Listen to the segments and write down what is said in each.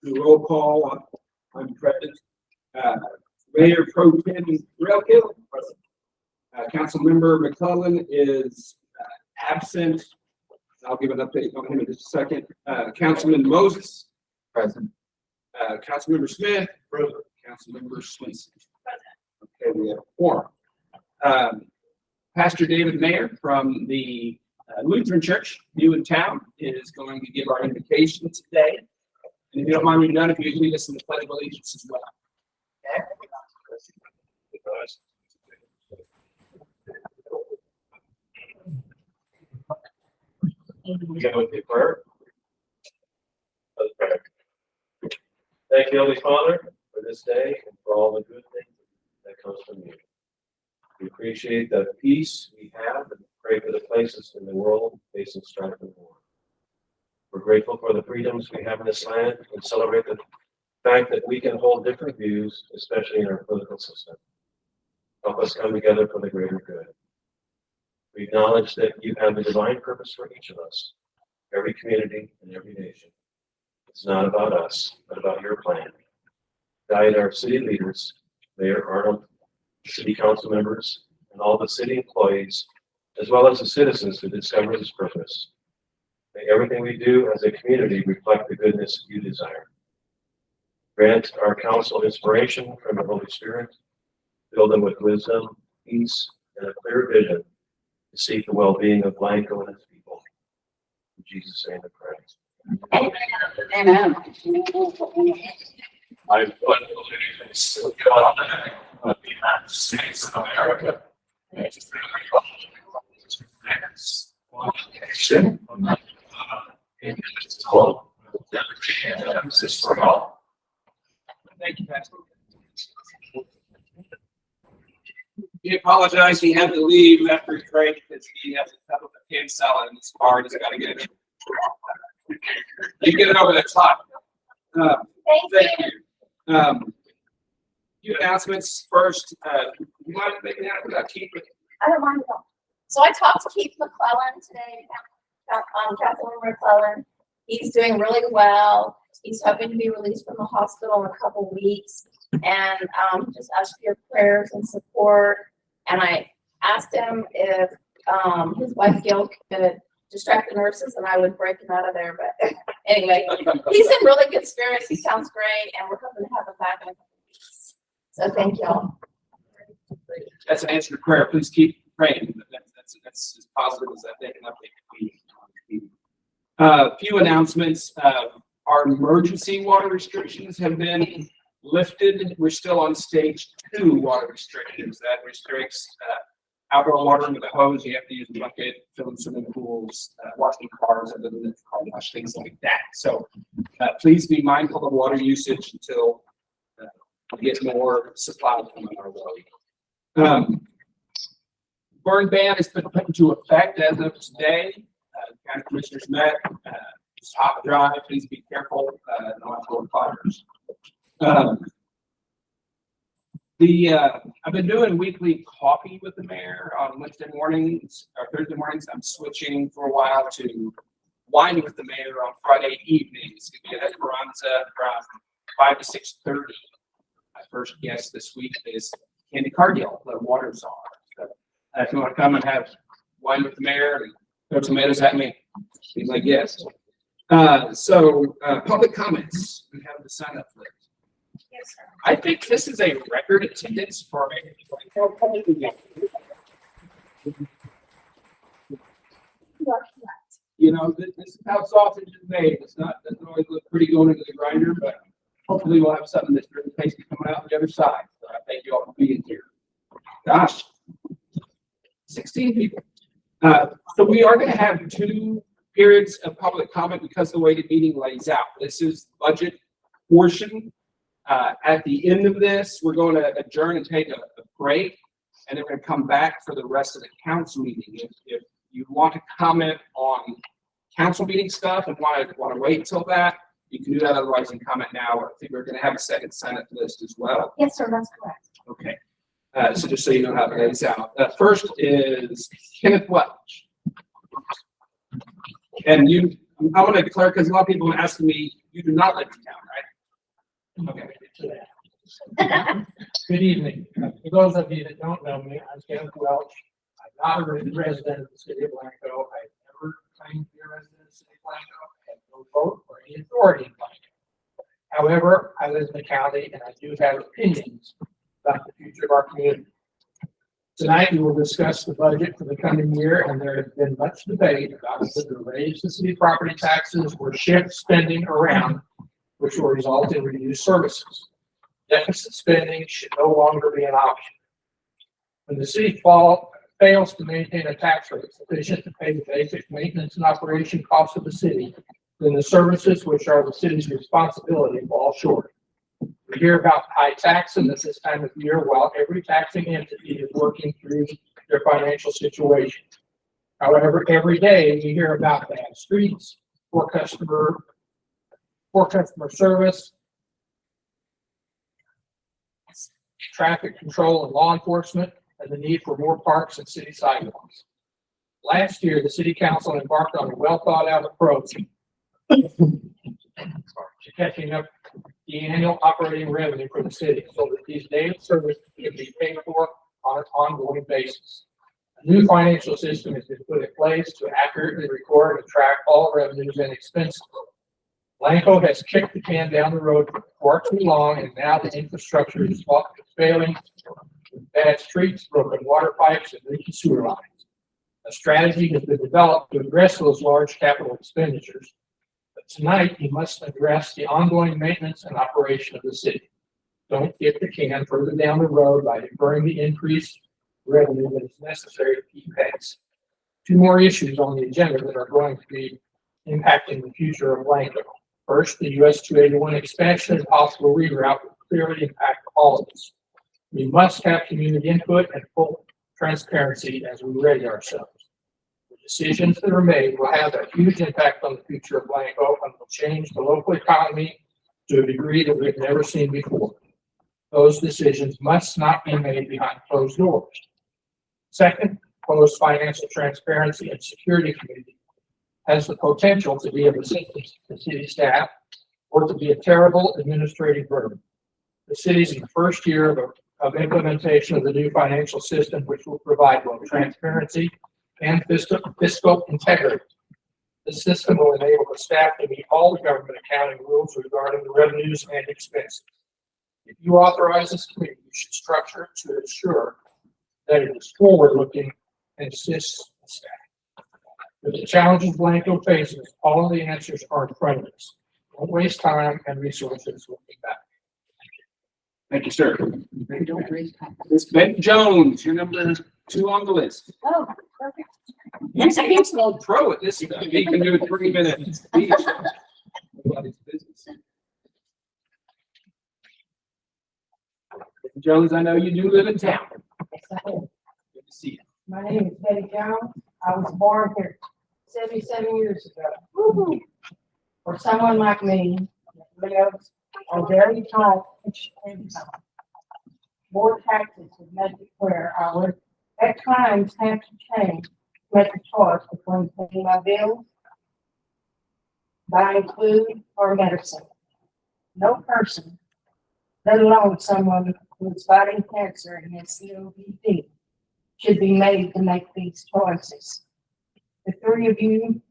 The roll call. I'm present. Mayor Pro Tem Relkill. Councilmember McClellan is absent. I'll give an update on him in just a second. Councilman Moses. Present. Councilmember Smith. Present. Councilmember Swenson. Okay, we have a quorum. Pastor David Mayer from the Lutheran Church, new in town, is going to give our invitation today. And if you don't mind me done, if you lead us in the Pledge of Allegiance as well. Okay. Begin with the prayer. Let's pray. Thank you, Holy Father, for this day and for all the good things that comes from you. We appreciate the peace we have and pray for the places in the world facing strife and war. We're grateful for the freedoms we have in this land and celebrate the fact that we can hold different views, especially in our political system. Help us come together for the greater good. We acknowledge that you have a divine purpose for each of us, every community and every nation. It's not about us, but about your plan. Guide our city leaders, Mayor Arnold, city council members, and all the city employees, as well as the citizens who discover this purpose. May everything we do as a community reflect the goodness you desire. Grant our council inspiration from the Holy Spirit. Fill them with wisdom, peace, and a clear vision to seek the well-being of Blanco and its people. In Jesus' name I pray. Amen. I pledge allegiance to God of the United States of America and to the republic one nation under God, indivisible, with liberty and justice for all. Thank you, Pastor. He apologized. He had to leave after he prayed because he has a cup of a canned salad in his car and he's got to get it. You get it over the top. Thank you. Few announcements first. You mind making out about Keith? I don't mind at all. So I talked to Keith McClellan today, Councilman McClellan. He's doing really well. He's hoping to be released from the hospital in a couple weeks, and just asked for your prayers and support. And I asked him if his wife Gail could distract the nurses, and I would break him out of there. But anyway, he's in really good spirits. He sounds great, and we're hoping to have him back in a couple weeks. So thank y'all. That's an answer to prayer. Please keep praying. That's as positive as I think an update can be. Few announcements. Our emergency water restrictions have been lifted. We're still on stage 2 water restrictions. That restricts outdoor watering with a hose. You have to use a bucket, fill in swimming pools, washing cars, other than the car wash, things like that. So please be mindful of water usage until we get more supply coming our way. Burn ban has been put into effect as of today. County commissioners met. Just hot dry. Please be careful. Not for fires. I've been doing weekly coffee with the mayor on Wednesday mornings or Thursday mornings. I'm switching for a while to wine with the mayor on Friday evenings. It's going to be at Esperanza from 5 to 6:30. My first guest this week is Candy Cargill, the water czar. So, if you want to come and have wine with the mayor and throw tomatoes at me, he's like, yes. Public comments. We have the sign up list. Yes, sir. I think this is a record attendance for you know, this is how sausage is made. It's not, doesn't always look pretty going into the grinder, but hopefully we'll have something that's really tasty coming out on the other side. So I thank you all for being here. Gosh, 16 people. So we are going to have 2 periods of public comment because of the way the meeting lays out. This is budget portion. At the end of this, we're going to adjourn and take a break, and then we're going to come back for the rest of the council meeting. If you want to comment on council meeting stuff and want to wait until that, you can do that. Otherwise, you can comment now. I think we're going to have a second sign-up list as well. Yes, sir. That's correct. Okay. So just so you know how it lays out. First is Kenneth Welch. And I want to declare, because a lot of people are asking me, you do not live in town, right? Okay. Good evening. For those of you that don't know me, I'm Kenneth Welch. I'm not a resident of the city of Blanco. I've never claimed to be a resident of the city of Blanco. I have no vote or any authority in Blanco. However, I live in the county and I do have opinions about the future of our community. Tonight, we will discuss the budget for the coming year, and there has been much debate about whether to raise the city property taxes or shift spending around, which will result in reduced services. Deficit spending should no longer be an option. When the city fails to maintain a tax rate sufficient to pay the basic maintenance and operation costs of the city, then the services which are the city's responsibility fall short. We hear about high taxes at this time of year while every taxing entity is working through their financial situation. However, every day we hear about bad streets, poor customer service, traffic control and law enforcement, and the need for more parks and city sidewalks. Last year, the city council embarked on a well-thought-out approach to catching up the annual operating revenue for the city so that these daily services can be paid for on an ongoing basis. A new financial system has been put in place to accurately record and track all revenues and expenses. Blanco has kicked the can down the road for far too long, and now the infrastructure is failing with bad streets, broken water pipes, and leaky sewer lines. A strategy has been developed to address those large capital expenditures. But tonight, you must address the ongoing maintenance and operation of the city. Don't kick the can further down the road by deferring the increased revenue that is necessary to keep pace. Two more issues on the agenda that are going to be impacting the future of Blanco. First, the US 281 expansion and possible reroute will clearly impact all of us. We must have community input and full transparency as we ready ourselves. The decisions that are made will have a huge impact on the future of Blanco and will change the local economy to a degree that we've never seen before. Those decisions must not be made behind closed doors. Second, close financial transparency and security committee has the potential to be of assistance to city staff or to be a terrible administrative burden. The city's in the first year of implementation of the new financial system, which will provide both transparency and fiscal integrity. The system will enable the staff to meet all the government accounting rules regarding the revenues and expenses. If you authorize this committee, you should structure it to ensure that it is forward-looking and assists the staff. With the challenges Blanco faces, all of the answers are in front of us. Don't waste time and resources looking back. Thank you, sir. Ms. Ben Jones, you're number 2 on the list. Oh, perfect. He's an old pro at this stuff. He can do a 3-minute speech. Nobody's business. Ben Jones, I know you do live in town. Yes, I am. Good to see you. My name is Betty Jones. I was born here 77 years ago. Woo-hoo. For someone like me, that lives on very tall income, more taxes would make it where I would at times have to change, make a choice between paying my bills, buying food, or medicine. No person, let alone someone who is fighting cancer and has COPD, should be made to make these choices. The three of you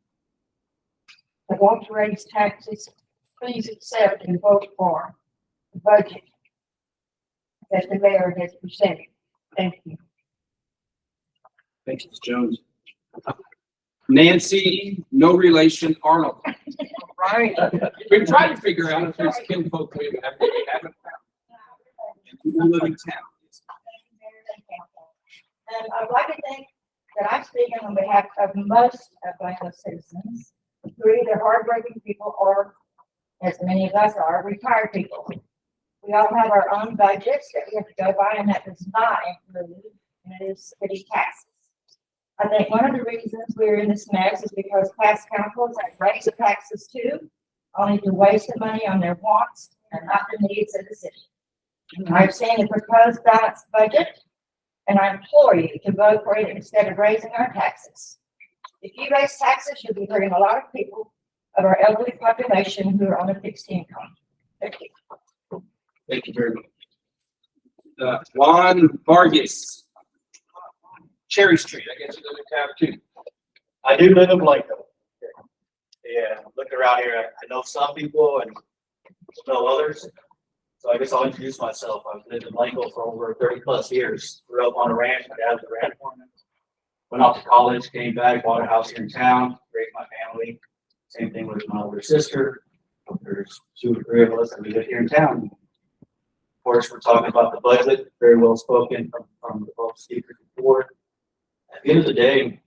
that want to raise taxes, please accept and vote for the budget that the mayor has presented. Thank you. Thank you, Ms. Jones. Nancy, no relation Arnold. Right. We've tried to figure out if there's kinfolk we haven't found. And we live in town. And I'd like to think that I'm speaking on behalf of most of Blanco citizens who are either hardworking people or, as many of us are, retired people. We all have our own budgets that we have to go by, and that does not include, and it is city taxes. I think one of the reasons we're in this mess is because past councils have raised the taxes too, only to waste the money on their wants and not the needs of the city. I've seen the proposed balanced budget, and I implore you to vote for it instead of raising our taxes. If you raise taxes, you'll be hurting a lot of people of our elderly population who are on a fixed income. Thank you. Thank you very much. Juan Vargas. Cherry Street, I guess you live in town too. I do live in Blanco. Yeah, looking around here, I know some people and know others. So I guess I'll introduce myself. I've lived in Blanco for over 30+ years. Grew up on a ranch. My dad was a ranch foreman. Went off to college, came back, bought a house here in town, raised my family. Same thing with my older sister. There's 2 or 3 of us that we live here in town. Of course, we're talking about the budget, very well spoken from the both speakers before. At the end of the day,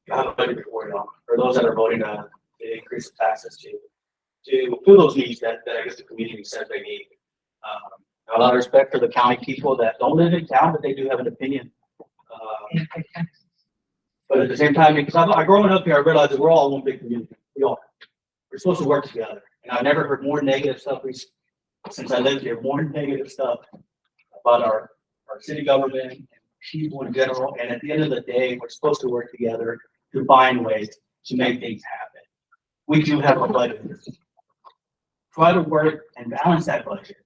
you have a budget before you, for those that are voting to increase the taxes to fill those needs that I guess the community said they need. A lot of respect for the county people that don't live in town, but they do have an opinion. But at the same time, because I growing up here, I realized that we're all one big community. We're supposed to work together. And I've never heard more negative stuff since I lived here, more negative stuff about our city government and people in general. And at the end of the day, we're supposed to work together to find ways to make things happen. We do have a budget. Try to work and balance that budget.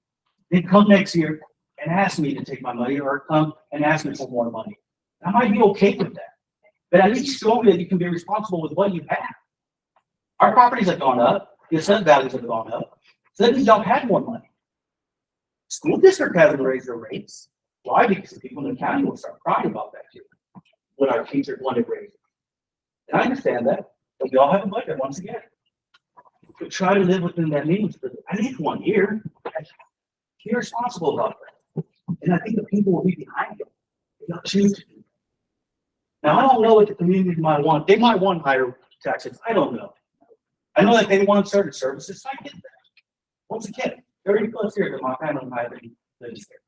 Then come next year and ask me to take my money, or come and ask me for more money. I might be okay with that. But at least show me that you can be responsible with what you have. Our properties have gone up. The assessed values have gone up. So that means y'all had more money. School district hasn't raised their rates. Why? Because the people in the county will start crying about that too. When our teachers wanted raises. And I understand that, but we all have a budget once again. But try to live within that means for at least 1 year. Be responsible about that. And I think the people will be behind you. They'll choose to do that. Now, I don't know what the community might want. They might want higher taxes. I don't know. I know that they want certain services. I get that. Once again, 30+ years that my family and I have been living here.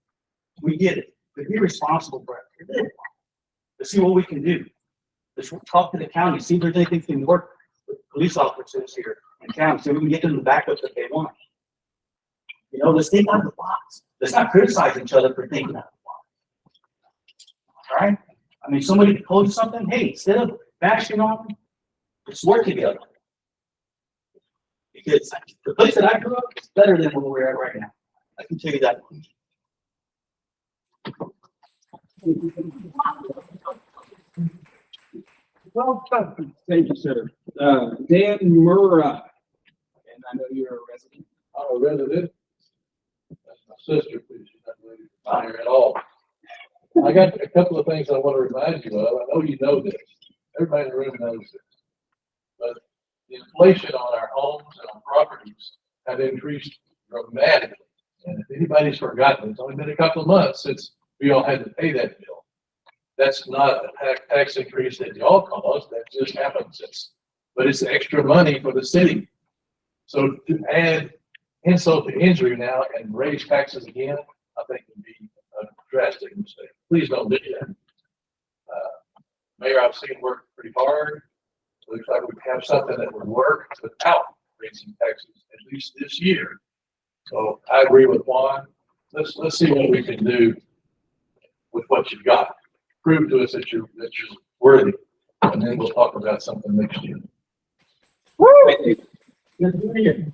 We get it. But be responsible for it. Let's see what we can do. Let's talk to the county, see if there's anything that can work with police officers here in town, so we can get them the backup that they want. You know, let's think out of the box. Let's not criticize each other for thinking out of the box. All right? I mean, somebody proposed something, hey, instead of bashing on them, let's work together. Because the place that I grew up is better than where we're at right now. I can tell you that. Well, thank you, sir. Dan Murrah, and I know you're a resident. I'm a resident. That's my sister, please. She's not really not here at all. I got a couple of things I want to remind you of. I know you know this. Everybody in the room knows this. But the inflation on our homes and on properties have increased dramatically. And if anybody's forgotten, it's only been a couple of months since we all had to pay that bill. That's not a tax increase that y'all caused. That just happens. But it's extra money for the city. So to add insult to injury now and raise taxes again, I think would be a drastic mistake. Please don't do that. Mayor, I've seen work pretty hard. Looks like we have something that would work without raising taxes, at least this year. So I agree with Juan. Let's see what we can do with what you've got. Prove to us that you're worthy, and then we'll talk about something next year. Thank you. Good to hear you.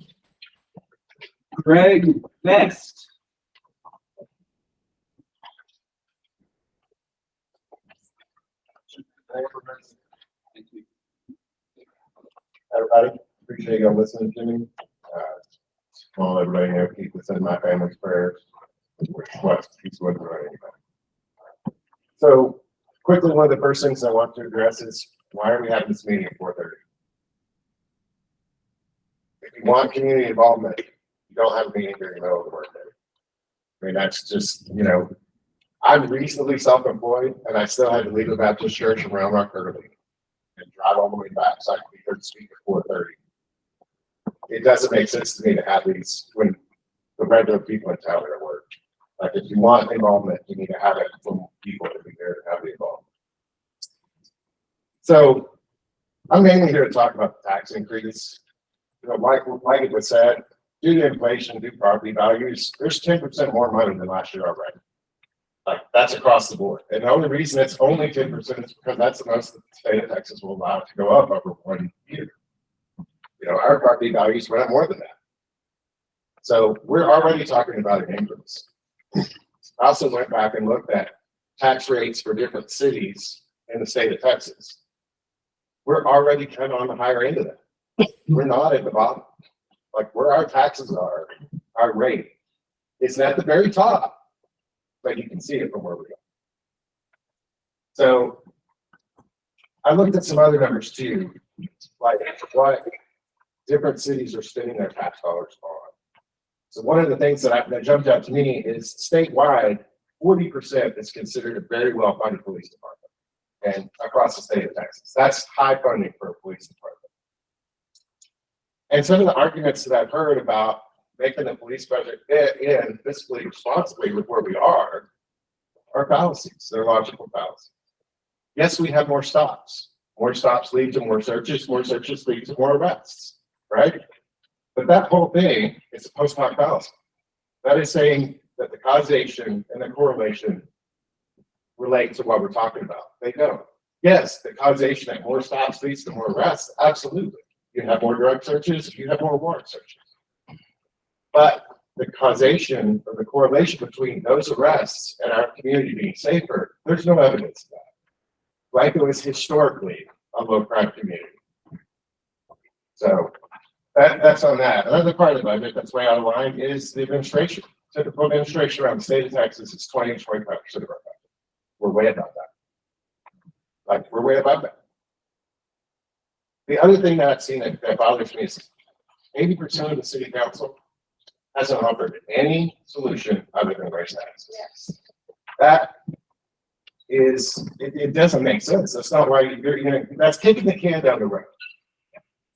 Greg Best. Thank you. Everybody, appreciate y'all listening to me. Well, everybody know, keep this in my family's prayers. Peace with anybody. So quickly, one of the first things I want to address is why are we having this meeting at 4:30? If you want community involvement, you don't have a meeting during the middle of the workday. I mean, that's just, you know, I'm reasonably self-employed and I still had to leave the Baptist church in Round Rock early and drive all the way back so I could be here to speak at 4:30. It doesn't make sense to me to have these when the regular people in town are at work. Like, if you want involvement, you need to have it from people to be there to have the involvement. So I'm mainly here to talk about the tax increase. You know, like it was said, due to inflation, due to property values, there's 10% more money than last year already. Like, that's across the board. And the only reason it's only 10% is because that's the most the state of Texas will allow it to go up over 1 year. You know, our property values went up more than that. So we're already talking about an increase. I also went back and looked at tax rates for different cities in the state of Texas. We're already kind of on the higher end of that. We're not at the bottom. Like where our taxes are, our rate is at the very top, but you can see it from where we go. So I looked at some other numbers too, like what different cities are spending their tax dollars on. So one of the things that jumped out to me is statewide, 40% is considered a very well-funded police department. And across the state of Texas, that's high funding for a police department. And some of the arguments that I've heard about making the police budget fit in fiscally responsibly with where we are fallacies. They're logical fallacies. Yes, we have more stops. More stops lead to more searches lead to more arrests, right? But that whole thing is a post hoc fallacy. That is saying that the causation and the correlation relate to what we're talking about. They don't. Yes, the causation at more stops leads to more arrests. Absolutely. You have more drug searches, you have more warrant searches. But the causation or the correlation between those arrests and our community being safer, there's no evidence of that. Waco is historically a low crime community. So that's on that. Another part of the budget that's way out of line is the administration. Typical administration around the state of Texas is 20 to 25% of our budget. We're way above that. Like we're way above that. The other thing that I've seen that bothers me is 80% of the city council hasn't offered any solution other than raise taxes. Yes. That is, it doesn't make sense. That's not why you're that's kicking the can down the road.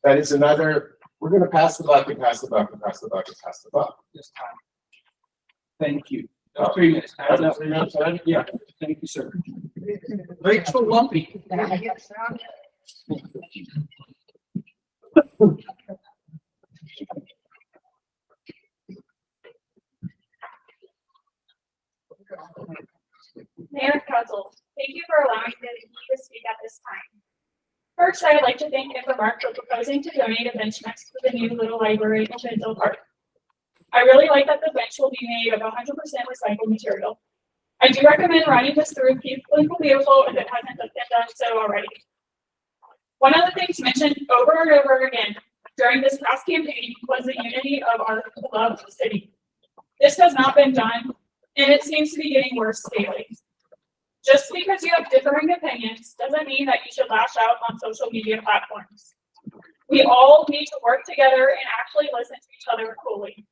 That is another, we're gonna pass the buck and pass the buck and pass the buck and pass the buck. This time. Thank you. 3 minutes. Time's up. 3 minutes, Ed? Yeah, thank you, sir. Rachel Lumpy. Mayor and Council, thank you for allowing me to speak at this time. First, I would like to thank Infomark for proposing to donate a bench next to the new Little Library in Bentonville Park. I really like that the bench will be made of 100% recycled material. I do recommend running this through People Beautiful if it hasn't been done so already. One of the things mentioned over and over again during this past campaign was the unity of our beloved city. This has not been done, and it seems to be getting worse daily. Just because you have differing opinions doesn't mean that you should lash out on social media platforms. We all need to work together and actually listen to each other fully.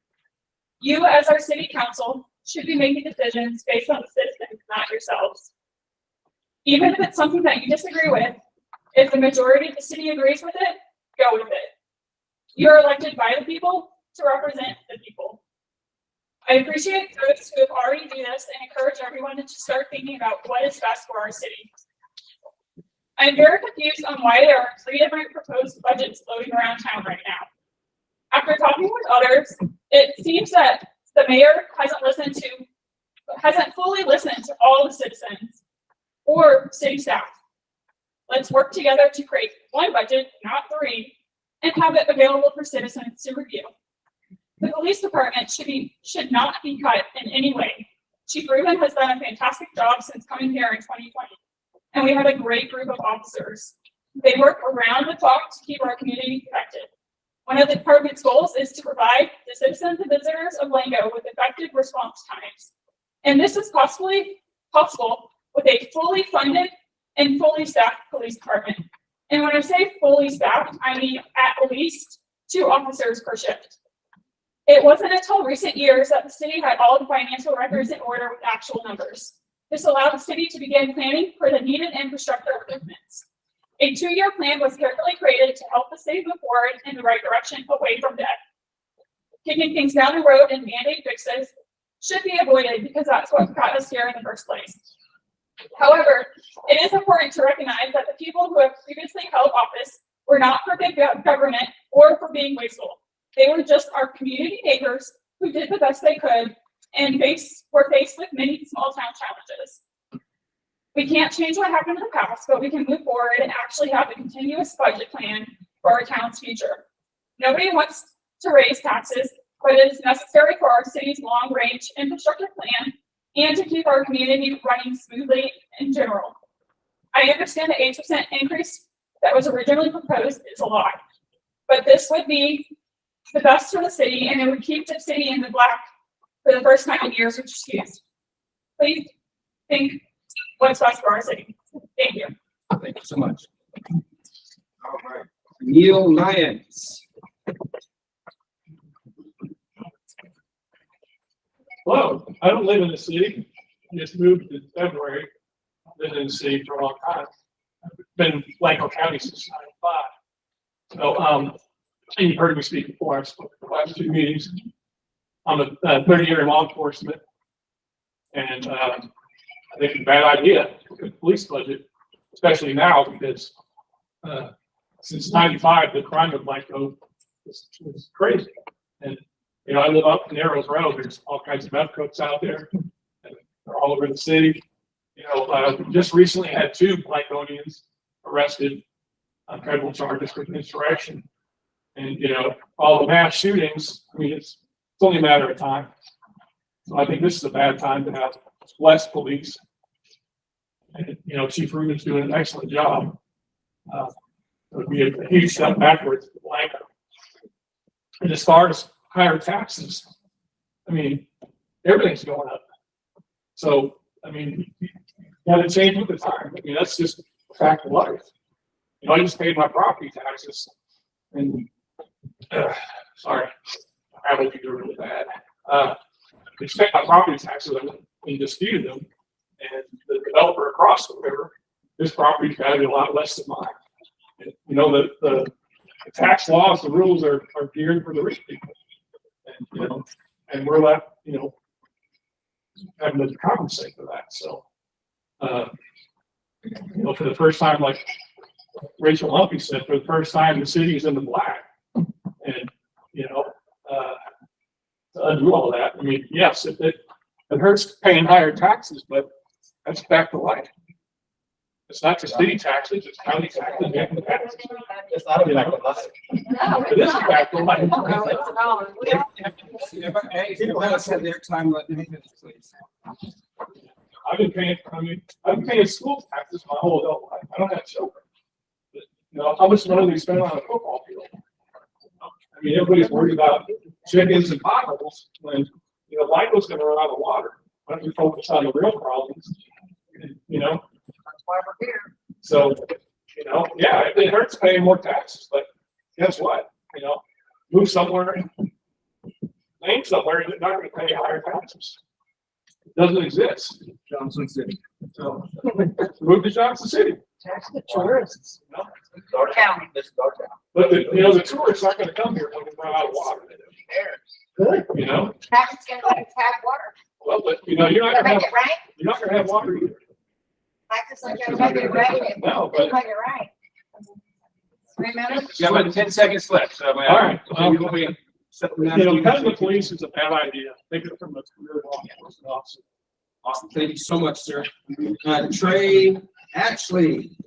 You, as our city council, should be making decisions based on the citizens, not yourselves. Even if it's something that you disagree with, if the majority of the city agrees with it, go with it. You're elected by the people to represent the people. I appreciate those who have already done this and encourage everyone to start thinking about what is best for our city. I'm very confused on why there are 3 different proposed budgets floating around town right now. After talking with others, it seems that the mayor hasn't fully listened to all the citizens or city staff. Let's work together to create one budget, not 3, and have it available for citizens to review. The police department should not be cut in any way. Chief Rubin has done a fantastic job since coming here in 2020, and we have a great group of officers. They work around the clock to keep our community protected. One of the department's goals is to provide the citizens and visitors of Lango with effective response times. And this is possible with a fully funded and fully staffed police department. And when I say fully staffed, I mean at least 2 officers per shift. It wasn't until recent years that the city had all the financial records in order with actual numbers. This allowed the city to begin planning for the needed infrastructure improvements. A 2-year plan was carefully created to help the city move forward in the right direction away from debt. Kicking things down the road and mandate fixes should be avoided because that's what got us here in the first place. However, it is important to recognize that the people who have previously held office were not for big government or for being wasteful. They were just our community neighbors who did the best they could and were faced with many small town challenges. We can't change what happened in the past, but we can move forward and actually have a continuous budget plan for our town's future. Nobody wants to raise taxes but it is necessary for our city's long-range infrastructure plan and to keep our community running smoothly in general. I understand the 8% increase that was originally proposed is a lot, but this would be the best for the city, and it would keep the city in the black for the first time in years, which is huge. Please think what's best for our city. Thank you. Thank you so much. All right, Neil Lyons. Hello, I don't live in the city. I just moved in February. I've been in the city for a long time. I've been in Blanco County since '95. So, and you've heard me speak before. I've spoken at the last two meetings. I'm a 30-year in law enforcement. And I think it's a bad idea to look at the police budget, especially now because since '95, the crime of Blanco is crazy. And you know, I live up in Narrows Road. There's all kinds of meth cooks out there. And they're all over the city. You know, just recently had 2 Blanconians arrested on federal charges for insurrection. And, you know, all the mass shootings, I mean, it's only a matter of time. So I think this is a bad time to have less police. And, you know, Chief Rubin's doing an excellent job. It would be a huge step backwards for Blanco. And as far as higher taxes, I mean, everything's going up. So, I mean, you gotta change with the time. I mean, that's just a fact of life. You know, I just paid my property taxes and, sorry, I allergies are really bad. I just paid my property taxes and disputed them. And the developer across the river, his property's valued a lot less than mine. And, you know, the tax laws, the rules are geared for the rich people. And, you know, and we're left, you know, having to compensate for that. So, you know, for the first time, like Rachel Lumpy said, for the first time, the city is in the black. And, you know, to undo all that, I mean, yes, it hurts paying higher taxes, but that's back to life. It's not just city taxes, it's county taxes, and taxes. It's not back to life. It is back to life. Hey, let us have their time, let me finish, please. I've been paying school taxes my whole adult life. I don't have children. But, you know, how much money we spend on a football field? I mean, everybody's worried about chickens and potholes when, you know, Blanco's gonna run out of water. Why don't we focus on the real problems? And, you know? That's why we're here. So, you know, yeah, it hurts paying more taxes, but guess what? You know, move somewhere, name somewhere, you're not gonna pay higher taxes. It doesn't exist. Johnson City. So, move to Johnson City. Tax the tourists. You know? Our county, this is our town. But the, you know, the tourists aren't gonna come here when we run out of water. Good. You know, Tax is gonna go to tap water. well, but you know, you're not gonna have, Make it right. you're not gonna have water either. Tax is gonna make it right. No, but, Make it right. 3 minutes? You got about 10 seconds left, so. all right. We will be. You know, cutting the police is a bad idea. Think of it from a career law enforcement officer. Awesome, thank you so much, sir. Trey Ashley.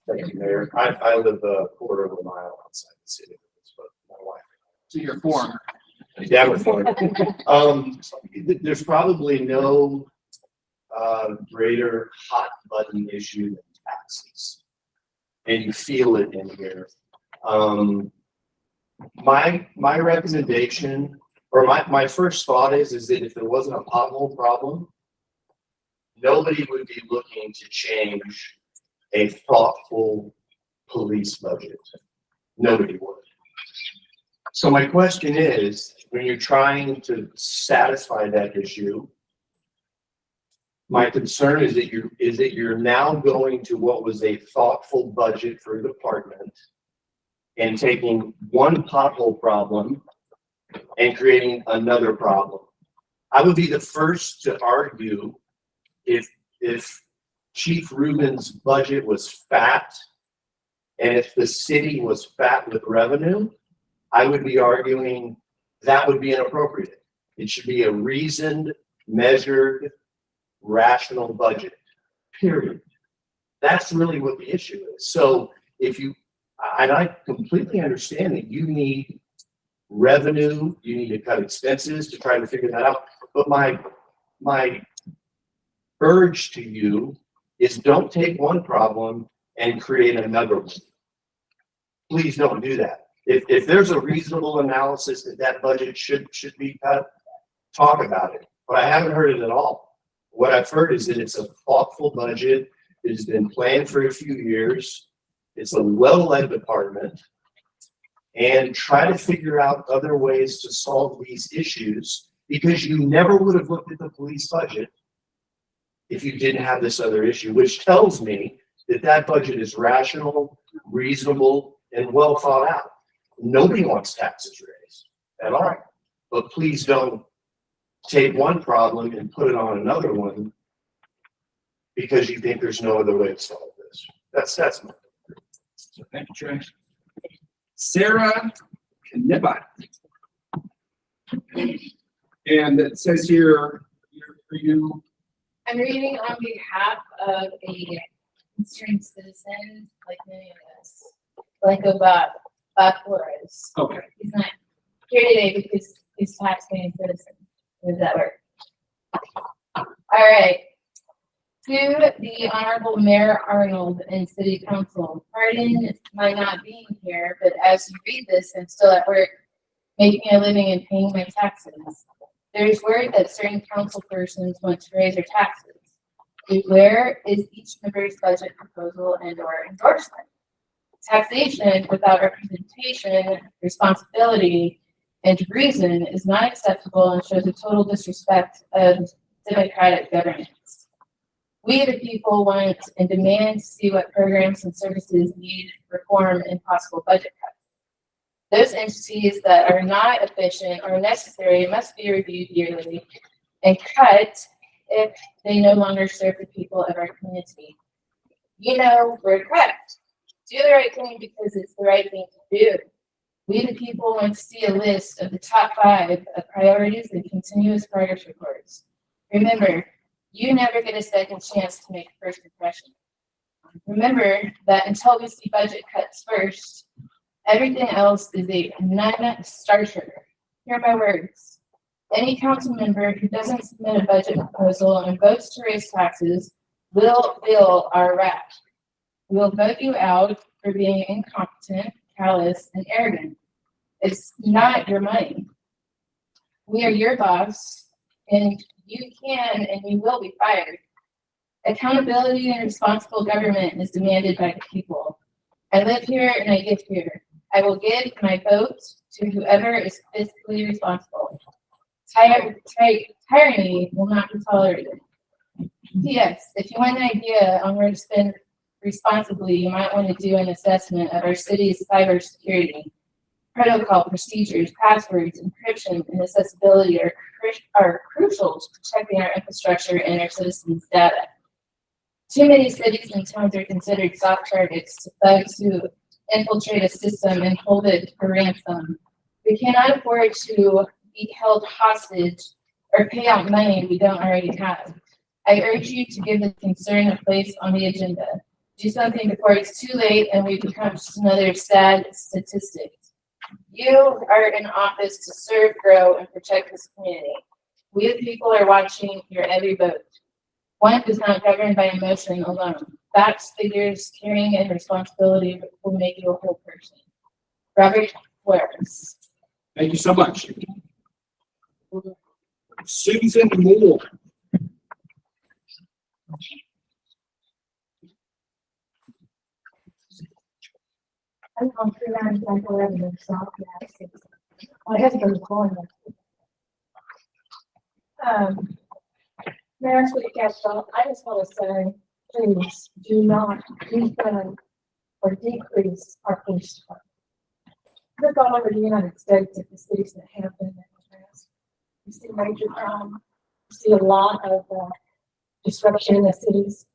Thank you, Mayor. I live a quarter of a mile outside the city, but my wife. So you're foreigner. Yeah, we're foreign. There's probably no greater hot button issue than taxes. And you feel it in here. My recommendation, or my first thought is that if there wasn't a pothole problem, nobody would be looking to change a thoughtful police budget. Nobody would. So my question is, when you're trying to satisfy that issue, my concern is that you're now going to what was a thoughtful budget for a department and taking one pothole problem and creating another problem. I would be the first to argue if Chief Rubin's budget was fat and if the city was fat with revenue, I would be arguing that would be inappropriate. It should be a reasoned, measured, rational budget, period. That's really what the issue is. So if you, and I completely understand that you need revenue, you need to cut expenses to try to figure that out. But my urge to you is don't take one problem and create another one. Please don't do that. If there's a reasonable analysis that that budget should be cut, talk about it. But I haven't heard it at all. What I've heard is that it's a thoughtful budget. It has been planned for a few years. It's a well-led department. And try to figure out other ways to solve these issues, because you never would have looked at the police budget if you didn't have this other issue, which tells me that that budget is rational, reasonable, and well thought out. Nobody wants taxes raised at all. But please don't take one problem and put it on another one because you think there's no other way to solve this. That's my. So thank you, Trey. Sarah Knibbot. And it says here, for you, I'm reading on behalf of a concerned citizen, like many of us, Blanco Bob Flores. okay, He's not here today because he's a taxpaying citizen. Does that work? All right. To the Honorable Mayor Arnold and City Council, pardon my not being here, but as you read this, I'm still at work, making a living and paying my taxes. There's word that certain council persons want to raise their taxes. Where is each member's budget proposal and or endorsement? Taxation without representation, responsibility, and reason is not acceptable and shows a total disrespect of democratic governance. We, the people, want and demand to see what programs and services need reform and possible budget cuts. Those entities that are not efficient or necessary must be reviewed yearly and cut if they no longer serve the people of our community. You know, we're correct. Do the right thing because it's the right thing to do. We, the people, want to see a list of the top 5 of priorities and continuous progress reports. Remember, you never get a second chance to make a first impression. Remember that until we see budget cuts first, everything else is a non-starter. Hear my words. Any council member who doesn't submit a budget proposal and votes to raise taxes will feel our wrath. We'll vote you out for being incompetent, callous, and arrogant. It's not your money. We are your boss, and you can and you will be fired. Accountability and responsible government is demanded by the people. I live here and I give here. I will give my vote to whoever is fiscally responsible. Tyranny will not be tolerated. P.S. If you want an idea on where to spend responsibly, you might want to do an assessment of our city's cybersecurity. Protocol procedures, passwords, encryption, and accessibility are crucial to protecting our infrastructure and our citizens' data. Too many cities and towns are considered soft targets to thugs who infiltrate a system and hold it for ransom. We cannot afford to be held hostage or pay out money we don't already have. I urge you to give the concern a place on the agenda. Do something before it's too late and we become just another sad statistic. You are in office to serve, grow, and protect this community. We the people are watching your every vote. One is not governed by emotion alone. Facts, figures, caring, and responsibility will make you a whole person. Robert Flores. thank you so much. Susan Moore. I'm on freelance mental revenue, so my husband was born there. Mayor City Council, I just want to say, please do not defund or decrease our police department. Look all over the United States at the cities that have been in the past. You see major crime, you see a lot of disruption in the cities.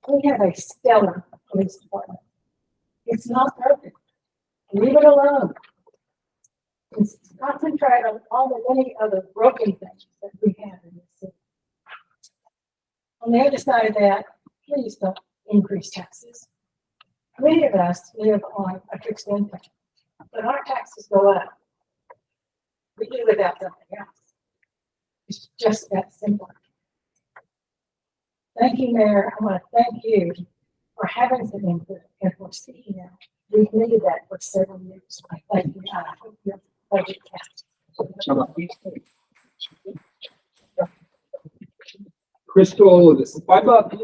We have a stellar police department. It's not perfect. Leave it alone. Concentrate on all the many other broken things that we have in this city. On the other side of that, please don't increase taxes. Many of us live on a fixed income, but our taxes go up. We do without something else. It's just that simple. Thank you, Mayor. I want to thank you for having some input and for speaking out. We've needed that for several years. I thank you. I hope your budget passed. Crystal, this is 5 bucks.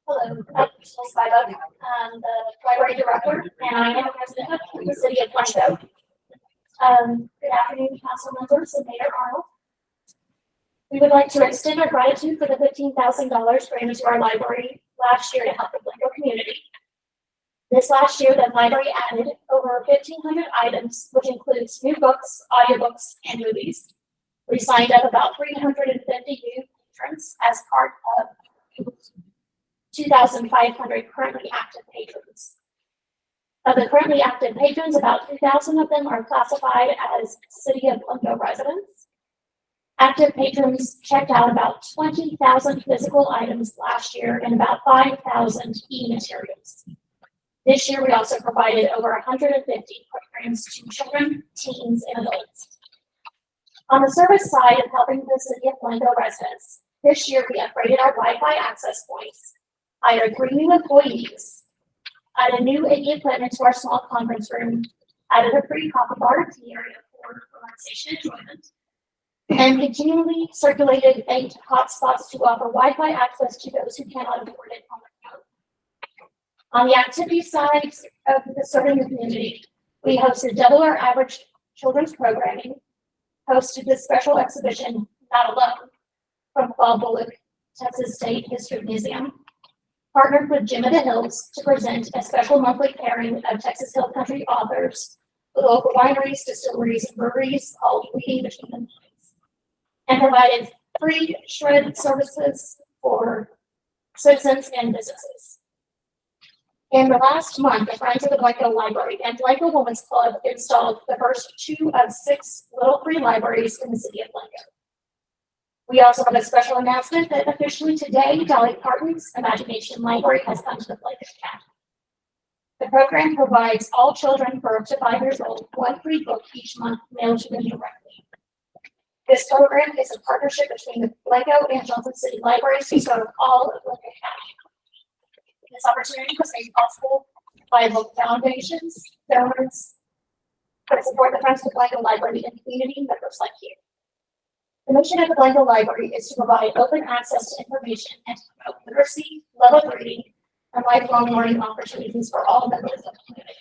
Hello, I'm Crystal Spiva. I'm the library director, and I am resident of the city of Blanco. Good afternoon, council members and Mayor Arnold. We would like to extend our gratitude for the $15,000 granted to our library last year to help the Blanco community. This last year, the library added over 1,500 items, which includes new books, audiobooks, and movies. We signed up about 350 new patrons as part of 2,500 currently active patrons. Of the currently active patrons, about 2,000 of them are classified as City of Blanco residents. Active patrons checked out about 20,000 physical items last year and about 5,000 e-materials. This year, we also provided over 150 programs to children, teens, and adults. On the service side of helping the City of Blanco residents, this year we upgraded our Wi-Fi access points, hired 3 new employees, added new AV equipment to our small conference room, added a free coffee bar and tea area for relaxation and enjoyment, and continually circulated 8 hotspots to offer Wi-Fi access to those who cannot afford it on their phone. On the activity side of the serving the community, we hosted double our average children's programming, hosted this special exhibition, Not Alone, from Claude Bullock, Texas State History Museum, partnered with Jim of the Hills to present a special monthly pairing of Texas Hill Country authors with local wineries, distilleries, and breweries, all Reading Between the Lines, and provided free shred services for citizens and businesses. In the last month, the Friends of the Blanco Library and Blanco Women's Club installed the first 2 of 6 little free libraries in the city of Blanco. We also have a special announcement that officially today, Dolly Parton's Imagination Library has come to the Blanco County. The program provides all children birth to 5 years old 1 free book each month mailed to them directly. This program is a partnership between the Blanco and Johnson City Libraries to serve all of Blanco County. This opportunity was made possible by local foundations, donors, that support the Friends of the Blanco Library and community members like you. The mission of the Blanco Library is to provide open access to information and to promote literacy, love of reading, and lifelong learning opportunities for all members of the community.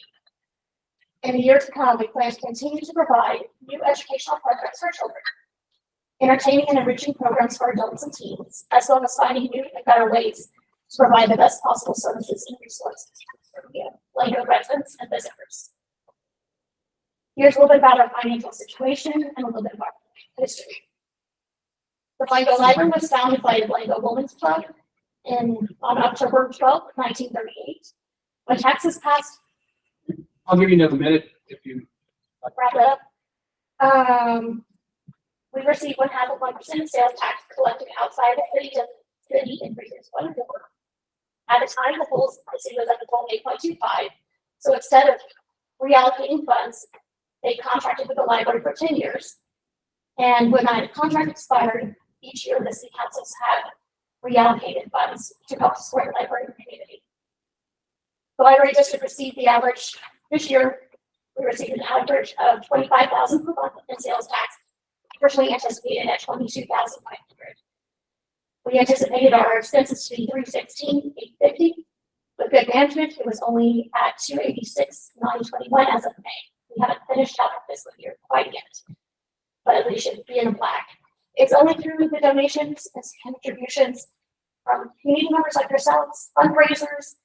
In the years to come, we plan to continue to provide new educational programs for children, entertaining and enriching programs for adults and teens, as well as finding new and better ways to provide the best possible services and resources for Blanco residents and visitors. Here's a little bit about our financial situation and a little bit of our history. The Blanco Library was founded by the Blanco Women's Club on October 12, 1938. When taxes passed, I'll give you another minute if you. wrap it up. We received 0.5% of sales tax collected outside the city in previous 1 4. At the time, the city was at the goal 8.25. So instead of reallocating funds, they contracted with the library for 10 years. And when that contract expired, each year the city councils had reallocated funds to help support the library and community. The library district received the average this year. We received an average of $25,000 per month in sales tax, originally anticipated at $22,500. We anticipated our expenses to be $316,850. With good management, it was only at $286,921 as of May. We haven't finished out our fiscal year quite yet, but we should be in the black. It's only through the donations and contributions from community members like yourselves, fundraisers,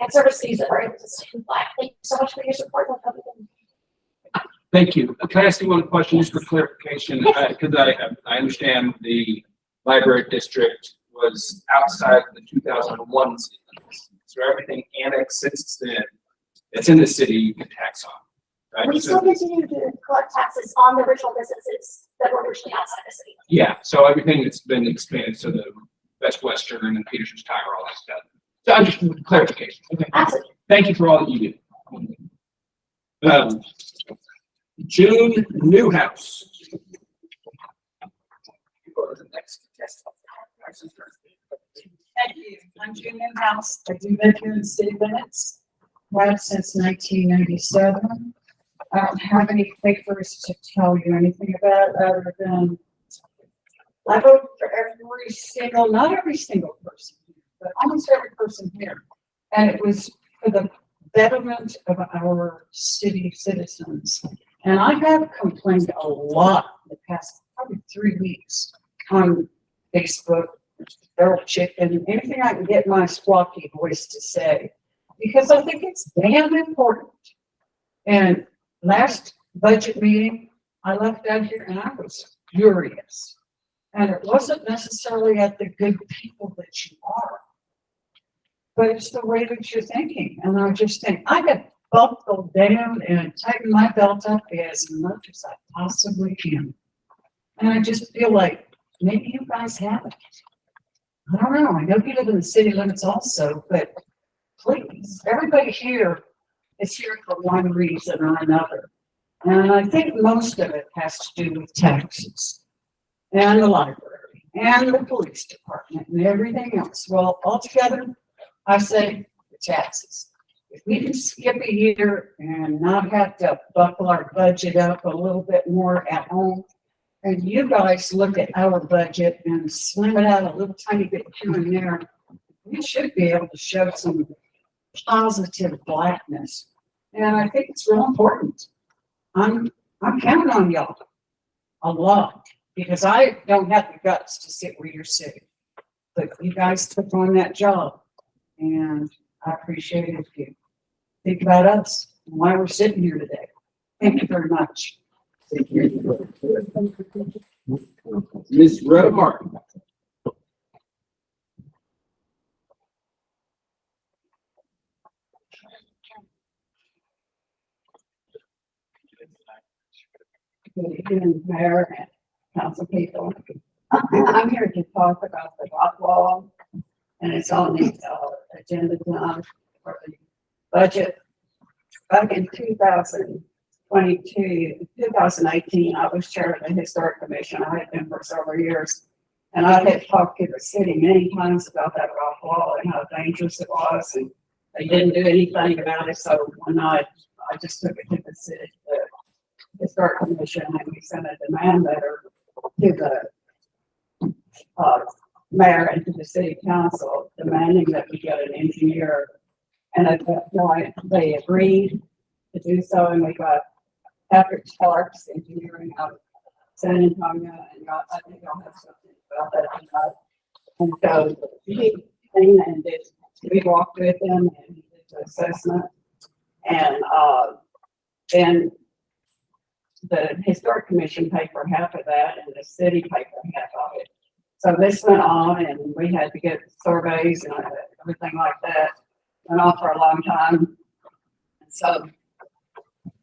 and service fees that we're able to stay in the black. Thank you so much for your support. Thank you. Can I ask you one question just for clarification? Because I understand the library district was outside the 2001 season. So everything annexed since then, it's in the city, you can tax on. We still continue to collect taxes on the original businesses that were originally outside the city. Yeah, so everything that's been expanded, so the Best Western and Peterson's Tire, all that stuff. So I'm just clarification. Okay. Absolutely. Thank you for all that you do. June Newhouse. Go to the next. Thank you. I'm June Newhouse. I do live here in the city limits. Have since 1997. I don't have any papers to tell you anything about other than I vote for every single, not every single person, but almost every person here. And it was for the betterment of our city citizens. And I have complained a lot the past probably 3 weeks on Facebook, feral chicken, anything I can get my squawky voice to say, because I think it's damn important. And last budget meeting, I left out here and I was furious. And it wasn't necessarily at the good people that you are, but it's the way that you're thinking. And I just think I have buckled down and tightened my belt up as much as I possibly can. And I just feel like maybe you guys haven't. I don't know. I know you live in the city limits also, but please, everybody here is here for one reason or another. And I think most of it has to do with taxes and the library and the police department and everything else. Well, altogether, I say the taxes. If we can skip a year and not have to buckle our budget up a little bit more at home, and you guys look at our budget and slim it out a little tiny bit here and there, we should be able to show some positive blackness. And I think it's real important. I'm counting on y'all a lot because I don't have the guts to sit where you're sitting. But you guys took on that job and I appreciate it if you think about us and why we're sitting here today. Thank you very much. Ms. Rhoda Martin. Good evening, Mayor and council people. I'm here to talk about the rock wall, and it's on the agenda tonight for the budget. Back in 2018, I was chair of the Historic Commission. I had been for several years, and I had talked to the city many times about that rock wall and how dangerous it was, and they didn't do anything about it. So one night, I just took it to the city, the Historic Commission, and we sent a demand letter to the mayor and to the city council demanding that we get an engineer. And at that point, they agreed to do so, and we got Patrick Sparks Engineering out of San Antonio, and I think I'll have something about that tonight. And so he came and we walked with him and he did the assessment, and then the Historic Commission paid for half of that and the city paid for half of it. So this went on and we had to get surveys and everything like that. Went on for a long time. And so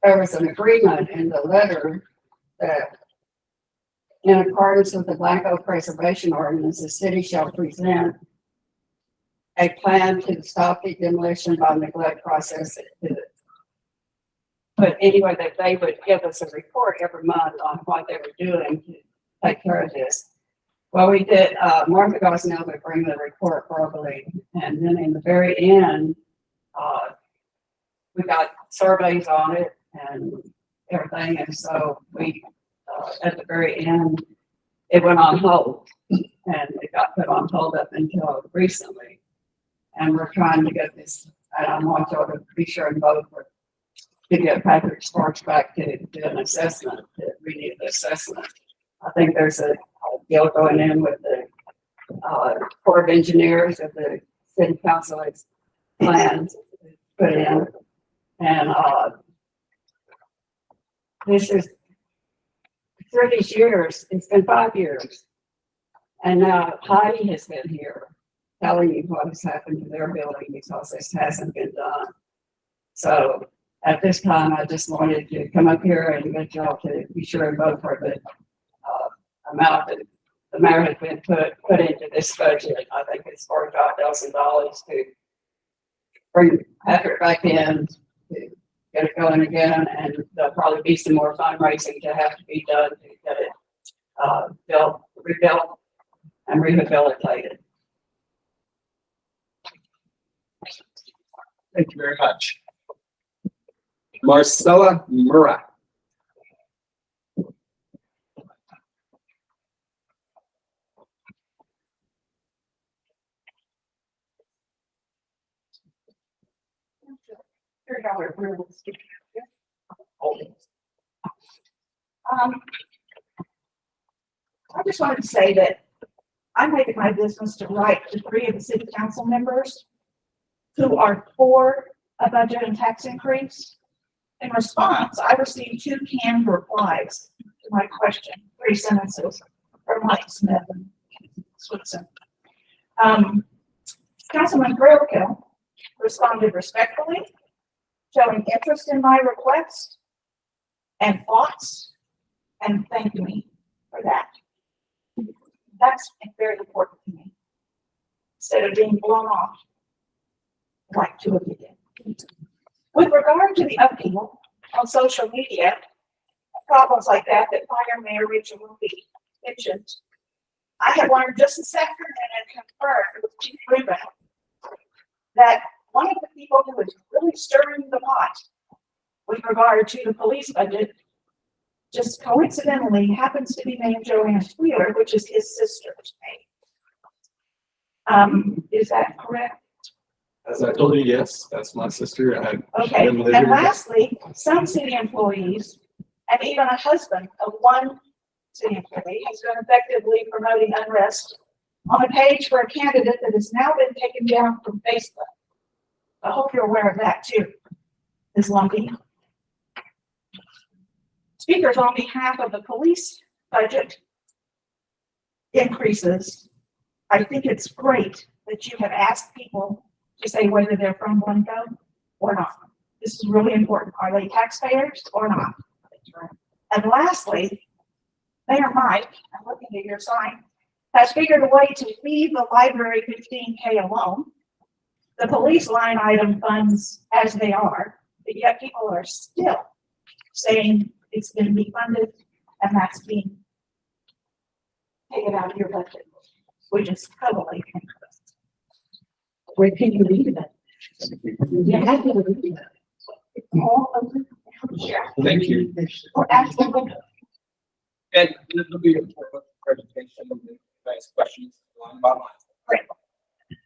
there was an agreement in the letter that in accordance with the Blanco Preservation Ordinance, the city shall present a plan to stop the demolition by neglect process. But anyway, that they would give us a report every month on what they were doing to take care of this. Well, we did, Martha Gosnell would bring the report verbally, and then in the very end, we got surveys on it and everything, and so we, at the very end, it went on hold, and it got put on hold up until recently. And we're trying to get this, and I want y'all to be sure and vote for to get Patrick Sparks back to do an assessment, to renew the assessment. I think there's a deal going in with the Corps of Engineers of the city council has plans put in. And this is through these years, it's been 5 years. And now Heidi has been here telling you what has happened to their building because this hasn't been done. So at this time, I just wanted to come up here and get y'all to be sure and vote for the amount that the mayor has been put into this budget. I think it's $45,000 to bring Patrick back in, to get it going again, and there'll probably be some more fundraising to have to be done to get it rebuilt and rehabilitated. Thank you very much. Marcella Murrah. I just wanted to say that I make it my business to write to 3 of the city council members who are for a budget and tax increase. In response, I received 2 canned replies to my question, 3 sentences from Mike Smith and Switzer. Councilman Grillkill responded respectfully, showing interest in my request and thoughts, and thanked me for that. That's very important to me. Instead of being blown off like 2 of you did. With regard to the upheaval on social media, problems like that Fire Mayor Richard Ruby mentioned, I have learned just this afternoon and confirmed with Chief Rubin that one of the people who is really stirring the pot with regard to the police budget just coincidentally happens to be named Joanne Wheeler, which is his sister's name. Is that correct? As I told you, yes, that's my sister. Okay, and lastly, some city employees and even a husband of one city employee has been effectively promoting unrest on a page for a candidate that has now been taken down from Facebook. I hope you're aware of that too, Ms. Lumpy. Speakers, on behalf of the police budget increases, I think it's great that you have asked people to say whether they're from Blanco or not. This is really important. Are they taxpayers or not? And lastly, Mayor Mike, I'm looking at your sign, has figured a way to leave the library 15K alone. The police line item funds as they are, but yet people are still saying it's going to be funded and that's being taken out of your budget, which is totally incorrect. Where can you leave it? You have to leave it. It's all over here. Thank you. Or absolutely. And it'll be a presentation and advice questions line by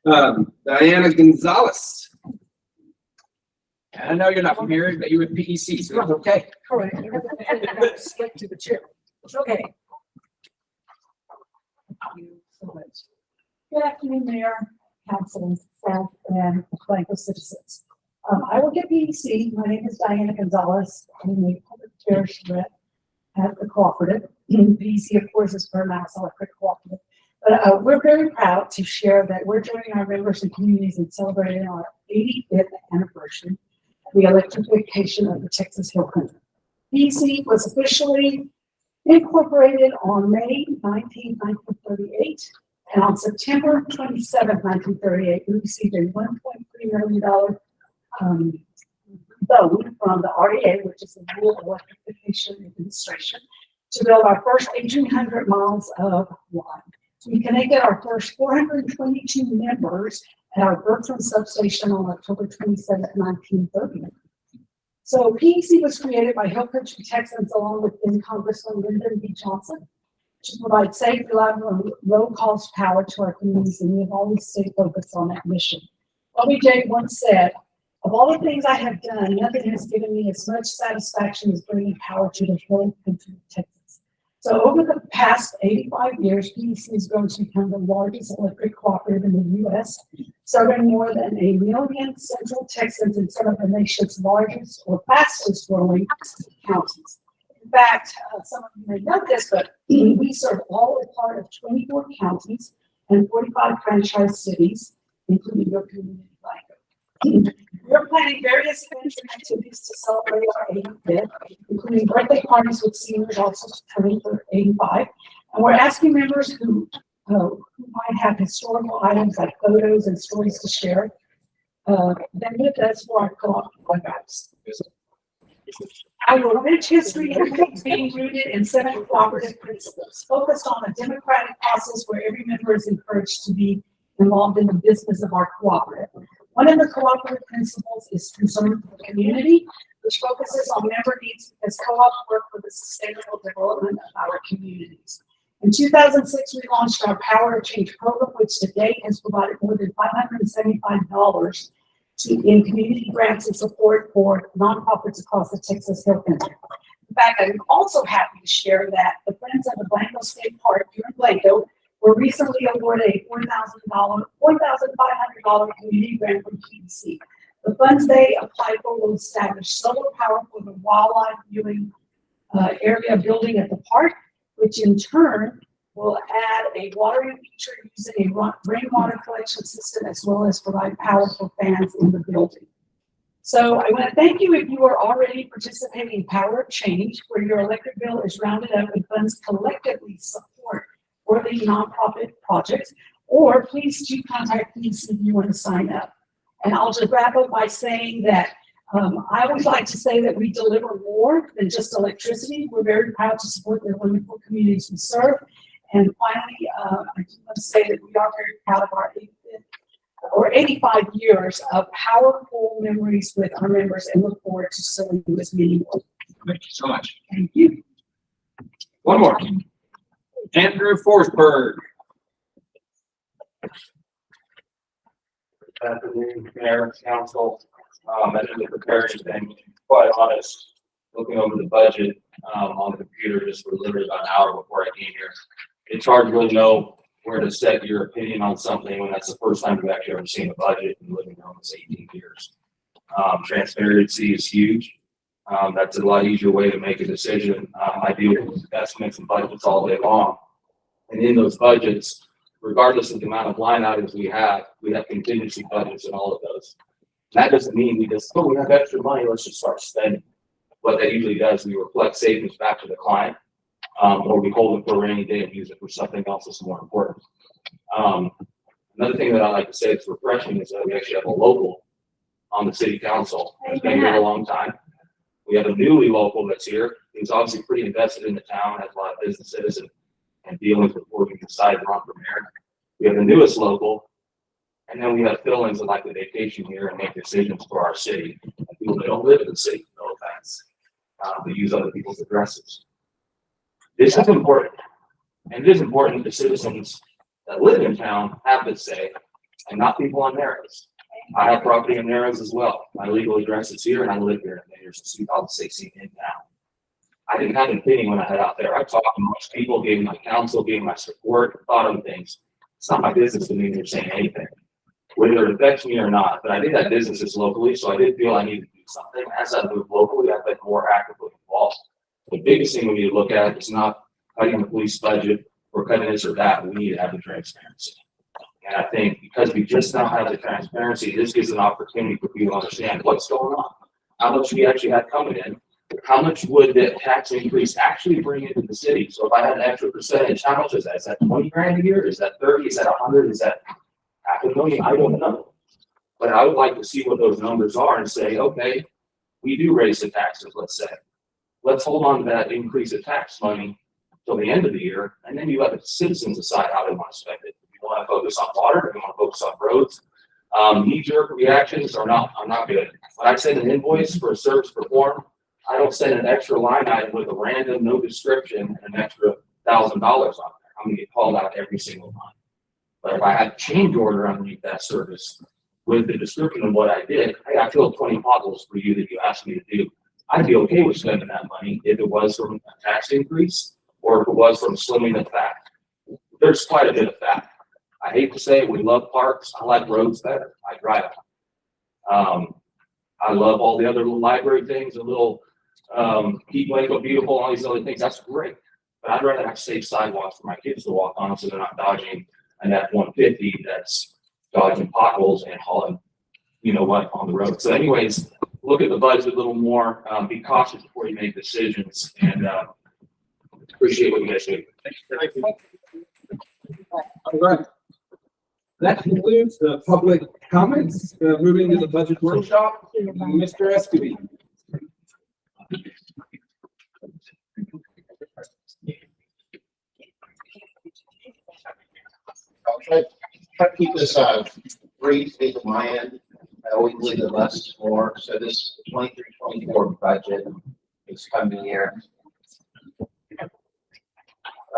line. Diana Gonzalez. And I know you're not from here, but you were PEC, so it's okay. Correct. Stick to the chair. It's okay. Thank you so much. Good afternoon, Mayor, Council, staff, and Blanco citizens. I work at PEC. My name is Diana Gonzalez. I'm the public affairs rep at the cooperative. PEC, of course, is for Mass Electric Cooperative. But we're very proud to share that we're joining our members and communities in celebrating our 85th anniversary of the electrification of the Texas Hill Country. PEC was officially incorporated on May 19, 1938, and on September 27, 1938, we received a $1.3 million loan from the REA, which is the Rural Electrification Administration, to build our first 1,800 miles of line. We connected our first 422 members at our Bertram substation on October 27, 1930. So PEC was created by Hill Country Texans along with then Congressman Lyndon B. Johnson to provide safe, reliable, and low-cost power to our communities, and we have always stayed focused on that mission. LBJ once said, "Of all the things I have done, nothing has given me as much satisfaction as bringing power to the Hill Country of Texas." So over the past 85 years, PEC has grown to become the largest electric cooperative in the U.S., serving more than 1 million Central Texans in some of the nation's largest or fastest growing counties. In fact, some of you may know this, but we serve all as part of 24 counties and 45 franchise cities, including your community. We're planning various events and activities to celebrate our 85th, including birthday parties with seniors also turning for 85. And we're asking members who might have historical items like photos and stories to share, then with us for our co-op events. Our rich history includes being rooted in 7 cooperative principles, focused on a democratic process where every member is encouraged to be involved in the business of our cooperative. One of the cooperative principles is concern for the community, which focuses on member needs because co-ops work for the sustainable development of our communities. In 2006, we launched our Power of Change program, which to date has provided more than $575 in community grants and support for nonprofits across the Texas Hill Country. In fact, I'm also happy to share that the Friends of the Blanco State Park here in Blanco were recently awarded a $4,500 community grant from PDC. The funds they applied for will establish solar power for the wildlife viewing area building at the park, which in turn will add a watering feature using a rainwater collection system as well as provide power for fans in the building. So I want to thank you if you are already participating in Power of Change, where your electric bill is rounded up and funds collectively support worthy nonprofit projects, or please do contact me if you want to sign up. And I'll just wrap up by saying that I would like to say that we deliver more than just electricity. We're very proud to support the wonderful communities we serve. And finally, I just want to say that we are very proud of our 85 years of powerful memories with our members and look forward to serving you as many more. Thank you so much. Thank you. One more. Andrew Forsberg. Good afternoon, Mayor, Council. I didn't prepare anything, to be quite honest, looking over the budget on the computer just for literally about an hour before I came here. It's hard to really know where to set your opinion on something when that's the first time you've actually ever seen a budget and living here almost 18 years. Transparency is huge. That's a lot easier way to make a decision. I deal with estimates and budgets all day long. And in those budgets, regardless of the amount of line items we have contingency budgets in all of those. That doesn't mean we just, we have extra money, let's just start spending. What that usually does, we reflect savings back to the client, or we hold it for a rainy day and use it for something else that's more important. Another thing that I like to say that's refreshing is that we actually have a local on the city council. It's been here a long time. We have a newly local that's here. He's obviously pretty invested in the town, has a lot of businesses and dealings before we decide to run for mayor. We have the newest local, and then we have fill-ins that like to vacation here and make decisions for our city. And people that don't live in the city, no offense, but use other people's addresses. This is important, and it is important that citizens that live in town have this say, and not people on Narrows. I have property in Narrows as well. My legal address is here, and I live here since 2016 in town. I didn't have an opinion when I head out there. I talked to most people, gave my counsel, gave my support, thought on things. It's not my business to me they're saying anything, whether it affects me or not. But I did have businesses locally, so I did feel I needed to do something. As I moved locally, I've been more actively involved. The biggest thing we need to look at is not cutting the police budget or cutting this or that. We need to have the transparency. And I think because we just now have the transparency, this gives an opportunity for people to understand what's going on, how much we actually had coming in, how much would the tax increase actually bring into the city? So if I had an extra percentage, how much is that? Is that 20 grand a year? Is that 30? Is that 100? Is that $500,000? I don't know. But I would like to see what those numbers are and say, okay, we do raise the taxes, let's say. Let's hold on to that increase of tax money till the end of the year, and then you let the citizens decide how they want to spend it. If you want to focus on water, if you want to focus on roads, knee-jerk reactions are not good. When I send an invoice for a service performed, I don't send an extra line item with a random no description and an extra $1,000 on there. I'm gonna get called out every single time. But if I had a change order underneath that service with the description of what I did, hey, I filled 20 potholes for you that you asked me to do. I'd be okay with spending that money if it was from a tax increase or if it was from slimming the fat. There's quite a bit of fat. I hate to say it, we love parks. I like roads better. I drive them. I love all the other little library things, the little keep Blanco beautiful, all these other things. That's great. But I'd rather have safe sidewalks for my kids to walk on so they're not dodging an F-150 that's dodging potholes and hauling, you know what, on the road. So anyways, look at the budget a little more, be cautious before you make decisions, and, appreciate what you guys do. All right. That concludes the public comments. Moving to the budget workshop, Mr. Escovy. I'll try to keep this, brief, at my end. I always believe that less is more. So this 23-24 budget is coming here.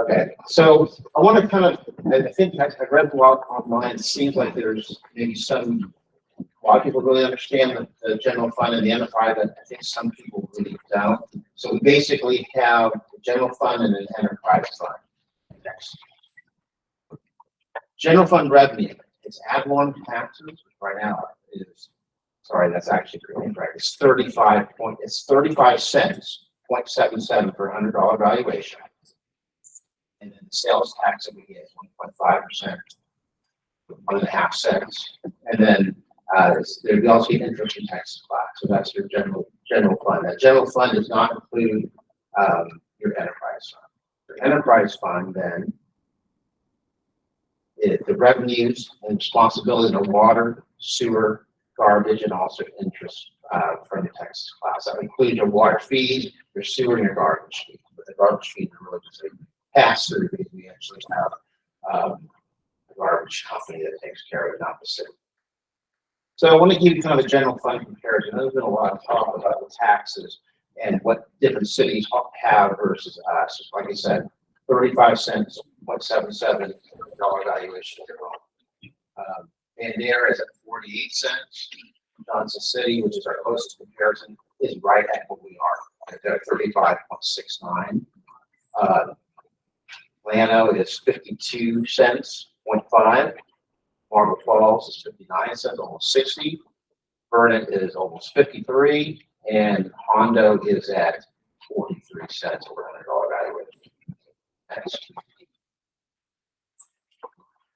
Okay, so I want to kind of, I think I read a lot online. It seems like there's maybe a lot of people really understand the general fund and the enterprise, but I think some people really don't. So we basically have the general fund and an enterprise fund. Next. General fund revenue, it's ad valorem taxes, which right now is, sorry, that's actually incorrect. It's 35 cents, 0.77 per $100 valuation. And then the sales tax that we get is 1.5%, 1.5 cents. And then we also get interest and tax class. So that's your general fund. That general fund does not include your enterprise fund. Your enterprise fund then, the revenues and responsibilities are water, sewer, garbage, and also interest from the tax class. That includes your water fees, your sewer, and your garbage fees. But the garbage fees are really just a pass through because we actually have a garbage company that takes care of it, not the city. So I want to give you kind of a general fund comparison. There's been a lot of talk about the taxes and what different cities have versus us. Like I said, 35 cents, 0.77 dollar valuation. And there is at 48 cents. Johnson City, which is our closest comparison, is right at what we are at 35.69. Plano is 52 cents, 0.5. Marble Falls is 59 cents, almost 60. Vernon is almost 53, and Hondo is at 43 cents over $100 valuation. Next.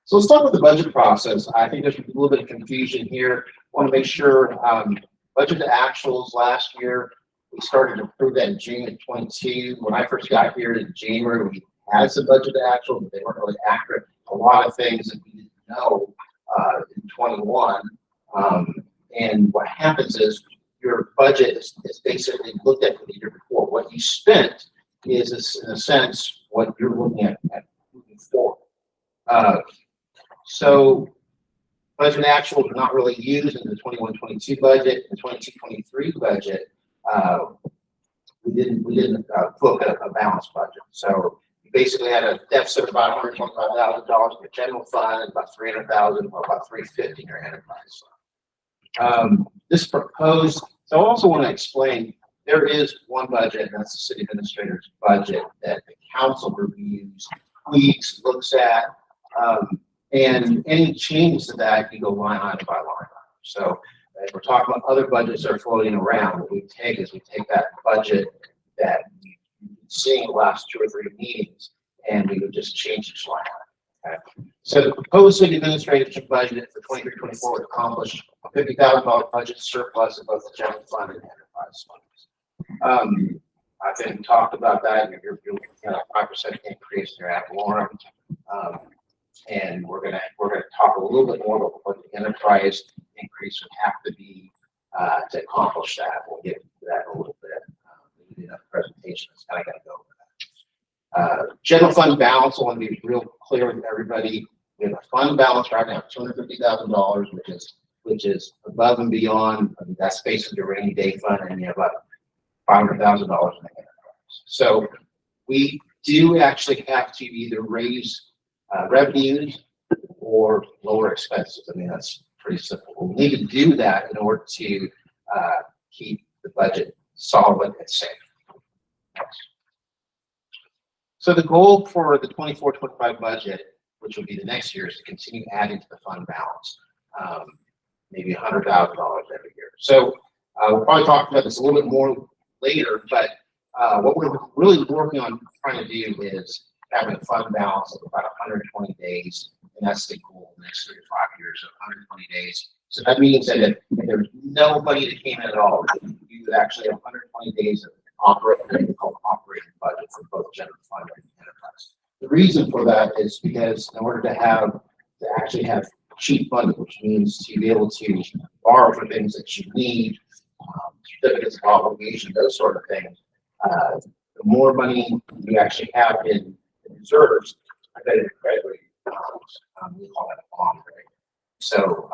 So let's start with the budget process. I think there's a little bit of confusion here. I want to make sure budget to actuals last year, we started to prove that in June of 22. When I first got here in January, we had some budget to actual, but they weren't really accurate. A lot of things that we didn't know in 21. And what happens is your budget is basically looked at for the year before. What you spent is in a sense what you're looking at moving forward. So budget actual are not really used in the 21-22 budget. The 22-23 budget, we didn't book a balanced budget. So we basically had a deficit of about $125,000 in the general fund and about $300,000 or about $350,000 in your enterprise fund. This proposed. So I also want to explain. There is one budget, and that's the city administrator's budget that the council reviews, tweaks, looks at, and any changes to that, you go line item by line item. So if we're talking about other budgets that are floating around, what we take that budget that we've been seeing the last 2 or 3 meetings, and we would just change each line item. Okay? So the proposed city administrative budget for 23-24 would accomplish a $50,000 budget surplus in both the general fund and enterprise funds. I think we talked about that. You're looking at a 5% increase in your ad valorem. And we're gonna talk a little bit more about what the enterprise increase would have to be to accomplish that. We'll get to that in a little bit. We did a presentation that's kind of going to go over that. General fund balance. I want to be real clear with everybody. We have a fund balance right now, $250,000, which is above and beyond. I mean, that's basically your rainy day fund, and you have about $500,000 in the enterprise. So we do actually have to either raise revenues or lower expenses. I mean, that's pretty simple. We need to do that in order to keep the budget solid and safe. So the goal for the 24-25 budget, which will be the next year, is to continue adding to the fund balance, maybe $100,000 every year. So we'll probably talk about this a little bit more later, but what we're really working on trying to do is having a fund balance of about 120 days, and that's the goal the next 3 to 5 years of 120 days. So that means that if there's nobody that came in at all. You actually have 120 days of operating budget for both general fund and enterprise. The reason for that is because in order to actually have cheap funding, which means to be able to borrow for things that you need, certificates of obligation, those sort of things, the more money you actually have in reserves, I bet it gradually we call that a bond rate. So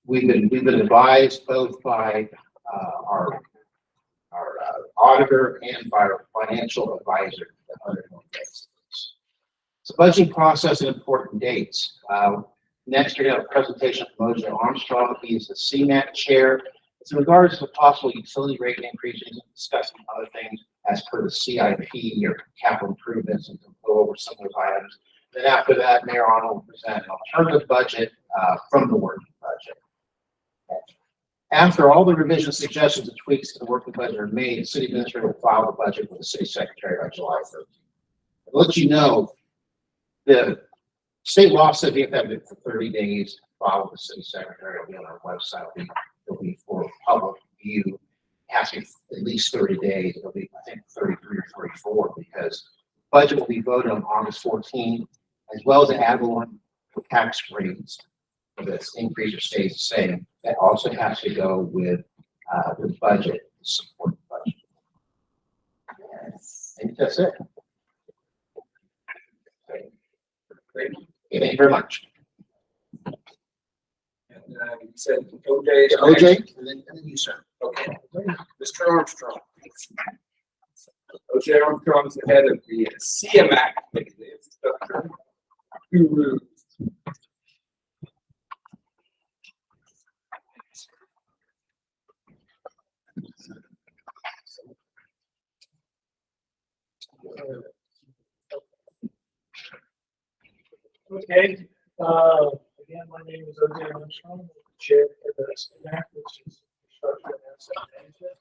we've been advised both by our auditor and by our financial advisor that 120 days. So budgeting process and important dates. Next, we have a presentation from Mojo Armstrong. He is the CMAC chair. It's in regards to possible utility rate increases and discussing other things as per the CIP or capital improvements, and to go over some of those items. Then after that, Mayor Arnold will present an alternative budget from the working budget. After all the revisions, suggestions, and tweaks to the working budget are made, the city administrator will file the budget with the city secretary by July 13th. I'll let you know, the state law said we have to have it for 30 days. File with the city secretary. It'll be on our website. It'll be for public view. It has to be at least 30 days. It'll be, I think, 33 or 34 because budget will be voted on August 14th, as well as the ad valorem tax rates. If it's increase or stays the same, that also has to go with the budget, the support budget. Yes. I think that's it. Great. Thank you very much. And you said OJ. OJ, and then you, sir. Okay. Mr. Armstrong. OJ Armstrong is the head of the CMAC committee, the infrastructure guru. Okay, again, my name is OJ Armstrong, I'm the chair for the SNAC, which is Construction and Asset Management.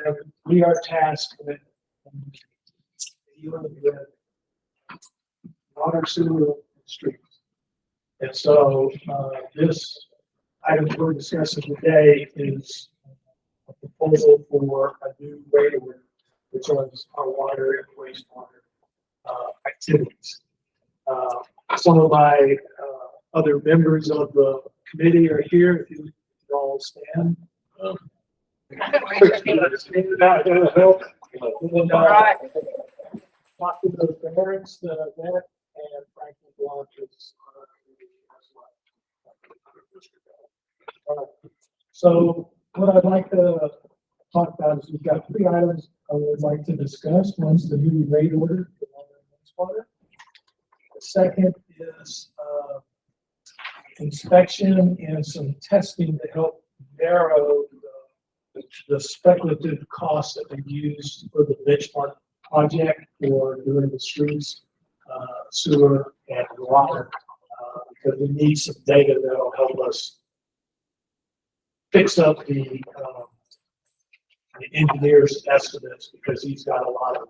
And we are tasked with dealing with water, sewer, and streets. And so, this item we're discussing today is a proposal for a new rate order, which runs our water and wastewater activities. Some of my other members of the committee are here. If you all stand. Talk to the parents that I met, and Franklin Blanc is on our committee as well. So what I'd like to talk about is we've got 3 items I would like to discuss. One's the new rate order for water and wastewater. The second is inspection and some testing to help narrow the speculative costs that we used for the benchmark project for doing the streets, sewer, and water, because we need some data that'll help us fix up the engineer's estimates, because he's got a lot of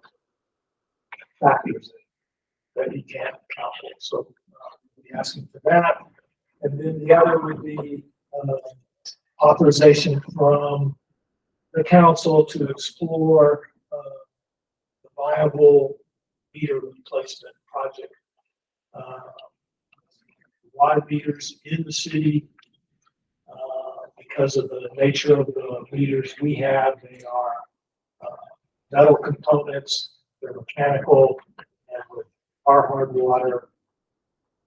factors that he can't account for. So we'll be asking for that. And then the other would be authorization from the council to explore the viable meter replacement project. Water meters in the city, because of the nature of the meters we have, they are metal components, they're mechanical, and with our hard water,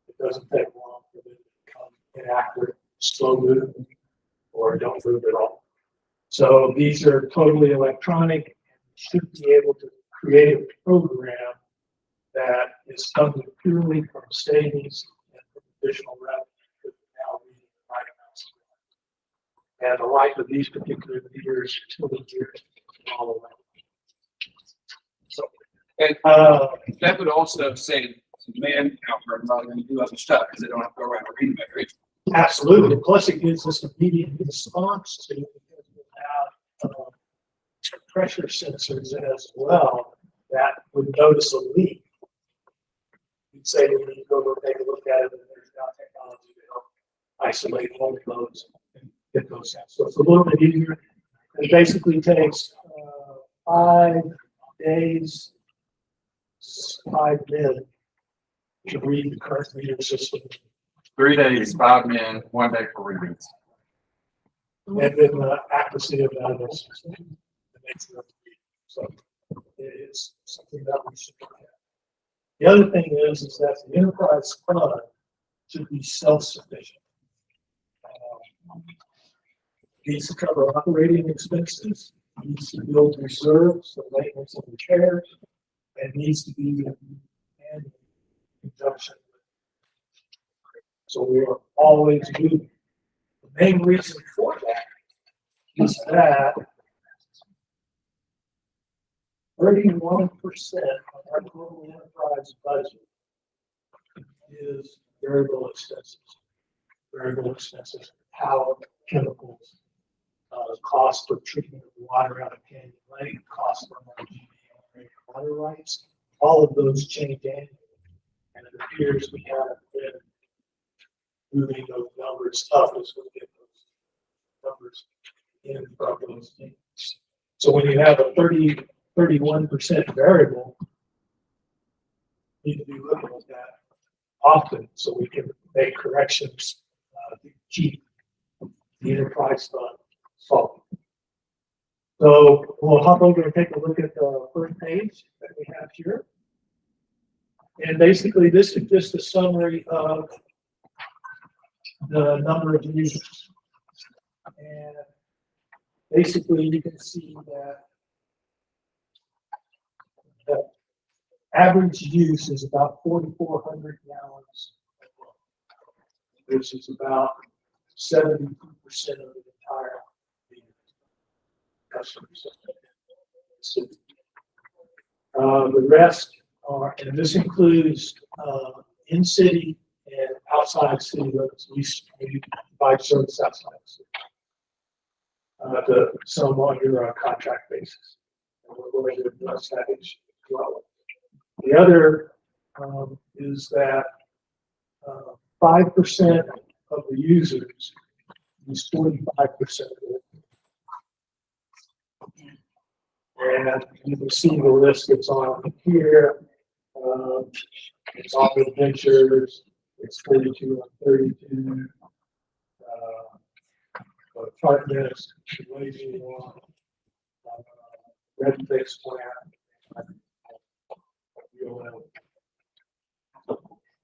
it doesn't take long for them to become inaccurate, slow moving, or don't move at all. So these are totally electronic, and should be able to create a program that is funded purely from savings and from additional revenue. Now we need the right amounts. And the life of these particular meters is 20 years all the way. So, And that would also save some manpower for rather than do other stuff because they don't have to go around and read them. absolutely. Plus, it gives us immediate response to it, because we have pressure sensors as well that would notice a leak. You'd say we need to go take a look at it, and there's now technology to help isolate all of those and get those out. So it's a little bit easier. It basically takes 5 days, 5 men to read the current meter system. 3 days, 5 men, 1 day for readings. And then the accuracy of that is the nature of the reading. So it is something that we should look at. The other thing is that the enterprise fund should be self-sufficient. Needs to cover operating expenses, needs to build reserves for maintenance and repairs, and needs to be in conjunction. So we are always moving. The main reason for that is that 31% of our total enterprise budget is variable expenses. Variable expenses, power, chemicals, cost for treatment of water out of Canyon Lake, cost for water rights. All of those change annually. And it appears we have been moving those numbers up as we get those numbers in from those things. So when you have a 31% variable, you need to be looking at that often so we can make corrections to keep the enterprise fund solid. So we'll hop over and take a look at the first page that we have here. And basically this is just a summary of the number of users. And basically you can see that the average use is about 4,400 gallons, which is about 72% of the entire customers. The rest are, and this includes in city and outside city limits. We provide service outside the city. To some on your contract basis. And we're going to address that issue as well. The other is that 5% of the users use 45% of it. And you can see the list that's on here. It's Auto Ventures, it's 42 on 32. Partners, Lazy One, Red Fix Plan.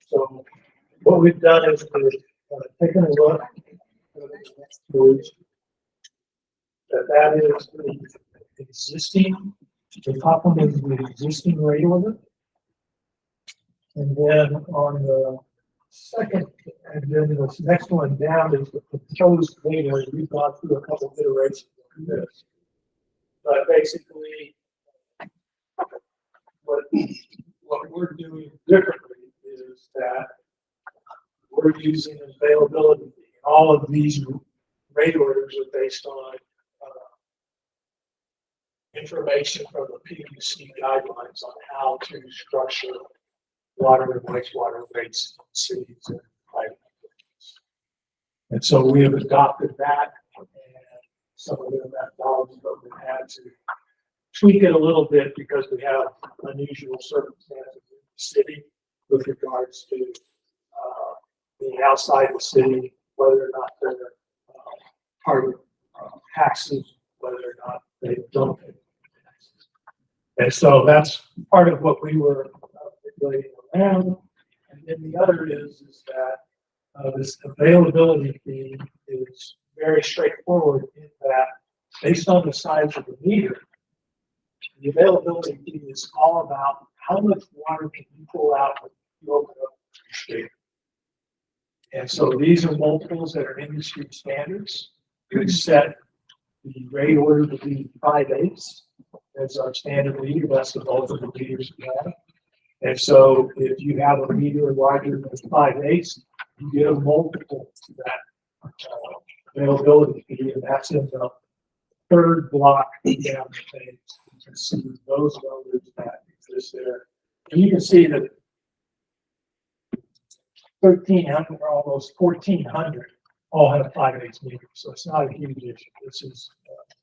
So what we've done is we've taken a look at the next page. That is the existing, the top one is the existing rate order. And then on the second, and then the next one down is the proposed rate order. We've gone through a couple of iterations of this. But basically, what we're doing differently is that we're using availability. All of these rate orders are based on information from the PUC guidelines on how to structure water and wastewater rates in cities and private buildings. And so we have adopted that, and some of the methodologies, but we had to tweak it a little bit because we have unusual circumstances in the city with regards to being outside the city, whether or not they're part of taxes, whether or not they don't pay taxes. And so that's part of what we were regulating around. And then the other is that this availability fee is very straightforward in that based on the size of the meter, the availability fee is all about how much water can you pull out when you open up your meter. And so these are multiples that are industry standards. We set the rate order to be 5/8 as our standard meter. That's the bulk of the meters we have. And so if you have a meter larger than 5/8, you get a multiple to that availability fee, and that's in the third block down the page. You can see those numbers that exist there. And you can see that 1,300 or almost 1,400 all have 5/8 meters, so it's not a huge issue. This is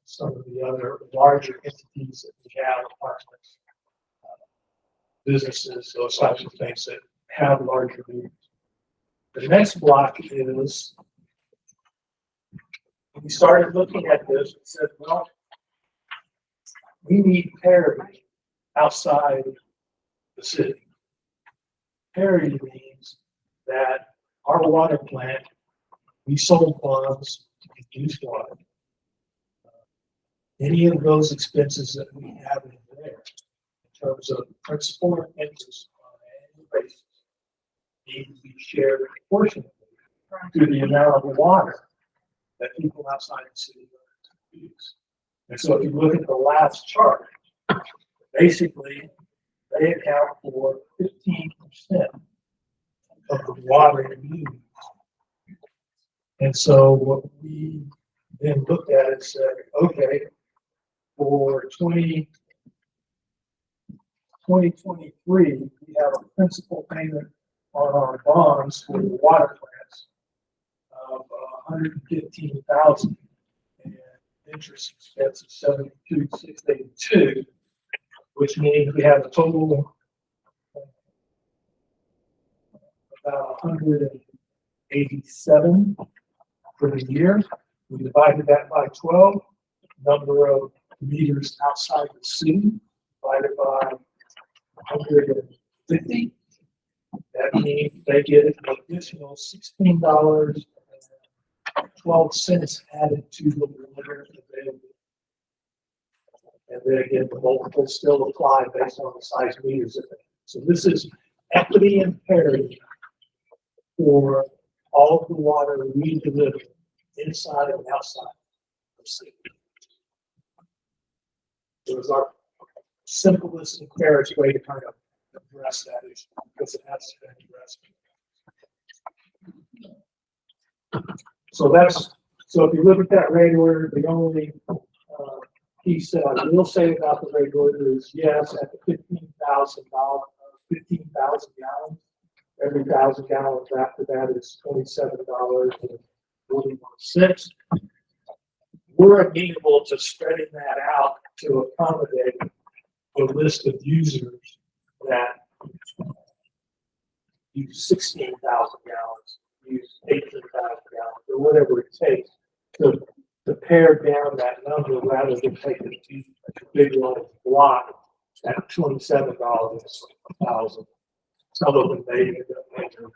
some of the other larger entities that we have, apartments, businesses, those types of things that have larger meters. The next block is, we started looking at this and said, well, we need parity outside the city. Parity means that our water plant, we sold bonds to produce water. Any of those expenses that we have in there, in terms of principal and interest on an annual basis, need to be shared proportionally to the amount of water that people outside the city use. And so if you look at the last chart, basically, they account for 15% of the water used. And so what we then looked at and said, okay, for 2023, we have a principal payment on our bonds for the water plants of $115,000 and interest expense of $72,682, which means we have a total of about $187 for the year. We divided that by 12, number of meters outside the city divided by 150. That means they get an additional $16.12 added to the water available. And then again, the multiples still apply based on the size meters of it. So this is equity and parity for all of the water we deliver inside and outside the city. It was our simplest and fairest way to kind of address that issue because it has to be addressed. So if you look at that rate order, the only piece that I will say about the rate order is yes, at the 15,000 gallons, every 1,000 gallons after that is $27.41. We're amenable to spreading that out to accommodate a list of users that use 16,000 gallons, use 18,000 gallons, or whatever it takes to pare down that number rather than take a big large block at $27 a thousand. Some of them may end up making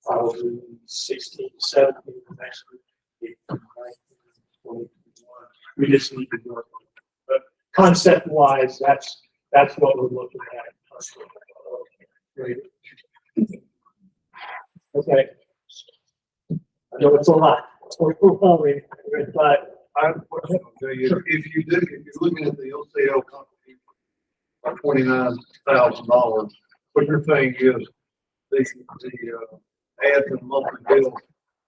probably 16, 17, the next week, 18, 19, 21. We just need to work on it. But concept wise, that's what we're looking at. Okay. I know it's a lot. We're overwhelming, but if you're looking at the LCL company for $29,000, what you're saying is the add to the monthly bill,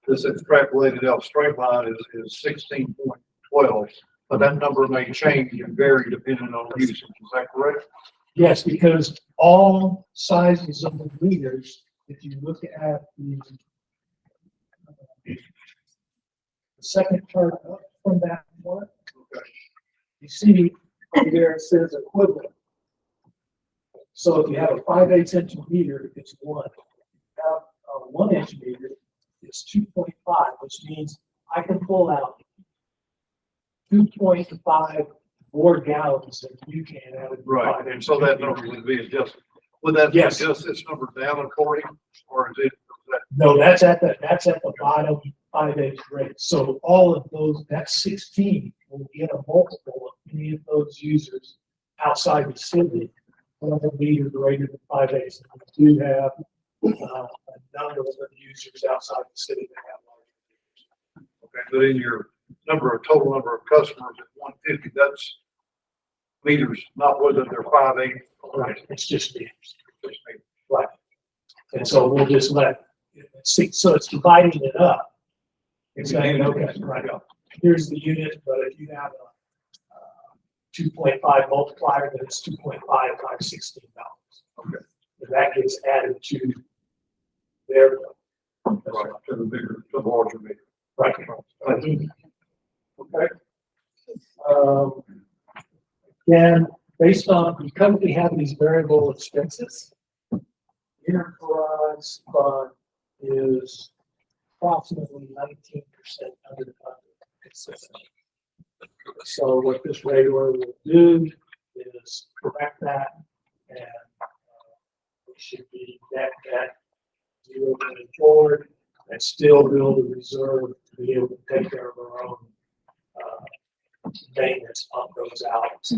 this extrapolated out straight line is 16.12, but that number may change and vary depending on usage. Is that correct? yes, because all sizes of the meters, if you look at the second chart up from that one, you see there it says equivalent. So if you have a 5/8 inch meter, it's 1. If you have a 1 inch meter, it's 2.5, which means I can pull out 2.5 more gallons than you can out of the Right, and so that number would be adjusted. Would that Yes. adjust this number down according, or is it? No, that's at the bottom 5/8 rate. So all of those, that 16 will get a multiple of any of those users outside the city. One meter greater than 5/8. We do have a number of users outside the city that have larger meters. Okay, but in your total number of customers at 150, that's meters, not whether they're 5/8. Right, it's just meters. Right. And so we'll just so it's dividing it up. It's saying, okay, right, here's the unit, but if you have a 2.5 multiplier, then it's 2.5 times $16. Okay. And that gets added to their bill. Right, to the bigger, to the larger meter. Right. Okay. Again, based on, because we have these variable expenses, enterprise fund is approximately 19% underfunded consistently. So what this rate order will do is correct that, and we should be net zero going forward, and still build a reserve to be able to take care of our own maintenance on those outlets.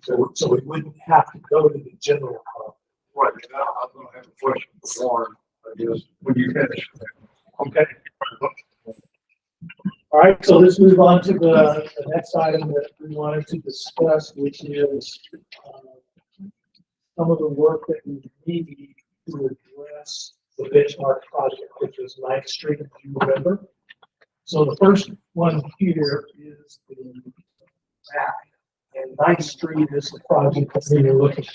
So we wouldn't have to go to the general fund. Right, now I'm gonna have a question for Warren, I guess, when you finish. Okay. All right, so let's move on to the next item that we wanted to discuss, which is some of the work that we need to address the benchmark project, which is 9th Street, if you remember. So the first one here is the map, and 9th Street is the project that we were looking at.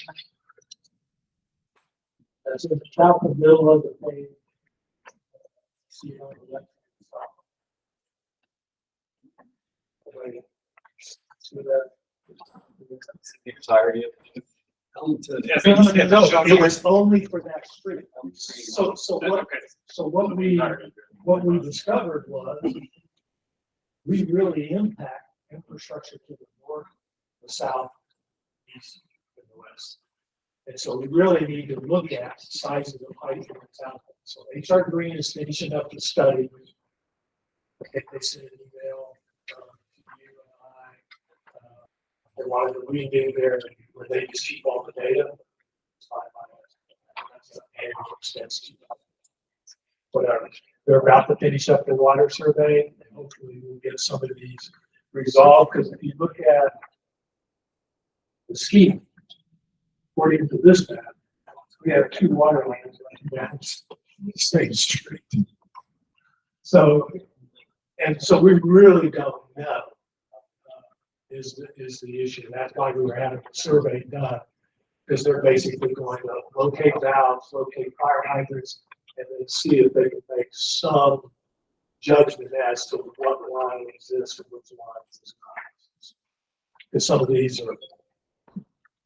That's in about the middle of the page. See on the left side. See that? The entirety of it. It was only for that street. So what we discovered was we really impact infrastructure to the north, the south, east, and the west. And so we really need to look at the size of the pipe that's out there. So HR Green is finishing up the study. They sent an email to you and I. They wanted to redo there where they just keep all the data. That's an annual expense. Whatever. They're about to finish up the water survey, and hopefully we'll get some of these resolved. Because if you look at the scheme, according to this map, we have 2 water lines right down the state street. So we really don't know is the issue. That's why we were having a survey done, because they're basically going to locate valves, locate fire hydrants, and then see if they can make some judgment as to what line exists and which line is not. Because some of these are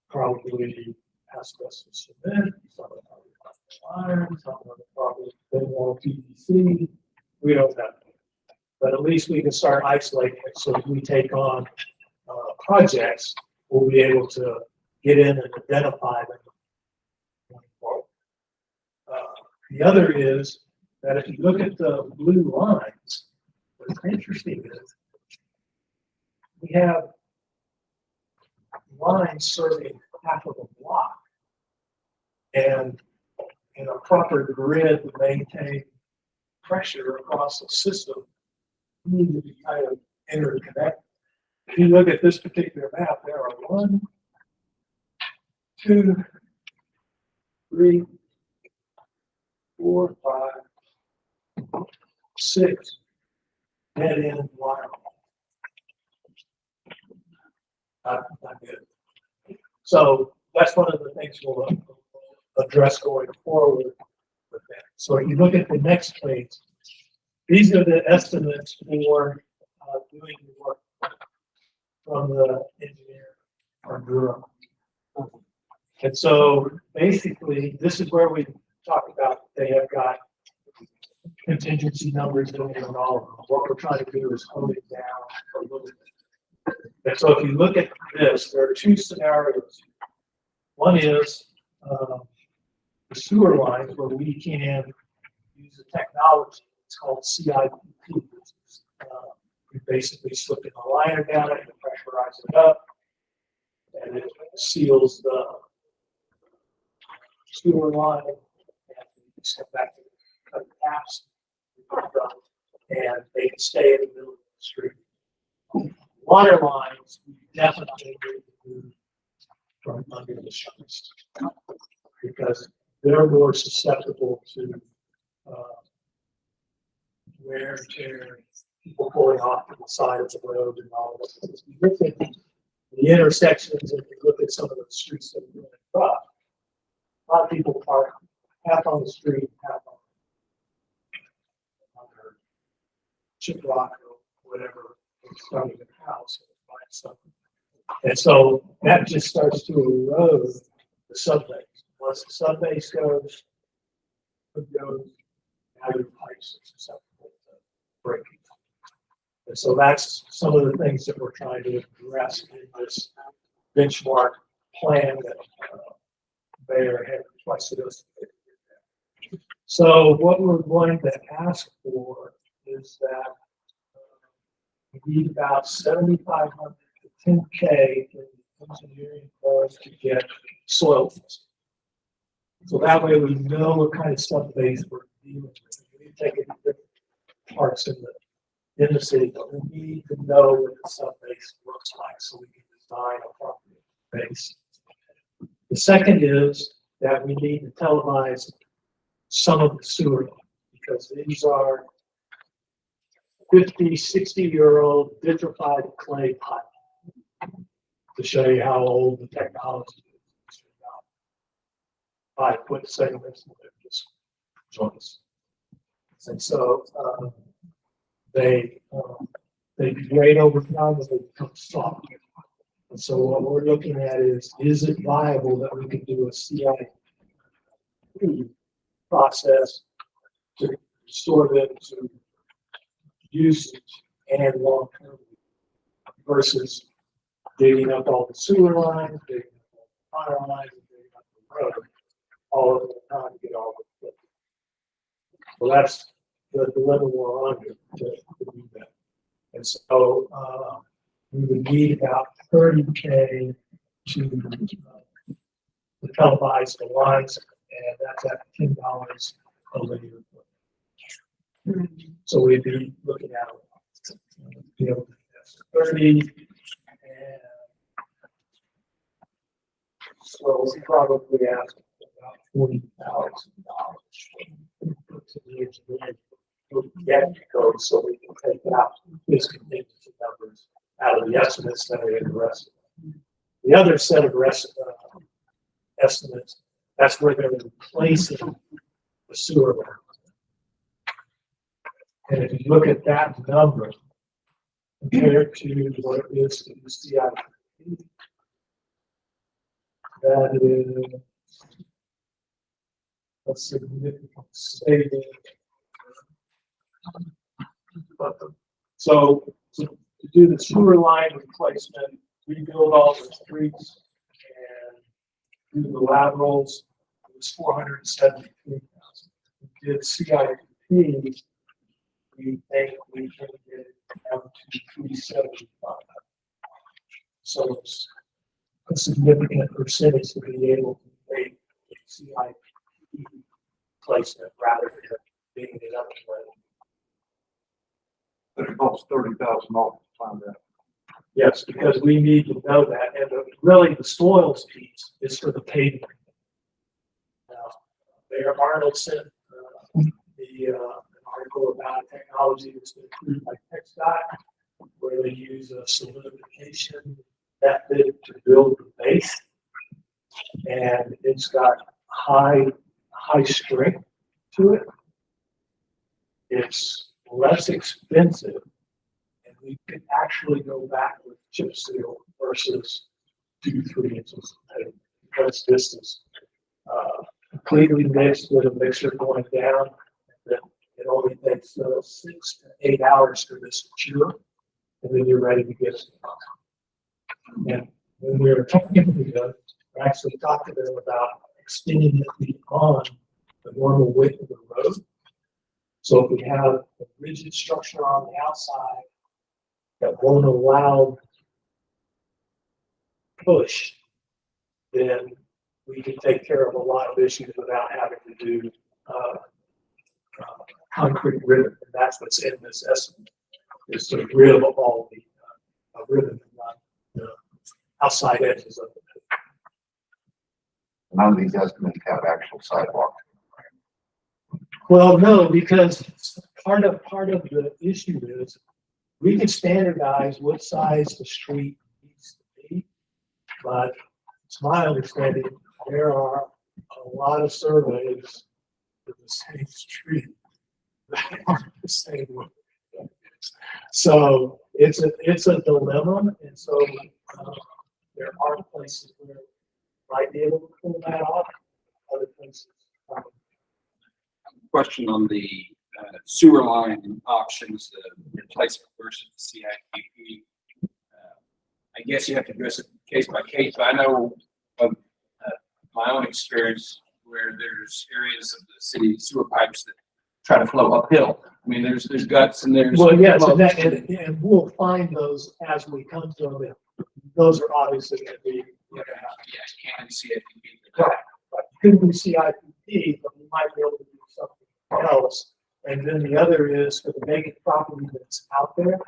probably asbestos cement, some of them are iron, some of them are probably thin wall PVC. We don't know. But at least we can start isolating it, so if we take on projects, we'll be able to get in and identify them. The other is that if you look at the blue lines, what's interesting is we have lines serving half of a block, and in a proper grid to maintain pressure across the system, we need to be kind of interconnected. If you look at this particular map, there are 1, 2, 3, 4, 5, 6 dead end wire. Not good. So that's one of the things we'll address going forward with that. So if you look at the next page, these are the estimates for doing the work from the engineer or bureau. And so basically, this is where we talk about they have got contingency numbers in there and all of them. What we're trying to do is hone it down a little bit. And so if you look at this, there are 2 scenarios. One is the sewer lines where we can use the technology. It's called CIPP. We basically slip in a liner down it and pressurize it up, and it seals the sewer line, and we step back to cut the taps, and they can stay in the middle of the street. Water lines, we definitely need to move from under the shutters because they're more susceptible to wear and tear, people pulling off to the side of the road and all of this. We look at the intersections and we look at some of the streets that we're going to cross. A lot of people park half on the street, half on shiprock or whatever, and starting a house and find something. And so that just starts to erode the subbase. Once the subbase goes, it goes, now your pipes are susceptible to breaking. And so that's some of the things that we're trying to address in this benchmark plan that Bayer had requested us to do. So what we're going to ask for is that we need about 7,500 to 10K in engineering costs to get soil testing. So that way we know what kind of subbase we're dealing with. We take it in different parts in the city, but we need to know what the subbase looks like so we can design a property base. The second is that we need to televise some of the sewer lines, because these are 50, 60-year-old vitrified clay pipe, to show you how old the technology is. 5-foot segments, and they're just joints. And so they degrade over time as they become soft. And so what we're looking at is it viable that we can do a CIP process to restore them to usage and long-term versus digging up all the sewer lines, digging up all the fire lines, and digging up the road all of the time to get all the. Well, that's the dilemma we're under to do that. And so we would need about 30K to televise the lines, and that's at $10 a linear foot. So we'd be looking at, 30, and so we probably ask about $40,000 to the engineering to get code so we can take out this contingency numbers out of the estimates that are in the rest. The other set of estimates, that's where they're replacing the sewer line. And if you look at that number compared to what it is to the CIP, that is a significant saving. So to do the sewer line replacement, rebuild all the streets and do the laterals, it was $473,000. We did CIP, we think we can get it down to $375,000. So it's a significant percentage to be able to make CIP placement rather than being it up to But it costs $30,000 to find that. Yes, because we need to know that, and really the soils piece is for the paving. Now, Mayor Arnold sent an article about technology that's been approved by TxDOT, where they use a solidification method to build the base, and it's got high strength to it. It's less expensive, and we could actually go back with chip seal versus 2-3 inches of pavement, because this is completely mixed with a mixer going down. And then it only takes 6 to 8 hours for this to cure, and then you're ready to get it. And when we were talking to them, we actually talked to them about extending it beyond the normal width of the road. So if we have a rigid structure on the outside that won't allow push, then we can take care of a lot of issues without having to do concrete ribbon. And that's what's in this estimate, is to rid of all the ribbon and the outside edges of it. None of these estimates have actual sidewalk. Well, no, because part of the issue is we can standardize what size the street needs to be, but it's my understanding there are a lot of surveys for the same street that aren't the same way. So it's a dilemma, and so, there are places where might be able to pull that off, other places. Question on the sewer line options, the replacement versus the CIP. I guess you have to address it case by case, but I know of my own experience where there's areas of the city sewer pipes that try to flow uphill. I mean, there's guts and there's. Well, yes, and we'll find those as we come to them. Those are obviously going to be. Yeah, can CIP. Right, but couldn't do CIP, but we might be able to do something else. And then the other is for the vacant property that's out there,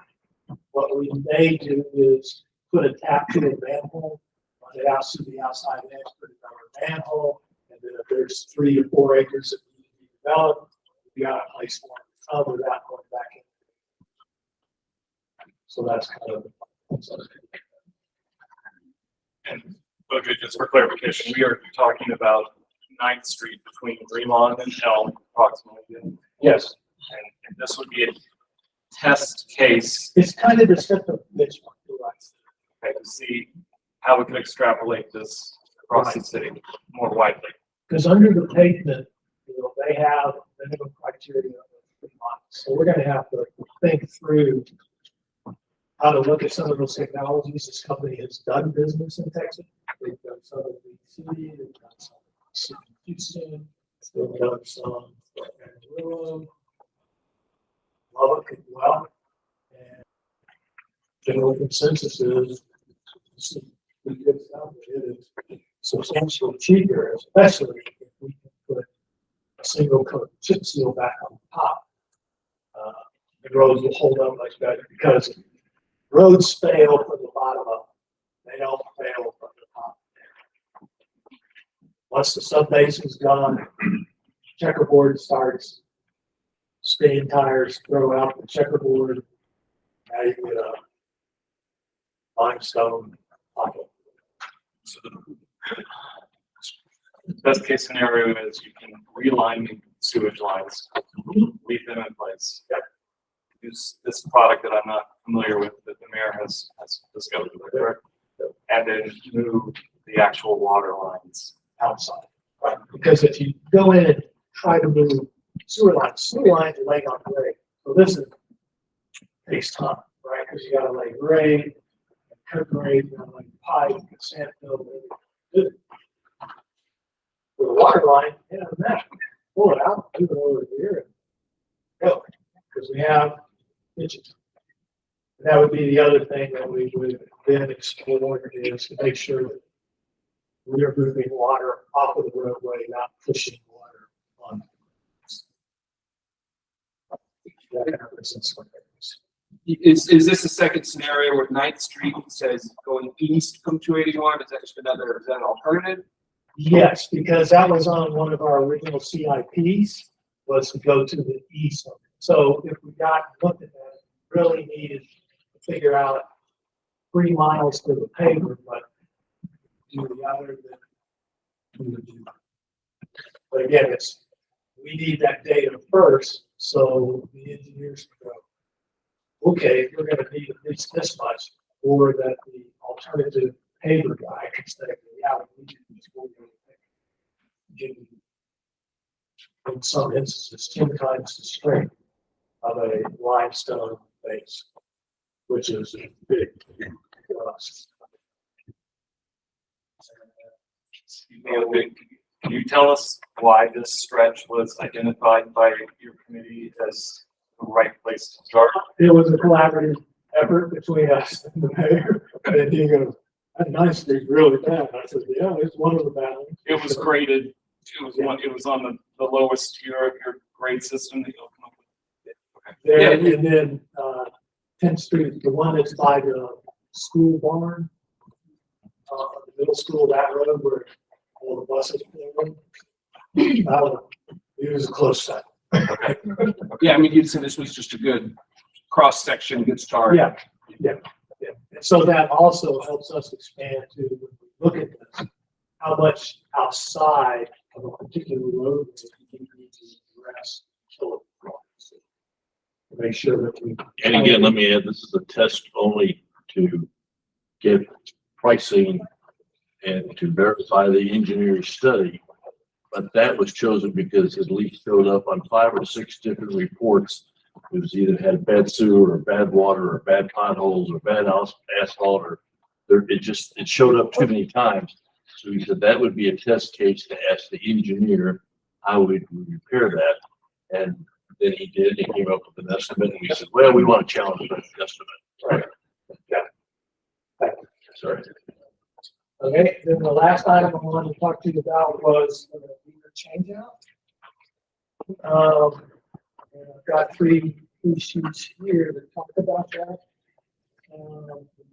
what we may do is put a tap to a manhole, run it out to the outside edge, put it on a manhole, and then if there's 3 or 4 acres that need to be developed, we got a place for it, without going back in. So that's kind of. And, okay, just for clarification, we are talking about 9th Street between Greenlawn and Elm approximately. Yes. And this would be a test case. It's kind of a set of benchmark. Okay, to see how we can extrapolate this across the city more widely. Because under the pavement, they have minimum criteria. So we're going to have to think through how to look at some of those technologies. This company has done business in Texas. They've done some of the they've done some in Houston, they've done some in Amarillo, Lubbock as well. And general consensus is it is substantially cheaper, especially if we can put a single coat chip seal back on top. The roads will hold up much better because roads fail from the bottom up. They don't fail from the top. Once the subbasin's gone, checkerboard starts, spinning tires throw out the checkerboard. Now you get a limestone pocket. So the best case scenario is you can realign the sewage lines, leave them in place. Yep. Use this product that I'm not familiar with that the mayor has discovered, correct? And then move the actual water lines outside. Right? Because if you go in and try to move sewer lines are laid on grade. So this is takes time, right? Because you got to lay grade, cut grade, you got to lay pipe, sand fill. With a water line, pull it out, move it over here, and go. Because we have ditches. That would be the other thing that we would then explore is to make sure that we are moving water off of the roadway, not pushing water on. Is this a second scenario where 9th Street says going east from 281? Is that just is that an alternative? Yes, because that was on one of our original CIPs, was to go to the east. So if we got looked at that, really needed to figure out 3 miles to the paper, but do the other than we would do. But again, we need that data first, so the engineers can go, okay, we're gonna need at least this much, or that the alternative paper guy can say, yeah, we need this, we'll give you, in some instances, 10 times the strength of a limestone base, which is big for us. Can you tell us why this stretch was identified by your committee as the right place to start? It was a collaborative effort between us and the mayor. And he goes, that 9th Street's really bad. I said, yeah, it's one of the bad ones. It was graded. It was on the lowest tier of your grade system that you'll come up with. There, and then 10th Street, the one that's by the school barn, the middle school, that road where all the buses pull in. It was a close set. Yeah, I mean, you'd say this was just a good cross section, good start. Yeah. And so that also helps us expand to when we look at this, how much outside of a particular road we need to address. make sure that we. And again, let me add, this is a test only to get pricing and to verify the engineering study. But that was chosen because it at least showed up on 5 or 6 different reports. It was either had bad sewer or bad water or bad potholes or bad asphalt or it showed up too many times. So he said that would be a test case to ask the engineer how we would repair that. And then he did, he came up with an estimate and we said, well, we want to challenge that estimate. Right. Yeah. Sorry. Okay, then the last item I wanted to talk to you about was the meter changeout. And I've got 3 sheets here that talk about that.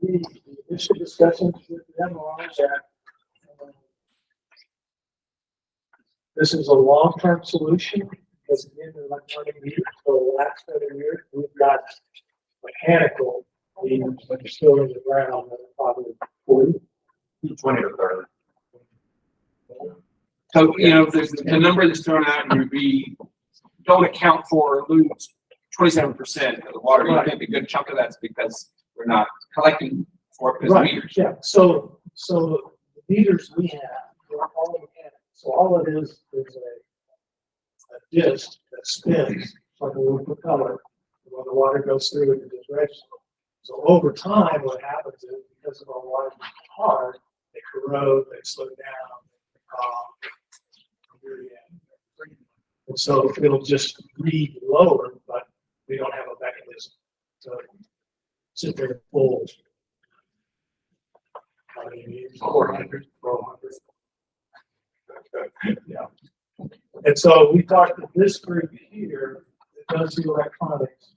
The initial discussions with them are that this is a long-term solution because again, they're not running meters for the last several years. We've got mechanical meters that are still in the ground that are probably 20 or 30. So, you know, there's the number that's thrown out and we don't account for or lose 27% of the water. I think a good chunk of that's because we're not collecting for it because Right, meters. yeah, so the meters we have, they're all mechanical. So all it is a disc that spins like a little propeller. When the water goes through it, it is registered. So over time, what happens is because of our water being hard, they corrode, they slow down, and so it'll just read lower, but we don't have a mechanism to sit there and pull. 400, 400. Yeah. And so we talked to this group here that does the electronics,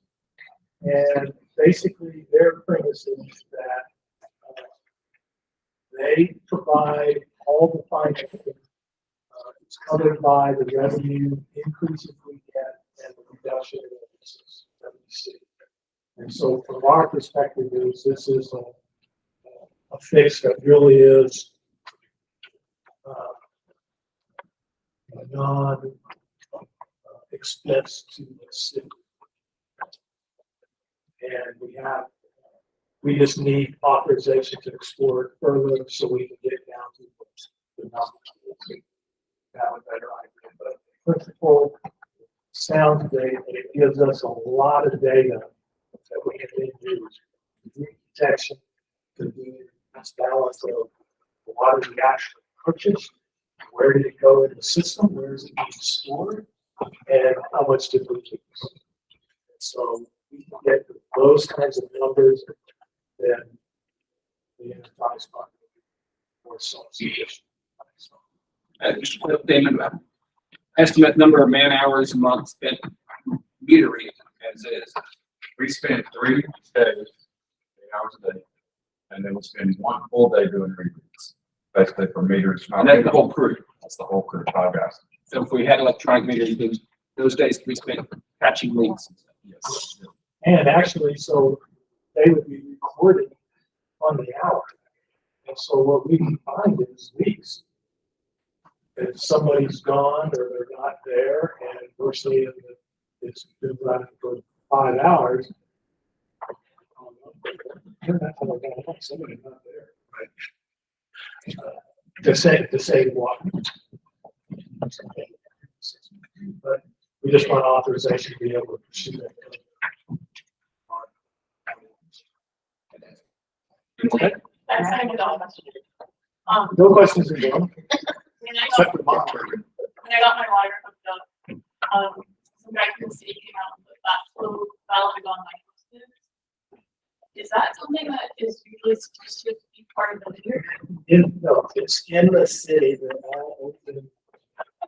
and basically their premise is that they provide all the financing. It's covered by the revenue increases we get and the reduction in expenses that we see. And so from our perspective is this is a fix that really is a non expense to the city. And we just need authorization to explore it further so we can get down to the numbers. Have a better idea, but the principle sounds great, and it gives us a lot of data that we can then use. Detection to do this balance of the water we actually purchased, where did it go in the system, where is it being stored, and how much did we use. So we can get those kinds of numbers, then the enterprise fund or self-sufficient. Just a quick statement about estimate number of man hours a month spent metering as is. We spend 3 days, 8 hours a day, and then we'll spend 1 full day doing readings. Basically for meters. And that's the whole crew. That's the whole crew, 5 guys. So if we had electronic meters, those days we spent patching leaks. Yes. And actually, so they would be recorded on the hour. And so what we can find is leaks. If somebody's gone or they're not there and we're seeing that it's been running for 5 hours. Somebody's not there, right? To save water. But we just want authorization to be able to pursue that. Okay. That's kind of all. No questions are done. When I Except got for monitoring. my water hooked up, some guy from the city came out and put that flow valve on my hose. Is that something that is usually supposed to be part of the meter? No, it's in the city, they're all open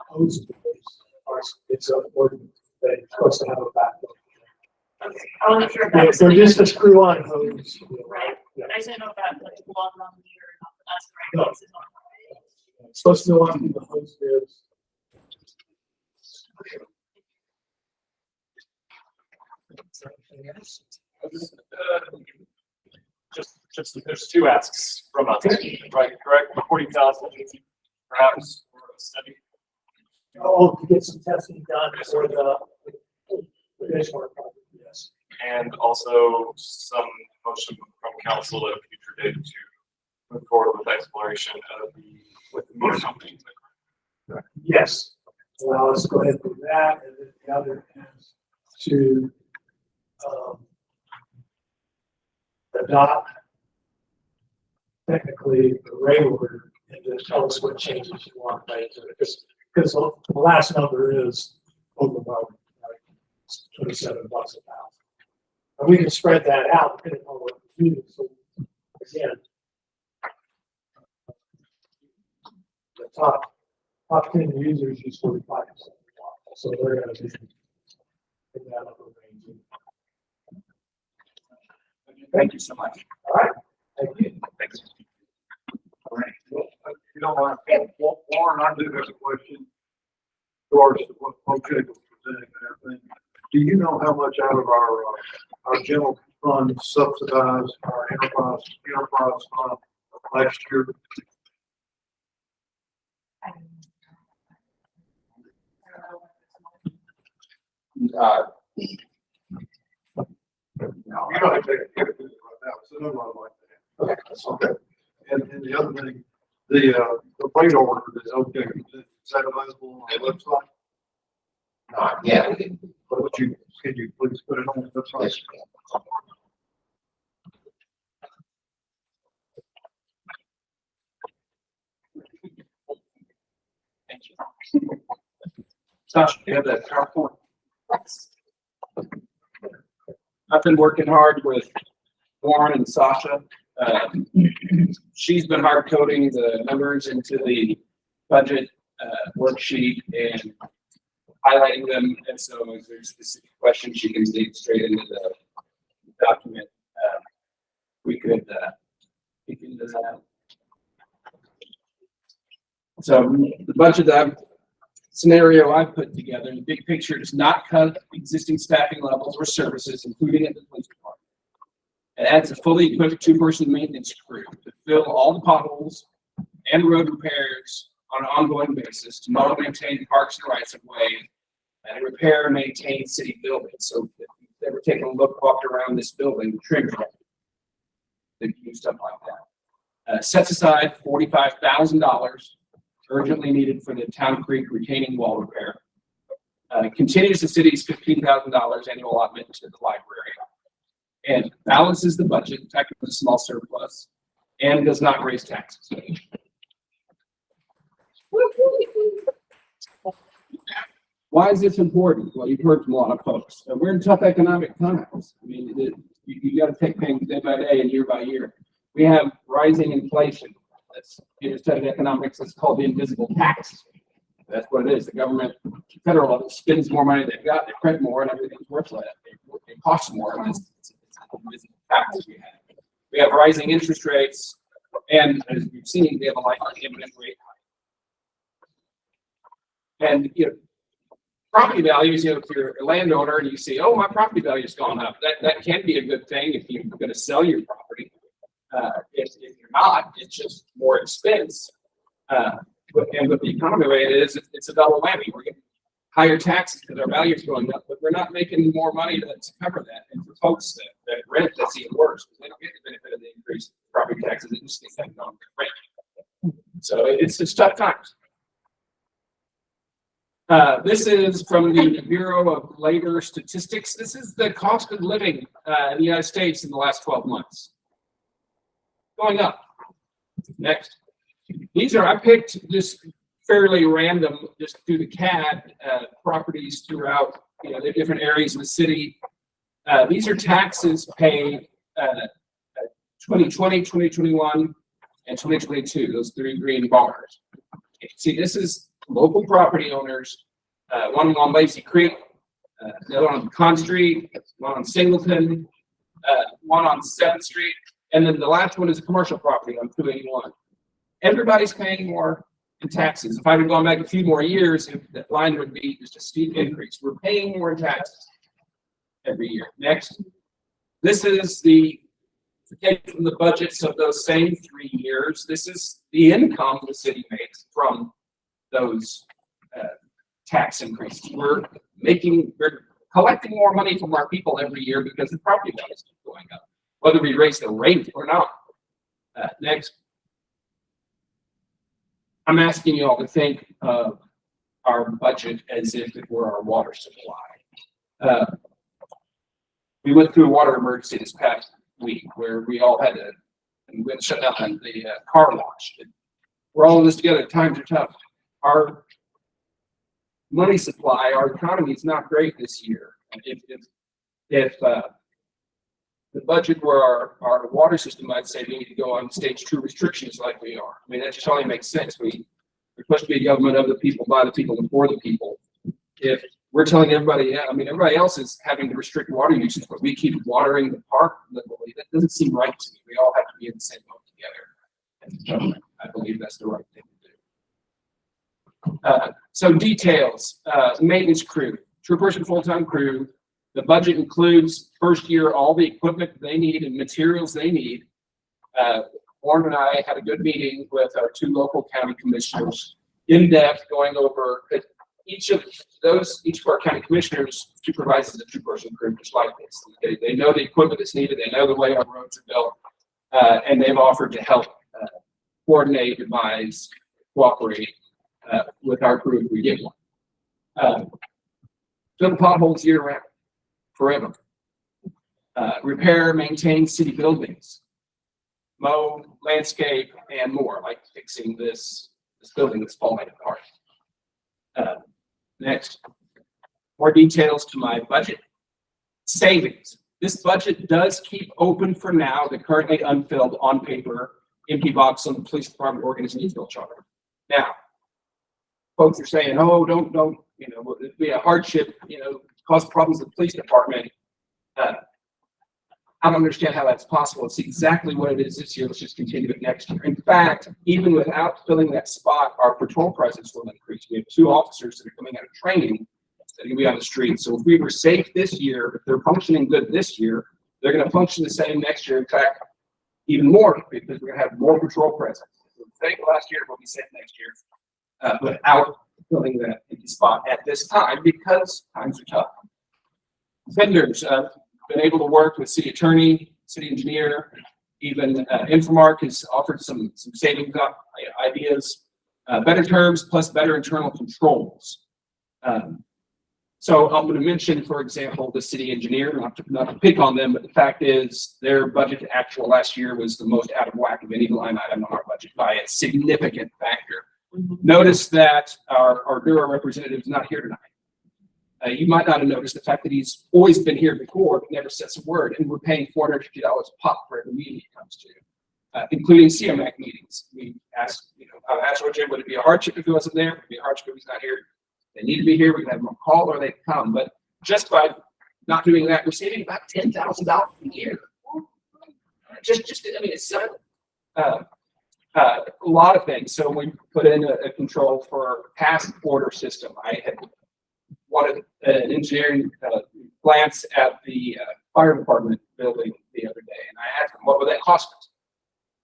hose doors. It's an ordinance that it's supposed to have a backup. Okay, I wasn't sure if that Yeah, was. so just a screw on hose. Right, Yeah. I just didn't know if that like belonged on the meter or not, but that's the right. No. place it's on. It's supposed to go on through the hose bibs. Just, there's 2 asks from us, right, correct? 40,000, perhaps, for a study. Oh, to get some testing done for the additional project, yes. and also some motion from council at a future date to move forward with exploration of with the meter company. Yes. Well, let's go ahead and do that, and then the other is to, adopt technically the rate order and just tell us what changes you want to make to it, because the last number is overwhelming, right? It's $27 a pound. And we can spread that out depending on what we do, so again, the top 10 users use 45%. So they're gonna be in that upper range. Thank you so much. All right, thank you. Thanks. All right. Well, if you don't mind, Warren, I do have a question. As far as what okay was presenting and everything, do you know how much out of our general fund subsidized our enterprise fund last year? You don't have to take a picture right now, so no one like that. Okay, that's okay. And the other thing, the rate order is okay, is that available? It looks like. Not yet. But would you, can you please put it on the website? Thank you. Sasha, do you have that PowerPoint? I've been working hard with Warren and Sasha. She's been hard coding the numbers into the budget worksheet and highlighting them. And so if there's specific questions, she can dig straight into the document. We could dig into that. So the budget scenario I've put together, the big picture does not cut existing staffing levels or services, including at the police department. It adds a fully equipped two-person maintenance crew to fill all the potholes and road repairs on an ongoing basis to mow and maintain parks and rights of way and repair and maintain city buildings. So if you've ever taken a look, walked around this building, the trim, they do stuff like that. Sets aside $45,000 urgently needed for the Town Creek retaining wall repair. Continues the city's $15,000 annual allotment to the library and balances the budget, in fact, with a small surplus, and does not raise taxes. Why is this important? Well, you've heard from a lot of folks. We're in tough economic times. I mean, you got to take things day by day and year by year. We have rising inflation. That's in a study of economics. It's called the invisible tax. That's what it is. The government, federal level, spends more money they've got, they print more, and everything's worth less. It costs more. It's an invisible tax we have. We have rising interest rates, and as we've seen, we have a likely imminent rate hike. And property values, if you're a landowner and you see, oh, my property value's gone up, that can be a good thing if you're going to sell your property. If you're not, it's just more expense. And with the economy the way it is, it's a double whammy. We're getting higher taxes because our value is going up, but we're not making more money to cover that. And for folks that rent, that's even worse because they don't get the benefit of the increased property taxes. It just gets them on rent. So it's tough times. This is from the Bureau of Labor Statistics. This is the cost of living in the United States in the last 12 months. Going up. Next. I picked this fairly random, just through the CAD, properties throughout, the different areas of the city. These are taxes paid 2020, 2021, and 2022, those three green bars. See, this is local property owners, one on Lazy Creek, the other on Con Street, one on Singleton, one on 7th Street, and then the last one is a commercial property on 281. Everybody's paying more in taxes. If I had gone back a few more years, that line would be just a steep increase. We're paying more in taxes every year. Next. This is from the budgets of those same 3 years. This is the income the city makes from those tax increases. We're collecting more money from our people every year because the property values keep going up, whether we raise the rate or not. Next. I'm asking you all to think of our budget as if it were our water supply. We went through a water emergency this past week where we all had to, and we had to shut down the car wash. We're all in this together. Times are tough. Our money supply, our economy is not great this year. If the budget were our water system, I'd say we need to go on stage 2 restrictions like we are. I mean, that just only makes sense. We're supposed to be a government of the people, by the people, and for the people. If we're telling everybody, yeah, I mean, everybody else is having to restrict water usage, but we keep watering the park liberally, that doesn't seem right to me. We all have to be in the same boat together. And I believe that's the right thing to do. So details, maintenance crew, 2-person full-time crew. The budget includes first year, all the equipment they need and materials they need. Warren and I had a good meeting with our 2 local county commissioners, in depth, going over each of our county commissioners supervises a 2-person crew just like this. They know the equipment that's needed, they know the way our roads are built, and they've offered to help coordinate, advise, cooperate with our crew if we get one. Fill potholes year round, forever. Repair, maintain city buildings, mow, landscape, and more, like fixing this building that's falling apart. Next, more details to my budget. Savings. This budget does keep open for now the currently unfilled on paper empty box on the police department organizational charter. Now, folks are saying, oh, don't, it'd be a hardship, cause problems with the police department. I don't understand how that's possible. It's exactly what it is this year. Let's just continue it next year. In fact, even without filling that spot, our patrol presence will increase. We have 2 officers that are coming out of training that are going to be on the street. So if we were safe this year, if they're functioning good this year, they're going to function the same next year. In fact, even more, because we're going to have more patrol presence. If we're safe last year, we'll be safe next year without filling that empty spot at this time because times are tough. Vendors. Been able to work with city attorney, city engineer, even Infomark has offered some savings ideas, better terms plus better internal controls. So I'm going to mention, for example, the city engineer, not to pick on them, but the fact is their budget to actual last year was the most out of whack of any line item on our budget by a significant factor. Notice that our bureau representative is not here tonight. You might not have noticed the fact that he's always been here before, but never says a word, and we're paying $450 a pop for every meeting he comes to, including CMAC meetings. We asked, I've asked RJ, would it be a hardship if he wasn't there? Would it be a hardship if he's not here? They need to be here. We can have them on call or they can come, but just by not doing that, we're saving about $10,000 a year. It's a lot of things. So we put in a control for task order system. I had wanted an engineering glance at the fire department building the other day, and I asked them, what would that cost us?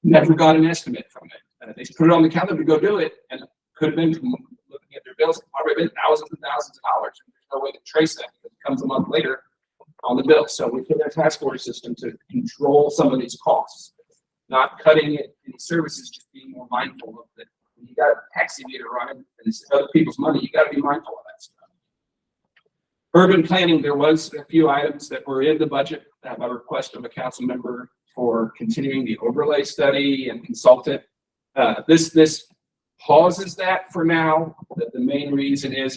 Never got an estimate from it. They put it on the calendar to go do it, and it could have been, from looking at their bills, probably been thousands and thousands of dollars. There's no way to trace that because it comes a month later on the bill. So we put in a task order system to control some of these costs, not cutting it in services, just being more mindful of that. When you got a taxi meter running and it's other people's money, you got to be mindful of that stuff. Urban planning, there was a few items that were in the budget at my request of a council member for continuing the overlay study and consultant. This pauses that for now. The main reason is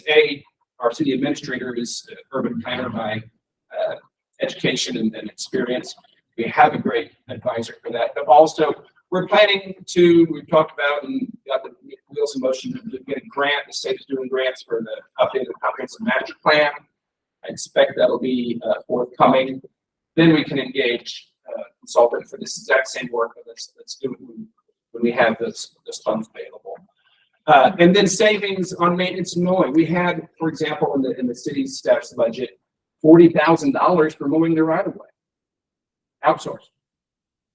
our city administrator is an urban planner by education and experience. We have a great advisor for that, but also we're planning to, we've talked about and got the wheels in motion to get a grant. The state is doing grants for the updated comprehensive master plan. I expect that'll be forthcoming. Then we can engage a consultant for this exact same work that's doing when we have those funds available. And then savings on maintenance and mowing. We had, for example, in the city's staff's budget, $40,000 for mowing the right of way. Outsource.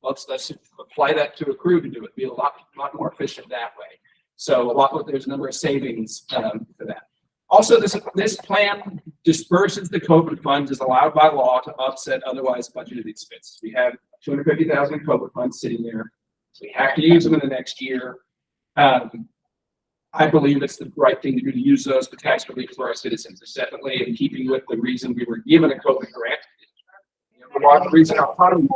Let's apply that to a crew to do it. Be a lot more efficient that way. So there's a number of savings for that. Also, this plan disperses the COVID funds as allowed by law to offset otherwise budgeted expenses. We have 250,000 COVID funds sitting there. So we have to use them in the next year. I believe it's the right thing to do to use those for tax relief for our citizens. It's definitely in keeping with the reason we were given a COVID grant. The reason our economy,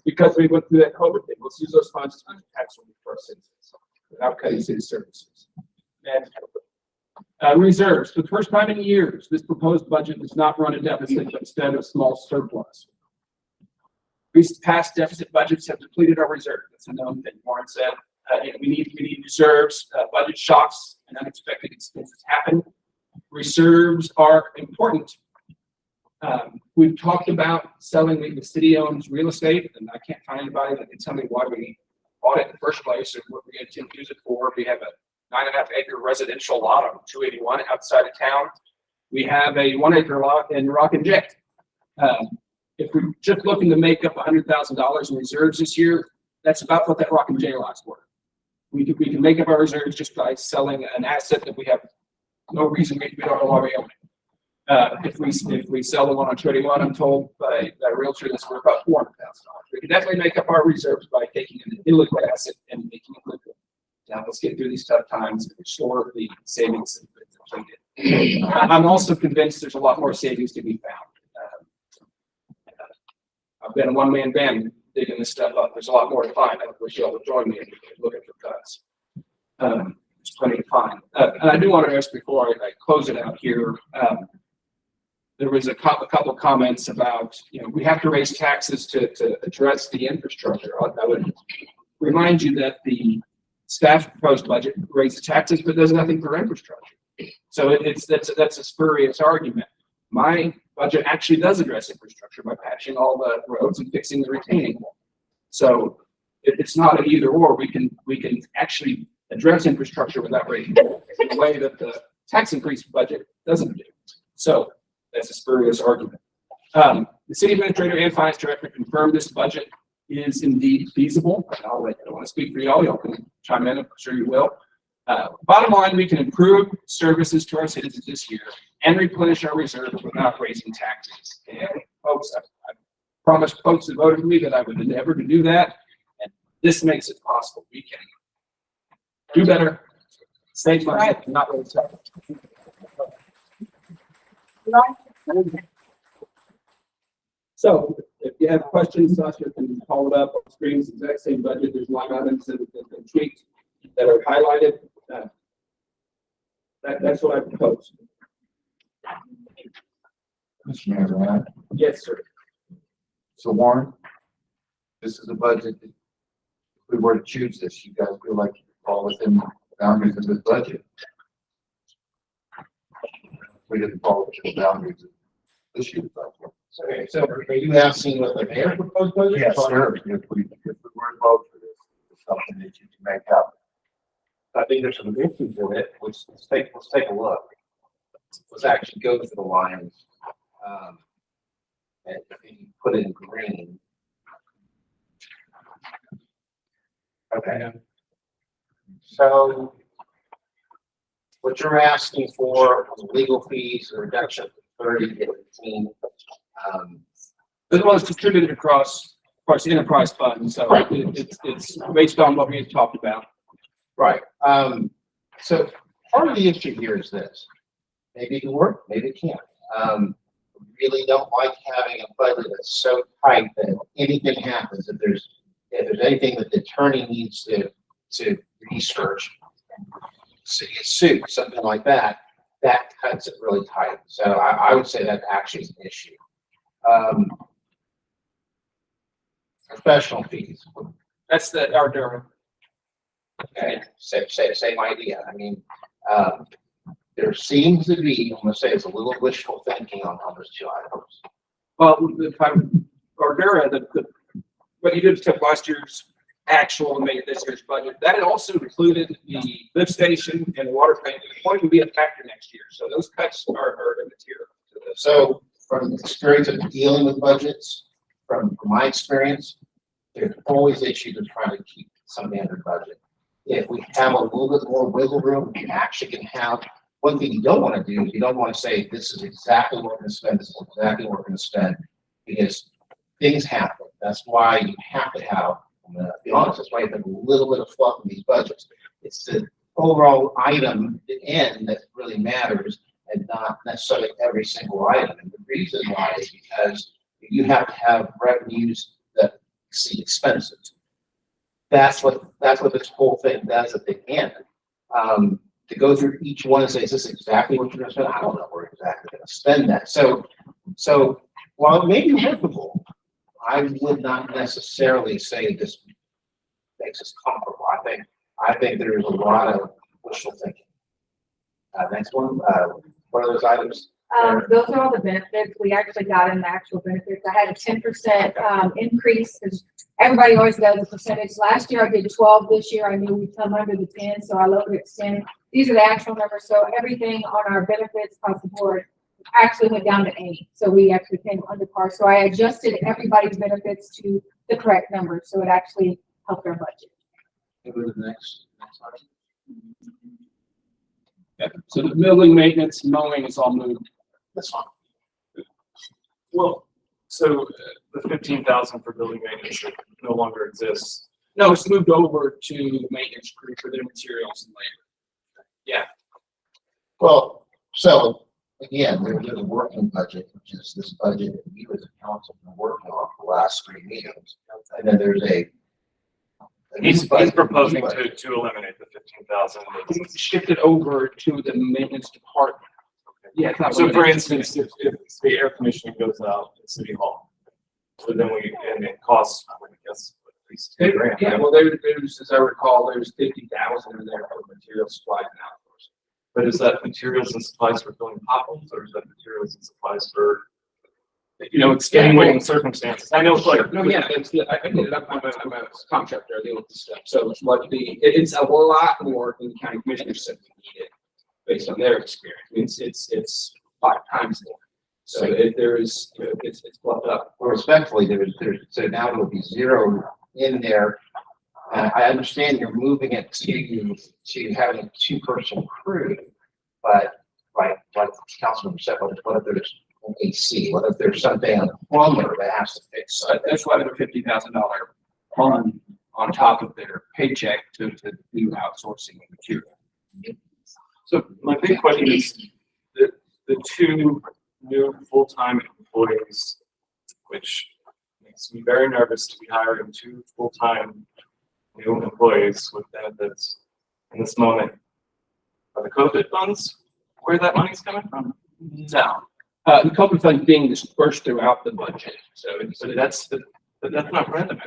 because we went through that COVID thing, let's use those funds to tax relief for our citizens without cutting city services. And reserves. For the first time in years, this proposed budget does not run a deficit, but instead a small surplus. Recent past deficit budgets have depleted our reserve. That's a known thing. Warren said, we need reserves. Budget shocks and unexpected expenses happen. Reserves are important. We've talked about selling the city owns real estate, and I can't find anybody that can tell me why we bought it in the first place or what we intend to use it for. We have a 9.5 acre residential lot on 281 outside of town. We have a 1 acre lot in Rock and J. If we're just looking to make up $100,000 in reserves this year, that's about what that Rock and J lot's worth. We can make up our reserves just by selling an asset that we have no reason we don't know why we own it. If we sell the one on 281, I'm told by a realtor that's worth about $400,000. We can definitely make up our reserves by taking an illiquid asset and making it liquid. Now let's get through these tough times and restore the savings that have been depleted. I'm also convinced there's a lot more savings to be found. I've been a one-man band digging this stuff up. There's a lot more to find. I wish y'all would join me in looking for cuts. There's plenty to find. And I do want to ask before I close it out here. There was a couple of comments about, we have to raise taxes to address the infrastructure. I would remind you that the staff proposed budget raises taxes, but does nothing for infrastructure. So that's a spurious argument. My budget actually does address infrastructure by patching all the roads and fixing the retaining wall. So it's not an either or. We can actually address infrastructure without raising it in a way that the tax increase budget doesn't do. So that's a spurious argument. The city administrator and finance director confirmed this budget is indeed feasible. I don't want to speak for y'all. Y'all can chime in. I'm sure you will. Bottom line, we can improve services to our citizens this year and replenish our reserves without raising taxes. And folks, I promised folks that voted for me that I would endeavor to do that. And this makes it possible. We can do better, save money, and not raise taxes. So if you have questions, Sasha can call it up on the screen. It's the exact same budget. There's line items that have been tweaked that are highlighted. That's what I proposed. Mr. Mayor, may I? Yes, sir. So Warren, this is a budget that if we were to choose this, you guys feel like you fall within the boundaries of this budget? We didn't fall within the boundaries of this year's budget. Okay, so are you asking what the mayor proposed budget? Yes, sir. If we were to vote for this, it's something that you can make up. I think there's some issues with it, which let's take a look. Let's actually go to the lines, and put it in green. Okay. So what you're asking for legal fees, a reduction from 30 to 15. It was distributed across enterprise funds, so it's based on what we had talked about. Right. So part of the issue here is this. Maybe it can work, maybe it can't. Really don't like having a budget that's so tight that anything happens. If there's anything that the attorney needs to research, suit, something like that, that cuts it really tight. So I would say that actually is an issue. Professional fees. That's our Durham. Okay, same idea. I mean, there seems to be, I'm gonna say it's a little wishful thinking on those two items. Well, Ordura, what you did took last year's actual and made it this year's budget. That had also included the lift station and the water plant. It won't even be a factor next year. So those cuts are immaterial. So from the experience of dealing with budgets, from my experience, there's always issues of trying to keep something under budget. If we have a little bit more wiggle room, we actually can have one thing you don't want to do is you don't want to say, this is exactly what we're going to spend, this is exactly what we're going to spend, because things happen. That's why you have to have, I'm gonna be honest, that's why you have a little bit of fluff in these budgets. It's the overall item, the end, that really matters, and not necessarily every single item. And the reason why is because you have to have revenues that exceed expenses. That's what this whole thing does at the end. To go through each one and say, is this exactly what you're gonna spend? I don't know where exactly gonna spend that. So while it may be workable, I would not necessarily say this makes us comfortable. I think there's a lot of wishful thinking. Next one, what are those items? Those are all the benefits. We actually got in the actual benefits. I had a 10% increase because everybody always does a percentage. Last year I did 12. This year I knew we'd come under the 10, so I lowered it to 10. These are the actual numbers. So everything on our benefits across the board actually went down to 8. So we actually came under par. So I adjusted everybody's benefits to the correct number. So it actually helped our budget. Go to the next item. Yeah. So the building maintenance, mowing is all moved. That's fine. Well, so the 15,000 for building maintenance no longer exists. No, it's moved over to the maintenance crew for their materials and labor. Yeah. Well, so again, there's a working budget, which is this budget that you as a council have been working on for the last 3 meetings. And then there's a He's proposing to eliminate the 15,000. Shift it over to the maintenance department. Yeah. It's not So for limited. instance, if the air conditioning goes out at City Hall, so then and it costs, I guess, at least $10,000. Yeah, well, there's, as I recall, there's 50,000 in there for material supplies and outsourcing. But is that materials and supplies for filling potholes, or is that materials and supplies for, extenuating circumstances? I know it's like. No, yeah, I get it. I'm a contractor, I deal with this stuff. So it's like it's a lot more than the county commissioners said we needed based on their experience. It's 5 times more. So it's plugged up. Well, respectfully, so now there will be 0 in there. I understand you're moving it to having a 2-person crew, but like Councilman said, what if there's an AC? What if there's something on the plumber that has to fix? So that's why they're $50,000 fund on top of their paycheck to do outsourcing of material. So my big question is the 2 new full-time employees, which makes me very nervous to be hiring 2 full-time new employees with benefits in this moment. Are the COVID funds where that money's coming from? No. The COVID fund being dispersed throughout the budget. So that's not revenue.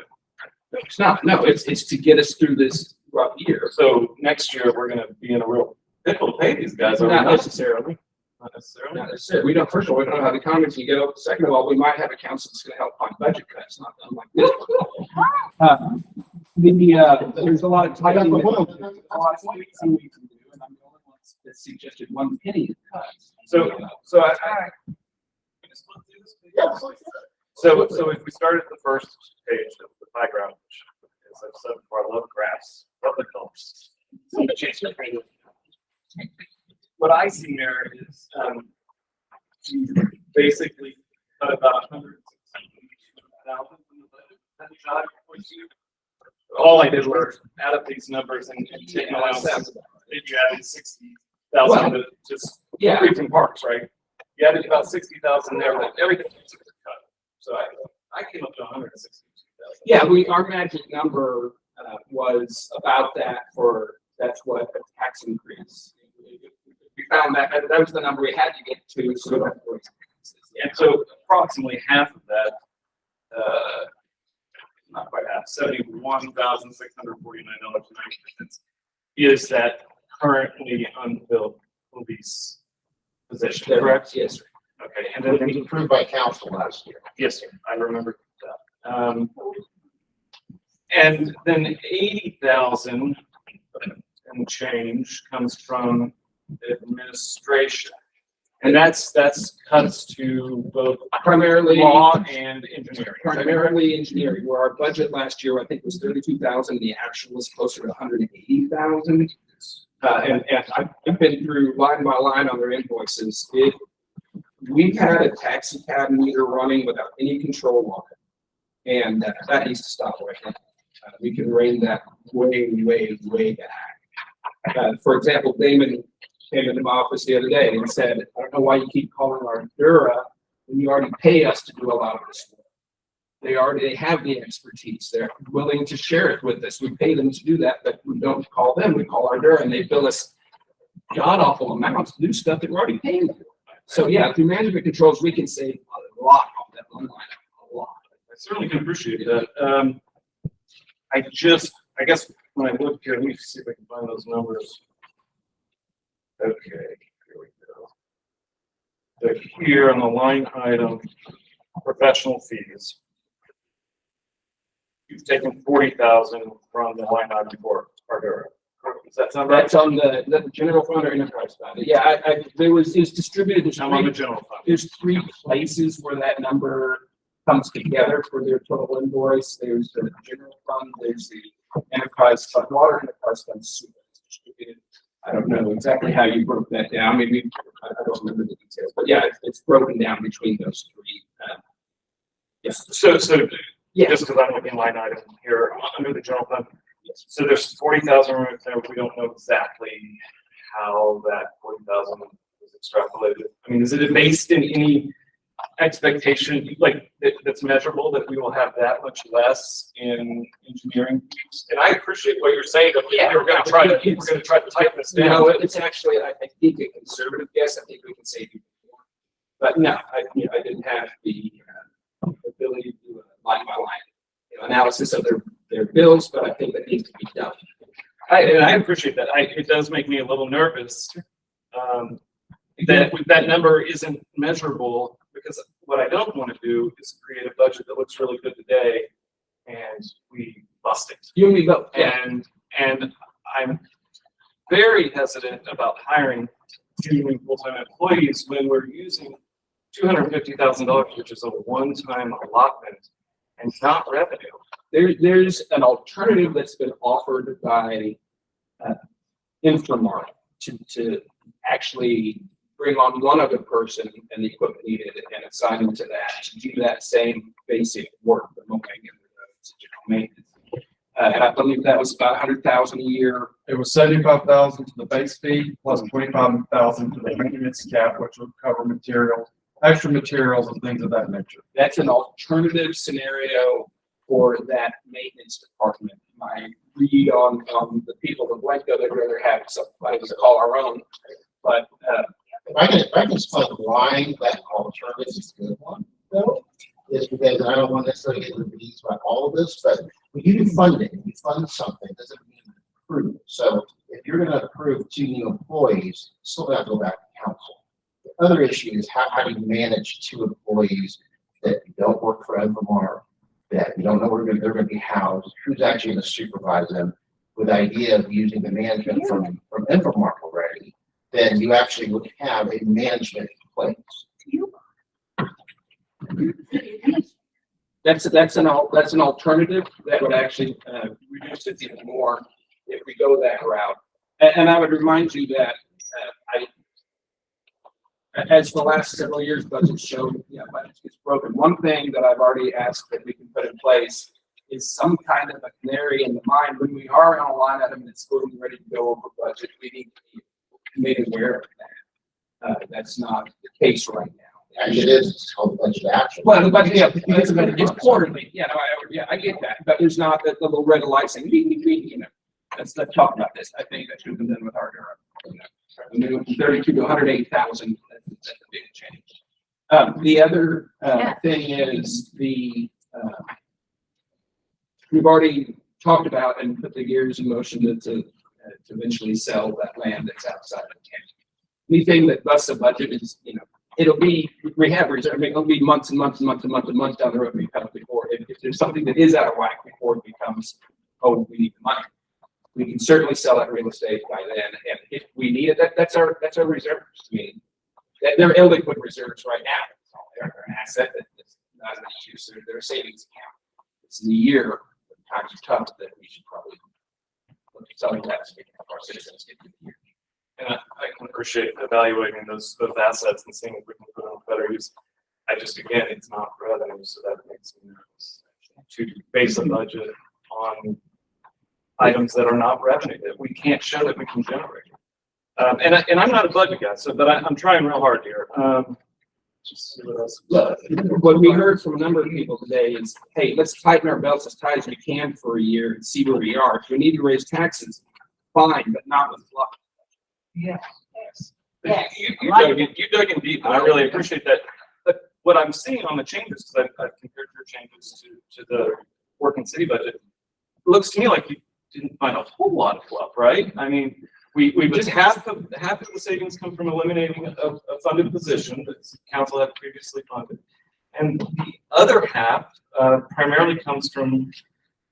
No, it's not. No, it's to get us through this rough year. So next year, we're gonna be in a real pickle to pay these guys. Not necessarily. Not necessarily. Not necessarily. We don't, first of all, we don't know how the economy's gonna go. Second of all, we might have a council that's gonna help find budget cuts, not done like this. There's a lot of tightening. A lot of tightening we can do, and I'm the only one that suggested 1 penny to cut. So if we start at the first page of the pie graph, which as I've said before, I love graphs, love the colors. What I see there is basically cut about 100,000 from the budget. That's a shot for you. All I did was add up these numbers and take an allowance. You added 60,000 to just streets and parks, right? You added about 60,000 there, but everything was cut. So I came up to 162,000. Yeah, our magic number was about that that's what a tax increase. We found that was the number we had to get to. So and so approximately half of that, not quite half, $71,649.90 is that currently unfilled police position, correct? Yes, sir. Okay, and It then was approved by council last year. yes, sir, I remember that. And then 80,000 and change comes from administration. And that's cuts to both Primarily law and engineering. Primarily engineering, where our budget last year, I think, was 32,000. The actual was closer to 180,000. And I've been through line by line on their invoices. We've had a taxi cab meter running without any control on it. And that needs to stop right now. We can rein that way back. For example, Damon came into my office the other day and said, I don't know why you keep calling our Dura when you already pay us to do a lot of this work. They have the expertise. They're willing to share it with us. We pay them to do that, but we don't call them. We call our Dura, and they bill us god awful amounts to do stuff that we're already paying for. So yeah, through management controls, we can save a lot on that one line, a lot. I certainly can appreciate that. I guess when I look here, let me see if I can find those numbers. Okay, here we go. So here on the line item, professional fees. You've taken 40,000 from the line item for Ardura. Does that sound right? That's on the general fund or enterprise fund. Yeah, it's distributed. I'm on the general fund. There's 3 places where that number comes together for their total invoice. There's the general fund, there's the enterprise fund, water enterprise fund super distributed. I don't know exactly how you broke that down. Maybe I don't remember the details, but yeah, it's broken down between those 3. Yes. So Yeah. just because I'm looking line item here under the general fund. So there's 40,000 right there. We don't know exactly how that 40,000 was extrapolated. I mean, is it based in any expectation, like that's measurable, that we will have that much less in engineering? And I appreciate what you're saying, that we're going to try to tighten this down. No, it's actually, I think a conservative guess. I think we can save you more. But no, I didn't have the ability to do a line by line analysis of their bills, but I think that needs to be done. I appreciate that. It does make me a little nervous that number isn't measurable, because what I don't want to do is create a budget that looks really good today and we bust it. You and me both. And I'm very hesitant about hiring genuine full-time employees when we're using $250,000, which is a one-time allotment and not revenue. There's an alternative that's been offered by Infomart to actually bring on one other person and the equipment needed and assign them to that, to do that same basic work, the mowing and the general maintenance. And I believe that was about 100,000 a year. It was 75,000 to the base fee plus 25,000 to the maintenance cap, which would cover materials, extra materials and things of that nature. That's an alternative scenario for that maintenance department. My read on the people of Blanco, they'd rather have somebody to call our own, but If I can explain why that alternative is a good one, though, is because I don't want necessarily get into the weeds about all of this, but when you do funding, you fund something, doesn't mean approve. So if you're gonna approve 2 new employees, still gotta go back to council. The other issue is how do you manage 2 employees that don't work for Infomart, that you don't know where they're gonna be housed, who's actually gonna supervise them, with the idea of using the management from Infomart already, then you actually would have a management in place. that's an alternative that would actually reduce it even more if we go that route. And I would remind you that as the last several years budgets showed, budget gets broken. One thing that I've already asked that we can put in place is some kind of a canary in the mine when we are on a line item that's getting ready to go over budget. We need to be made aware of that. That's not the case right now. And it is, it's called budget action. Well, the budget, it's quarterly. I get that, but there's not the little red light saying, let's talk about this. I think that should have been done with our, from 32 to 108,000. That's a big change. The other thing is we've already talked about and put the gears in motion to eventually sell that land that's outside of county. Anything that busts a budget is, it'll be, we have reserve, it'll be months and months and months and months and months down the road before, if there's something that is out of whack before it becomes, oh, we need the money. We can certainly sell that real estate by then, and if we need it, that's our reserves. I mean, they're illiquid reserves right now. They're an asset that's not in use. They're a savings account. It's in the year, when times are tough, that we should probably look at selling that to make our citizens get through the year. appreciate evaluating those assets and seeing if we can put them to better use. I just, again, it's not revenue, so that makes me nervous to base a budget on items that are not revenue, that we can't show that we can generate. And I'm not a budget guy, so, but I'm trying real hard here. Just see what else. Look, what we heard from a number of people today is, hey, let's tighten our belts as tight as we can for a year and see where we are. If we need to raise taxes, fine, but not with fluff. Yeah. You dug in deep, and I really appreciate that. But what I'm seeing on the changes, because I've compared your changes to the working city budget, it looks to me like you didn't find a whole lot of fluff, right? I mean, we just half of the savings come from eliminating a funded position that council had previously funded. And the other half primarily comes from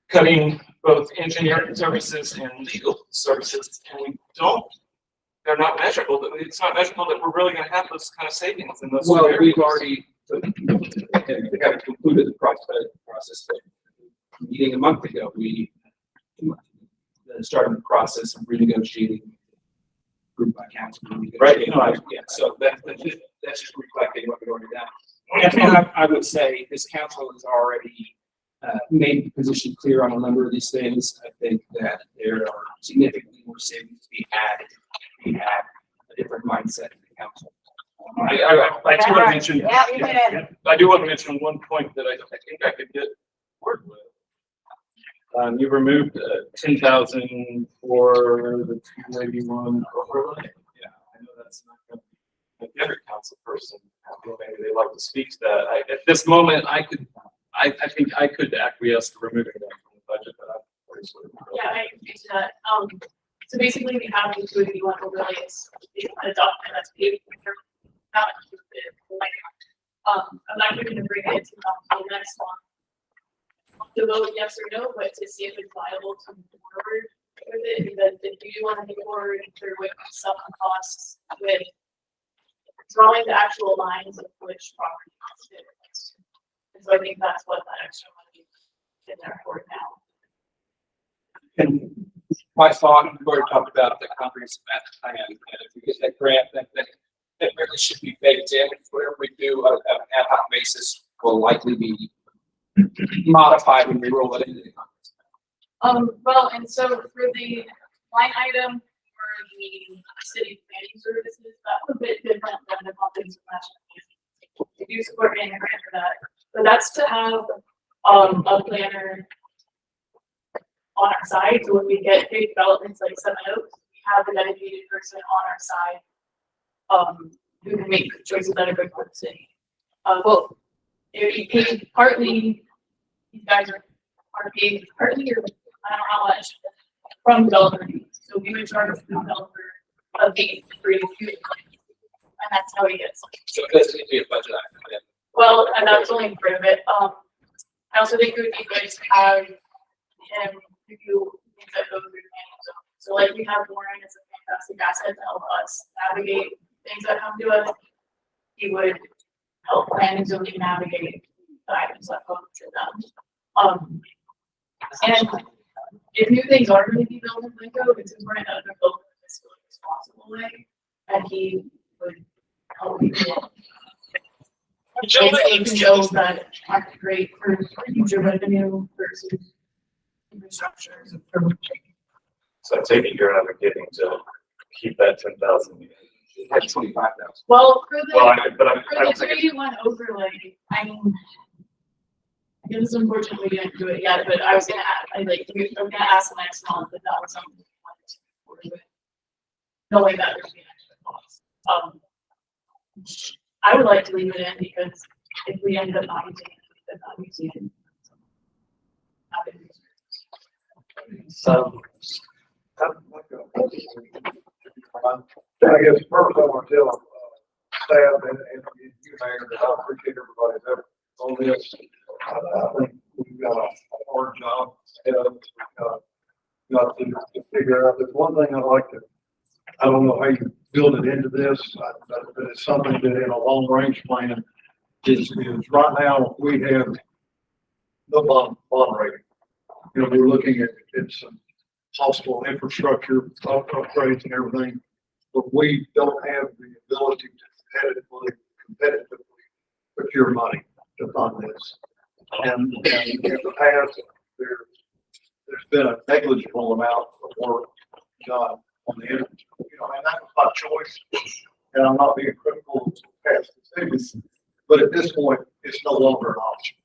cutting both engineering services and legal services. And they're not measurable, but it's not measurable that we're really gonna have those kind of savings in those. Well, areas. we've already, we haven't concluded the process. Meeting a month ago, we started the process of renegotiating group by council. Right. Yeah, so that's just reflecting what we've already done. And I would say this council has already made the position clear on a number of these things. I think that there are significantly more savings to be had. We have a different mindset in the council. I do want to mention, I do want to mention one point that I think I could get word with. You removed 10,000 for the 281 overlay. Yeah, I know that's not going to make every council person happy. Maybe they like to speak to that. At this moment, I think I could acquiesce to removing that from the budget, but I'm pretty sure. Yeah, I agree to that. So basically we have the 281 overlays, the document that's paid for, not included, like, I'm not going to bring it to the next one. To vote yes or no, but to see if it's viable to move forward with it, because if you do want to move forward with some costs with drawing the actual lines of which property costs it. And so I think that's what that extra money is in there for now. And my thought, we've already talked about the comprehensive master plan, and if we get that grant, that really should be baked in. Whatever we do on an ad hoc basis will likely be modified when we roll it into the comprehensive. Well, and so for the line item for the city planning services, that's a bit different than the comprehensive master plan. If you support getting a grant for that, but that's to have a planner on our side. So when we get big developments like Seven Oaks, we have a dedicated person on our side who can make choices that are good for the city. Well, it paid partly, these guys are paid partly, or I don't know how much, from developer. So we would charge the developer a fee for you, and that's how he gets. So it doesn't need to be a budget item. Yeah. Well, and that's only part of it. I also think it would be good to have him do things that go through the planning zone. So like we have Warren as a fantastic asset to help us navigate things that come to us. He would help planning zone navigate the items that come to them. And if new things are going to be built in Lingo, it's important that they're built in a fiscally responsible way, and he would help people. Make deals that aren't great for future revenue versus infrastructure. So I take it you're advocating to keep that 10,000. That's 25,000. Well, for But the 281 overlay, I mean, I guess unfortunately we didn't do it yet, but I was gonna ask, I'm gonna ask next month if that was something we wanted to do. Knowing that there's an extra cost. I would like to leave it in because if we end up not using it, then not using it. So. I guess first I want to tell staff and you, Mayor, that I appreciate everybody's effort on this. I think we've got a hard job ahead of us. Got to figure out. There's one thing I'd like to, I don't know how you build it into this, but it's something that in a long range plan is right now we have the bond rating. You know, we're looking at some possible infrastructure upgrades and everything. but we don't have the ability to competitively procure money to fund this. And in the past, there's been a negligible amount of work done on the end, and that was my choice. And I'm not being critical of past decisions, but at this point, it's no longer an option.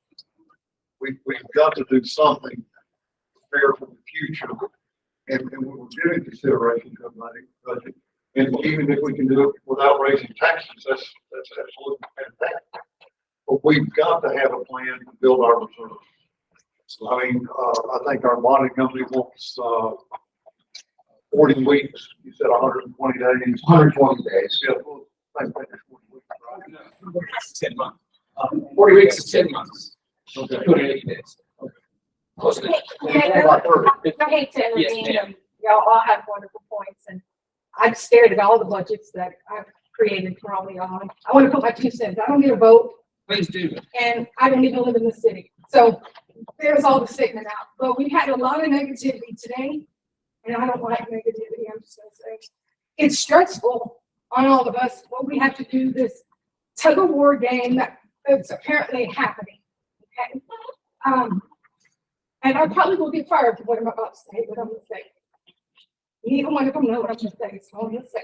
We've got to do something to prepare for the future. And we were giving consideration to the money budget. And even if we can do it without raising taxes, that's absolutely fantastic. But we've got to have a plan to build our reserves. So, I mean, I think our bonding company wants, 40 weeks, you said 120 days. 120 days. Yeah, well, I think that's 40 weeks, right? It's 10 months. 40 weeks is 10 months. So 280 days. Close enough. I hate to Yes, intervene, ma'am. and y'all all have wonderful points, and I've stared at all the budgets that I've created for all of y'all. I want to put my 2 cents. I don't get a vote, Please do. and I don't even live in the city. So there's all the statement out. But we had a lot of negativity today, and I don't like negativity. I'm just gonna say it's stressful on all of us. What we have to do this tug of war game that's apparently happening. Okay. And I probably will get fired for what I'm about to say, but I'm gonna say. Neither one of them know what I'm gonna say, so I'm gonna say.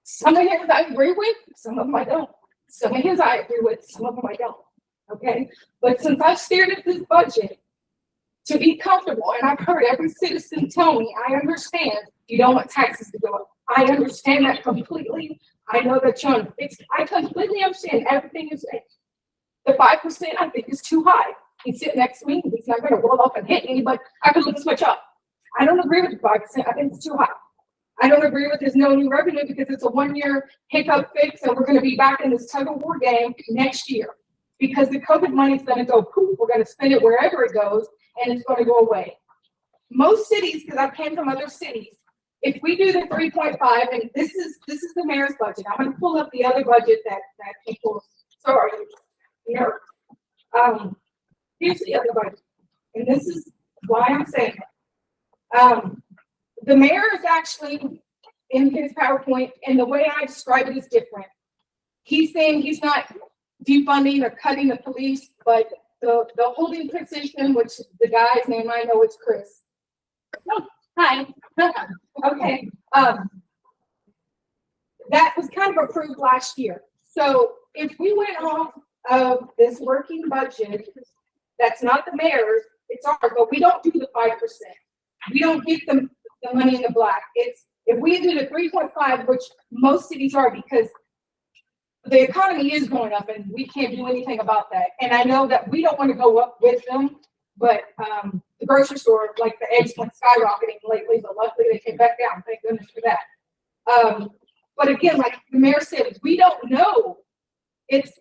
Some of his I agree with, some of them I don't. Some of his I agree with, some of them I don't. Okay, but since I've stared at this budget to be comfortable, and I've heard every citizen tell me, I understand you don't want taxes to go up. I understand that completely. I know that you're on fixed. I completely understand everything you're saying. The 5% I think is too high. He's sitting next to me. He's not going to roll off and hit me, but I can look and switch up. I don't agree with the 5%. I think it's too high. I don't agree with there's no new revenue because it's a 1-year hiccup fix, and we're going to be back in this tug of war game next year because the COVID money is going to go poof. We're going to spend it wherever it goes, and it's going to go away. Most cities, because I came from other cities, if we do the 3.5, and this is the mayor's budget. I'm going to pull up the other budget that people. Sorry, here's the other budget, and this is why I'm saying it. The mayor is actually in his PowerPoint, and the way I describe it is different. He's saying he's not defunding or cutting the police, but the holding position, which the guy's name I know is Chris. Oh, hi. Okay. That was kind of approved last year. So if we went off of this working budget, that's not the mayor's, it's ours, but we don't do the 5%. We don't get the money in the black. It's if we do the 3.5, which most cities are, because the economy is going up and we can't do anything about that. And I know that we don't want to go up with them, but the grocery store, like the eggs went skyrocketing lately, but luckily they came back down. Thank goodness for that. But again, like the mayor said, we don't know. It's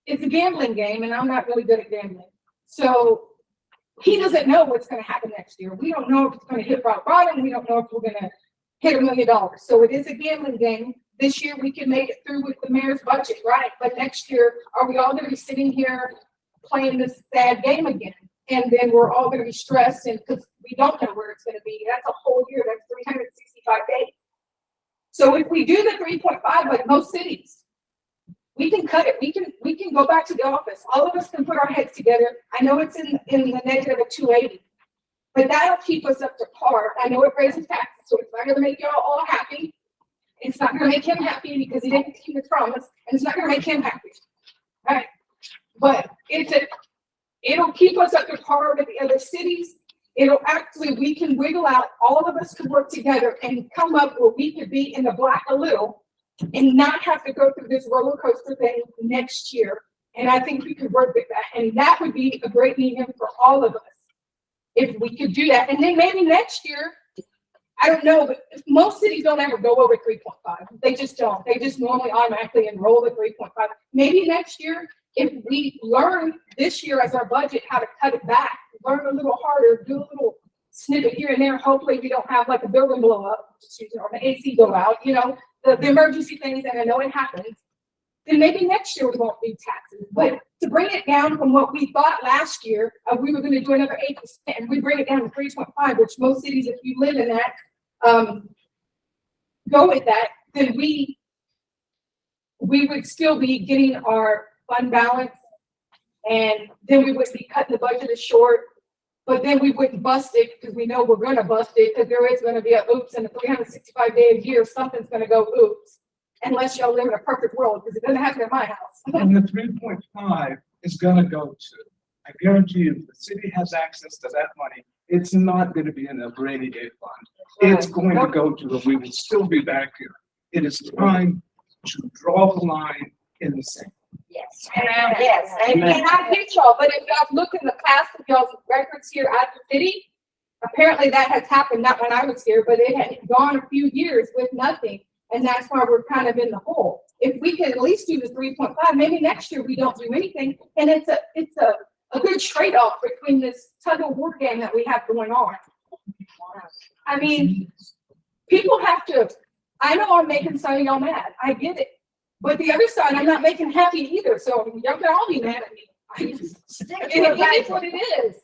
a gambling game, and I'm not really good at gambling. So he doesn't know what's going to happen next year. We don't know if it's going to hit rock bottom. We don't know if we're going to hit $1 million. So it is a gambling game. This year we can make it through with the mayor's budget, right? But next year, are we all going to be sitting here playing this sad game again? And then we're all going to be stressed, and because we don't know where it's going to be. That's a whole year. That's 365 days. So if we do the 3.5, like most cities, we can cut it. We can go back to the office. All of us can put our heads together. I know it's in the negative of 280, but that'll keep us up to par. I know it raises taxes, so it's not going to make y'all all happy. It's not going to make him happy because he didn't keep his promise, and it's not going to make him happy. Right? But it'll keep us up to par with the other cities. We can wiggle out, all of us could work together and come up where we could be in the black a little and not have to go through this roller coaster thing next year. And I think we could work with that. And that would be a great medium for all of us if we could do that. And then maybe next year, I don't know, but most cities don't ever go over 3.5. They just don't. They just normally automatically enroll at 3.5. Maybe next year, if we learn this year as our budget how to cut it back, learn a little harder, do a little snippet here and there, hopefully we don't have like a building blow up, or the AC go out, the emergency things, and I know it happens, then maybe next year we won't do taxes. But to bring it down from what we thought last year, we were going to do another 8%, and we bring it down to 3.5, which most cities, if you live in that, go with that, then we would still be getting our fund balance, and then we would be cutting the budget short, but then we wouldn't bust it, because we know we're gonna bust it, because there is gonna be a oops in a 365-day a year, something's gonna go oops, unless y'all live in a perfect world, because it doesn't happen in my house. And the 3.5 is gonna go to, I guarantee you, if the city has access to that money, it's not gonna be in a rainy day fund. It's going to go to, we will still be back here. It is time to draw the line in the sand. Yes. And I get y'all, but if y'all look in the past of y'all's records here at the city, apparently that has happened, not when I was here, but it had gone a few years with nothing. And that's why we're kind of in the hole. If we can at least do the 3.5, maybe next year we don't do anything. And it's a good trade-off between this tug of war game that we have going on. I mean, people have to, I know I'm making some of y'all mad. I get it. But the other side, I'm not making happy either. So y'all can all be mad at me. It is what it is.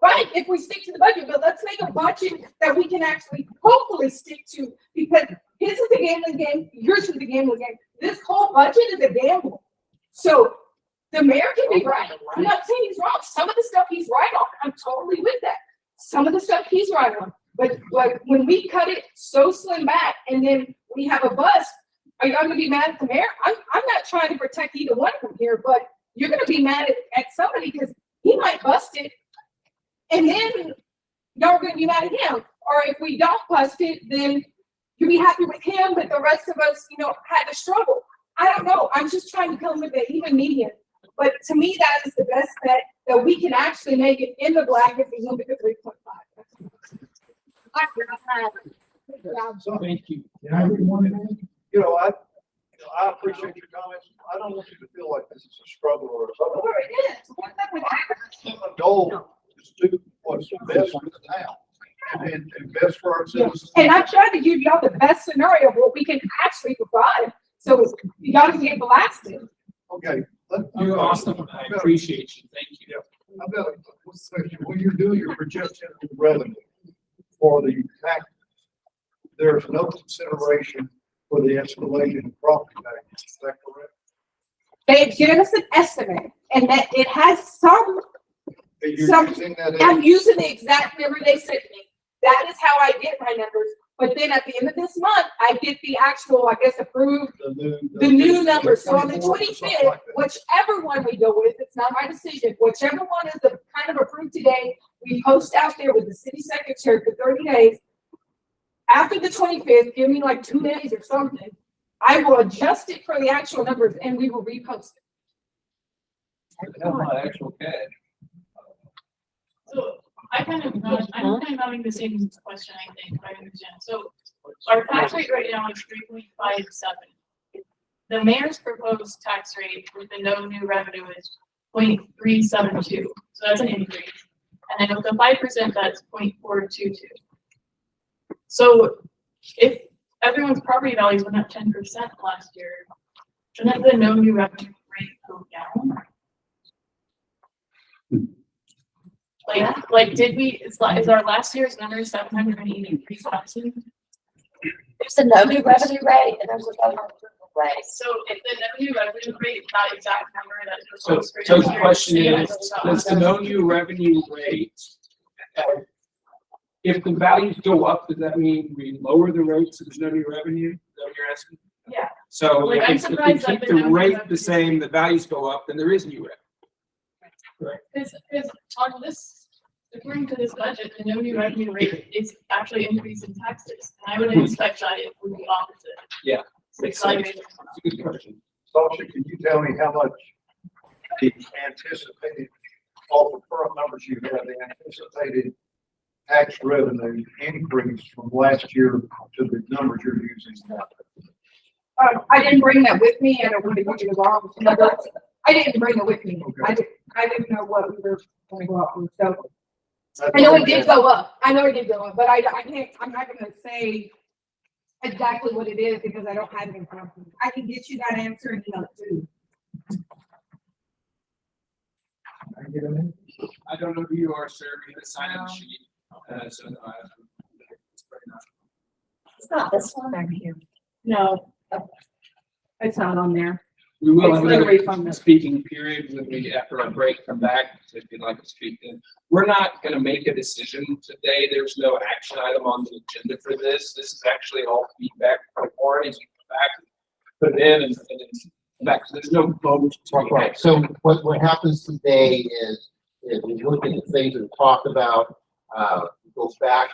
Right, if we stick to the budget, but let's make a budget that we can actually hopefully stick to, because his is a gambling game, yours is a gambling game. This whole budget is a gamble. So the mayor can be right. I'm not saying he's wrong. Some of the stuff he's right on. I'm totally with that. Some of the stuff he's right on. But when we cut it so slim back and then we have a bust, are y'all gonna be mad at the mayor? I'm not trying to protect either one of them here, but you're gonna be mad at somebody because he might bust it. And then y'all are gonna be mad at him. Or if we don't bust it, then you'll be happy with him, but the rest of us, had to struggle. I don't know. I'm just trying to come with the even median. But to me, that is the best bet that we can actually make it in the black if we move it to 3.5. Thank you. I appreciate your comments. I don't want you to feel like this is a struggle or something. The goal is to do what's best for the town and best for our citizens. And I tried to give y'all the best scenario of what we can actually provide, so y'all can get blasted. Okay. You're awesome. I appreciate you. Thank you. I've got a question. When you're doing your projection of revenue for the tax, there's no consideration for the escalation of property taxes. Is that correct? They've given us an estimate, and that it has some. I'm using the exact number they sent me. That is how I get my numbers. But then at the end of this month, I get the actual, approved, the new number. So on the 25th, whichever one we go with, it's not my decision. Whichever one is kind of approved today, we post out there with the city secretary for 30 days. After the 25th, give me like 2 days or something. I will adjust it for the actual numbers and we will repost it. Actual cash. So I'm kind of having the same question, I think, if I understand. So our tax rate right now is 3.57. The mayor's proposed tax rate with the no new revenue is 0.372. So that's an increase. And then with the 5%, that's 0.422. So if everyone's property values went up 10% last year, shouldn't the no new revenue rate go down? Did we, is our last year's number 783,000? There's a no new revenue rate and there's a no new rate. So if the no new revenue rate, that exact number that was So supposed so the question is, does the no new revenue rate, if the values go up, does that mean we lower the rate so there's no new revenue? Is that what you're asking? Yeah. So Like, I'm if we surprised keep that the the no new rate revenue- the same, the values go up, then there is new revenue. Right. Because on this, according to this budget, the no new revenue rate is actually increasing taxes. And I would expect that it would be opposite. Yeah. Makes sense. It's a good question. Sasha, can you tell me how much the anticipated, all the current numbers you have, the anticipated tax revenue increase from last year to the numbers you're using now? I didn't bring that with me, and I would have given you the wrong number. I didn't bring it with me. I didn't know what we were going to go up with, so. I know it did go up. I know it did go up, but I can't, I'm not gonna say exactly what it is because I don't have it in front of me. I can get you that answer and email it too. I don't know who you are, sir. You have to sign in the sheet. So, It's not this one over here. No, it's not on there. We will It's have literally another from the- speaking period when we, after our break, come back, so if you'd like to speak then. We're not gonna make a decision today. There's no action item on the agenda for this. This is actually all feedback from the parties. Back, put it in and then back. So there's no vote. Right, so what happens today is we look at the things that we talked about, go back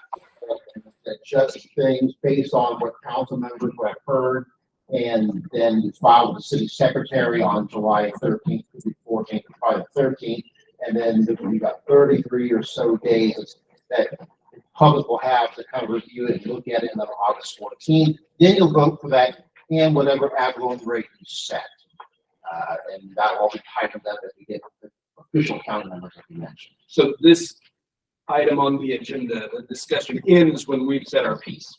and adjust things based on what council members have heard. And then we file with the city secretary on July 13th, 14th, probably the 13th. And then we've got 33 or so days that the public will have to kind of review it and look at it on August 14th. Then you'll vote for that and whatever ad valorem rate you set. And that will all be tightened up as we get the official count numbers that we mentioned. So this item on the agenda, the discussion ends when we've said our piece.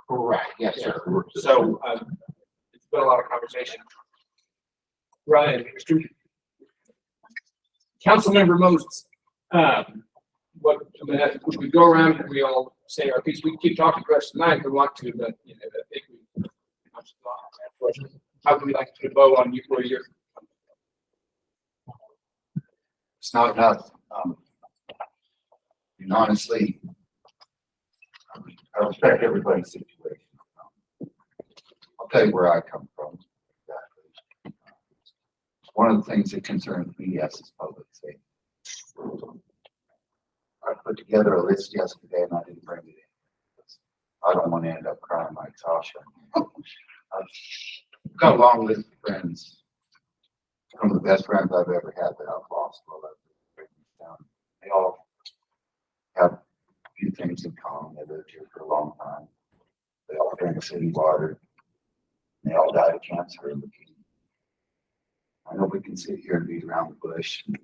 Correct, yes, sir. So, it's been a lot of conversation. Ryan, Councilmember Moses, if we go around and we all say our piece, we can keep talking the rest of the night if we want to, but, you know, I think we. How would we like to put a bow on you for a year? It's not enough. And honestly, I respect everybody's situation. I'll tell you where I come from. One of the things that concerns me, yes, is public safety. I put together a list yesterday and I didn't bring it in. I don't want to end up crying like Sasha. I've got a long list of friends. Some of the best friends I've ever had that I've lost. They all have a few things in common. They lived here for a long time. They all drank city water. They all died of cancer and leukemia. I know we can sit here and beat around the bush and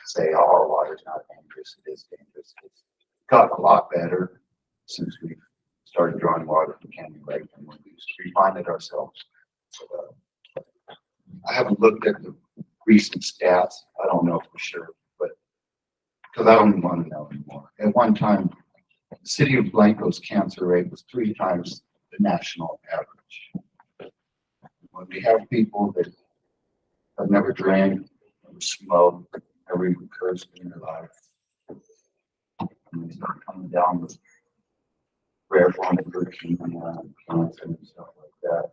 say, oh, our water's not dangerous. It is dangerous. It's gotten a lot better since we've started drawing water from Canyon Lake and we refined it ourselves. I haven't looked at the recent stats. I don't know for sure, but because I don't want to know anymore. At one time, the city of Blanco's cancer rate was 3 times the national average. When we have people that have never drank, never smoked, never even cursed in their life, and they start coming down with rare form of leukemia, cancer, and stuff like that.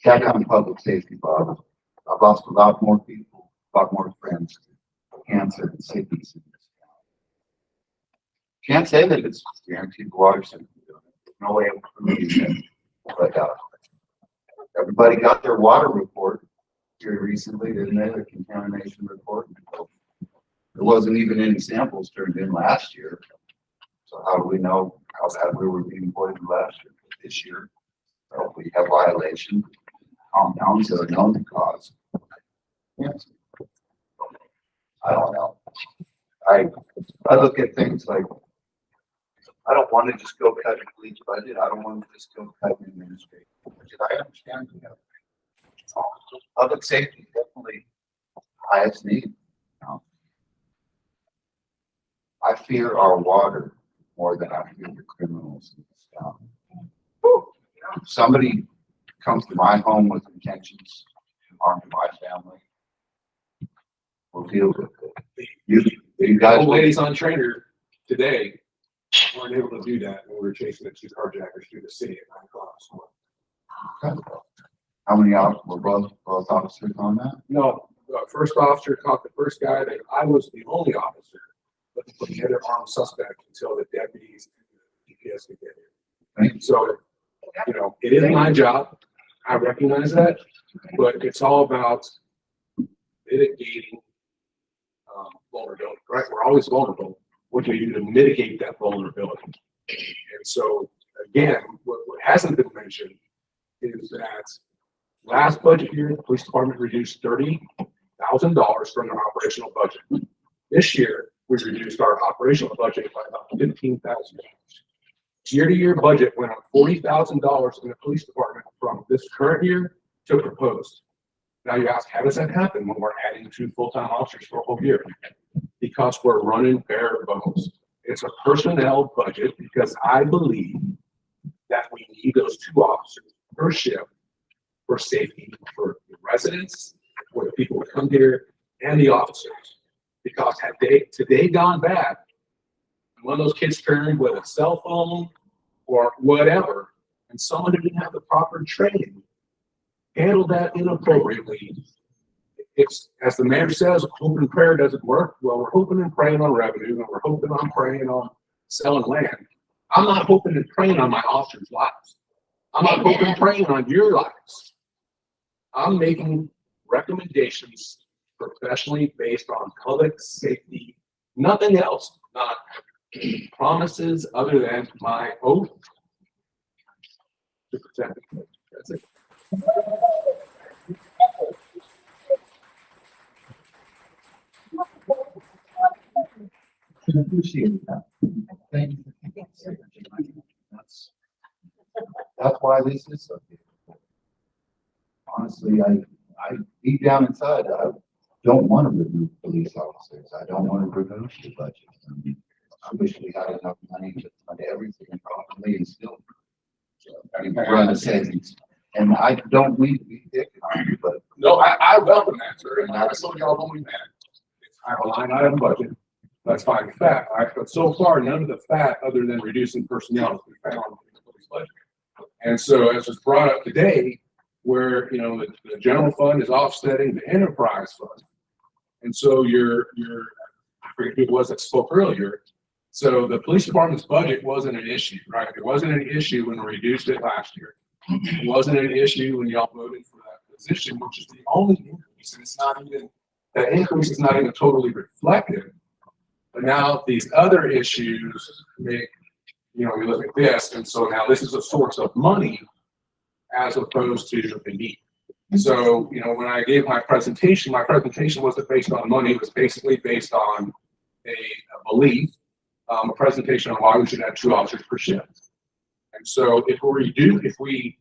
That kind of public safety bothers. I've lost a lot more people, a lot more friends to cancer and sickness in this town. Can't say that it's guaranteed water safety. There's no way of proving it, but everybody got their water report here recently, didn't they? The contamination report. There wasn't even any samples turned in last year. So how do we know how bad we were being poisoned last year? This year, well, we have violation compounds that are known to cause. Yes. I don't know. I look at things like I don't want to just go cut a police budget. I don't want to just go cut an administrative budget. I understand. You know, public safety is definitely highest need. You know. I fear our water more than I fear the criminals in this town. Somebody comes to my home with intentions to harm my family, we'll deal with it. You guys. Old ladies on trainer today weren't able to do that when we were chasing the 2 carjackers through the city at 9 o'clock this morning. How many were both officers on that? No, the first officer caught the first guy, that I was the only officer, but the other armed suspect until the deputies and the GPS could get here. So, you know, it is my job. I recognize that, but it's all about mitigating vulnerability, right? We're always vulnerable. What do you do to mitigate that vulnerability? And so, again, what hasn't been mentioned is that last budget year, the police department reduced $30,000 from their operational budget. This year, we reduced our operational budget by about $15,000. Year-to-year budget went up $40,000 in the police department from this current year to proposed. Now you ask, how does that happen when we're adding 2 full-time officers for a whole year? Because we're running bare bones. It's a personnel budget because I believe that we need those 2 officers per shift for safety for the residents, for the people who come here, and the officers. Because had today gone bad, one of those kids turned with a cell phone or whatever, and someone who didn't have the proper training handled that inappropriately. It's, as the mayor says, hope and prayer doesn't work. Well, we're hoping and praying on revenue, and we're hoping and praying on selling land. I'm not hoping and praying on my officers' lives. I'm not hoping and praying on your lives. I'm making recommendations professionally based on public safety, nothing else, not promises other than my oath to protect the community. That's it. Appreciate that. Thank you. That's why this is so difficult. Honestly, I deep down inside, I don't want to remove police officers. I don't want to remove the budget. I mean, I wish we had enough money to fund everything properly and still run a savings. And I don't need to be picking on you, but. No, I welcome that, sir, and I told y'all when we met, I have a line item budget, that's fine with that, all right, but so far, none of the fat other than reducing personnel has been found in the police budget. And so, as was brought up today, where, you know, the general fund is offsetting the enterprise fund. And so I forget who it was that spoke earlier, so the police department's budget wasn't an issue, right? It wasn't an issue when we reduced it last year. It wasn't an issue when y'all voted for that position, which is the only increase, and it's not even, that increase is not even totally reflected. But now these other issues make, you know, we look at this, and so now this is a source of money as opposed to the need. So, you know, when I gave my presentation wasn't based on money, it was basically based on a belief, a presentation on why we should have 2 officers per shift. And so if we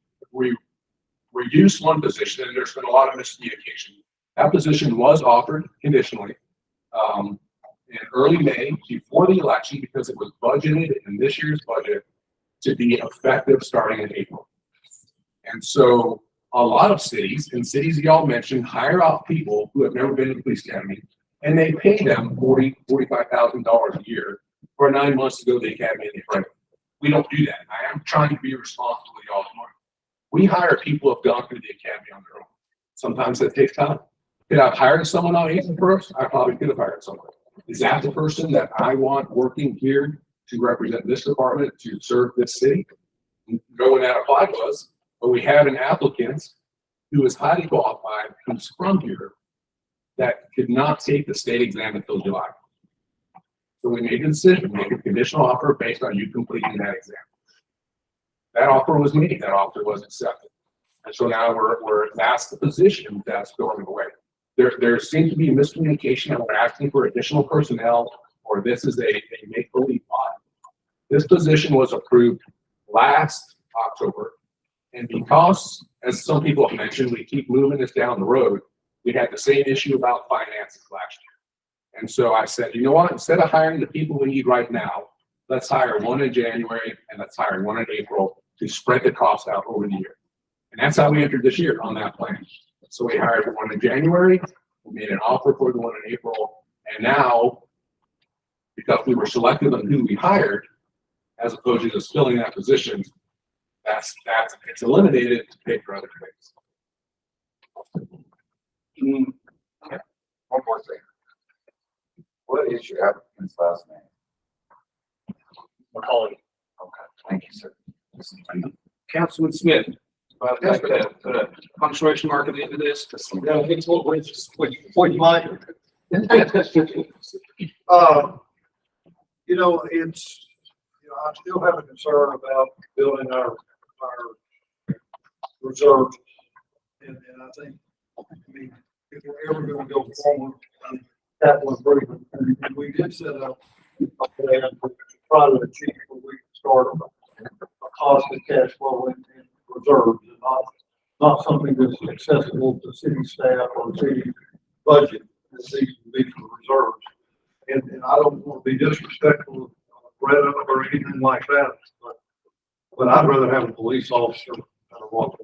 reduce one position, and there's been a lot of miscommunication, that position was offered conditionally in early May before the election because it was budgeted in this year's budget to be effective starting in April. And so a lot of cities, and cities y'all mentioned, hire out people who have never been to the police academy, and they pay them $45,000 a year for 9 months to go to the academy and they break. We don't do that. I am trying to be responsible with y'all's money. We hire people who have gone through the academy on their own. Sometimes that takes time. Could I have hired someone on April 1st? I probably could have hired someone. Is that the person that I want working here to represent this department, to serve this city? No one that applied was, but we had an applicant who is highly qualified, who's from here, that could not take the state exam until July. So we made a decision, make a conditional offer based on you completing that exam. That offer was made, that offer was accepted. And so now that's the position that's going away. There seems to be miscommunication, and we're asking for additional personnel, or this is a make-believe audit. This position was approved last October, and because, as some people have mentioned, we keep moving this down the road, we had the same issue about finances last year. And so I said, you know what, instead of hiring the people we need right now, let's hire one in January and let's hire one in April to spread the cost out over the year. And that's how we entered this year on that plan. So we hired one in January, we made an offer for the one in April, and now, because we were selective on who we hired, as opposed to just filling that position, it's eliminated to pay for other things. Okay. One more thing. What is your applicant's last name? McCauley. Okay, thank you, sir. Councilman Smith, I'd like to put a punctuation mark at the end of this. What you might. You know, it's, you know, I still have a concern about building our reserves. And I think, I mean, if we're ever gonna go forward, capital improvement, and we did set up a plan to try to achieve what we start a cost of cash flow in reserves, and not something that's accessible to city staff or city budget. This needs to be for reserves. And I don't want to be disrespectful of Greta or anything like that, but But I'd rather have a police officer than a walk.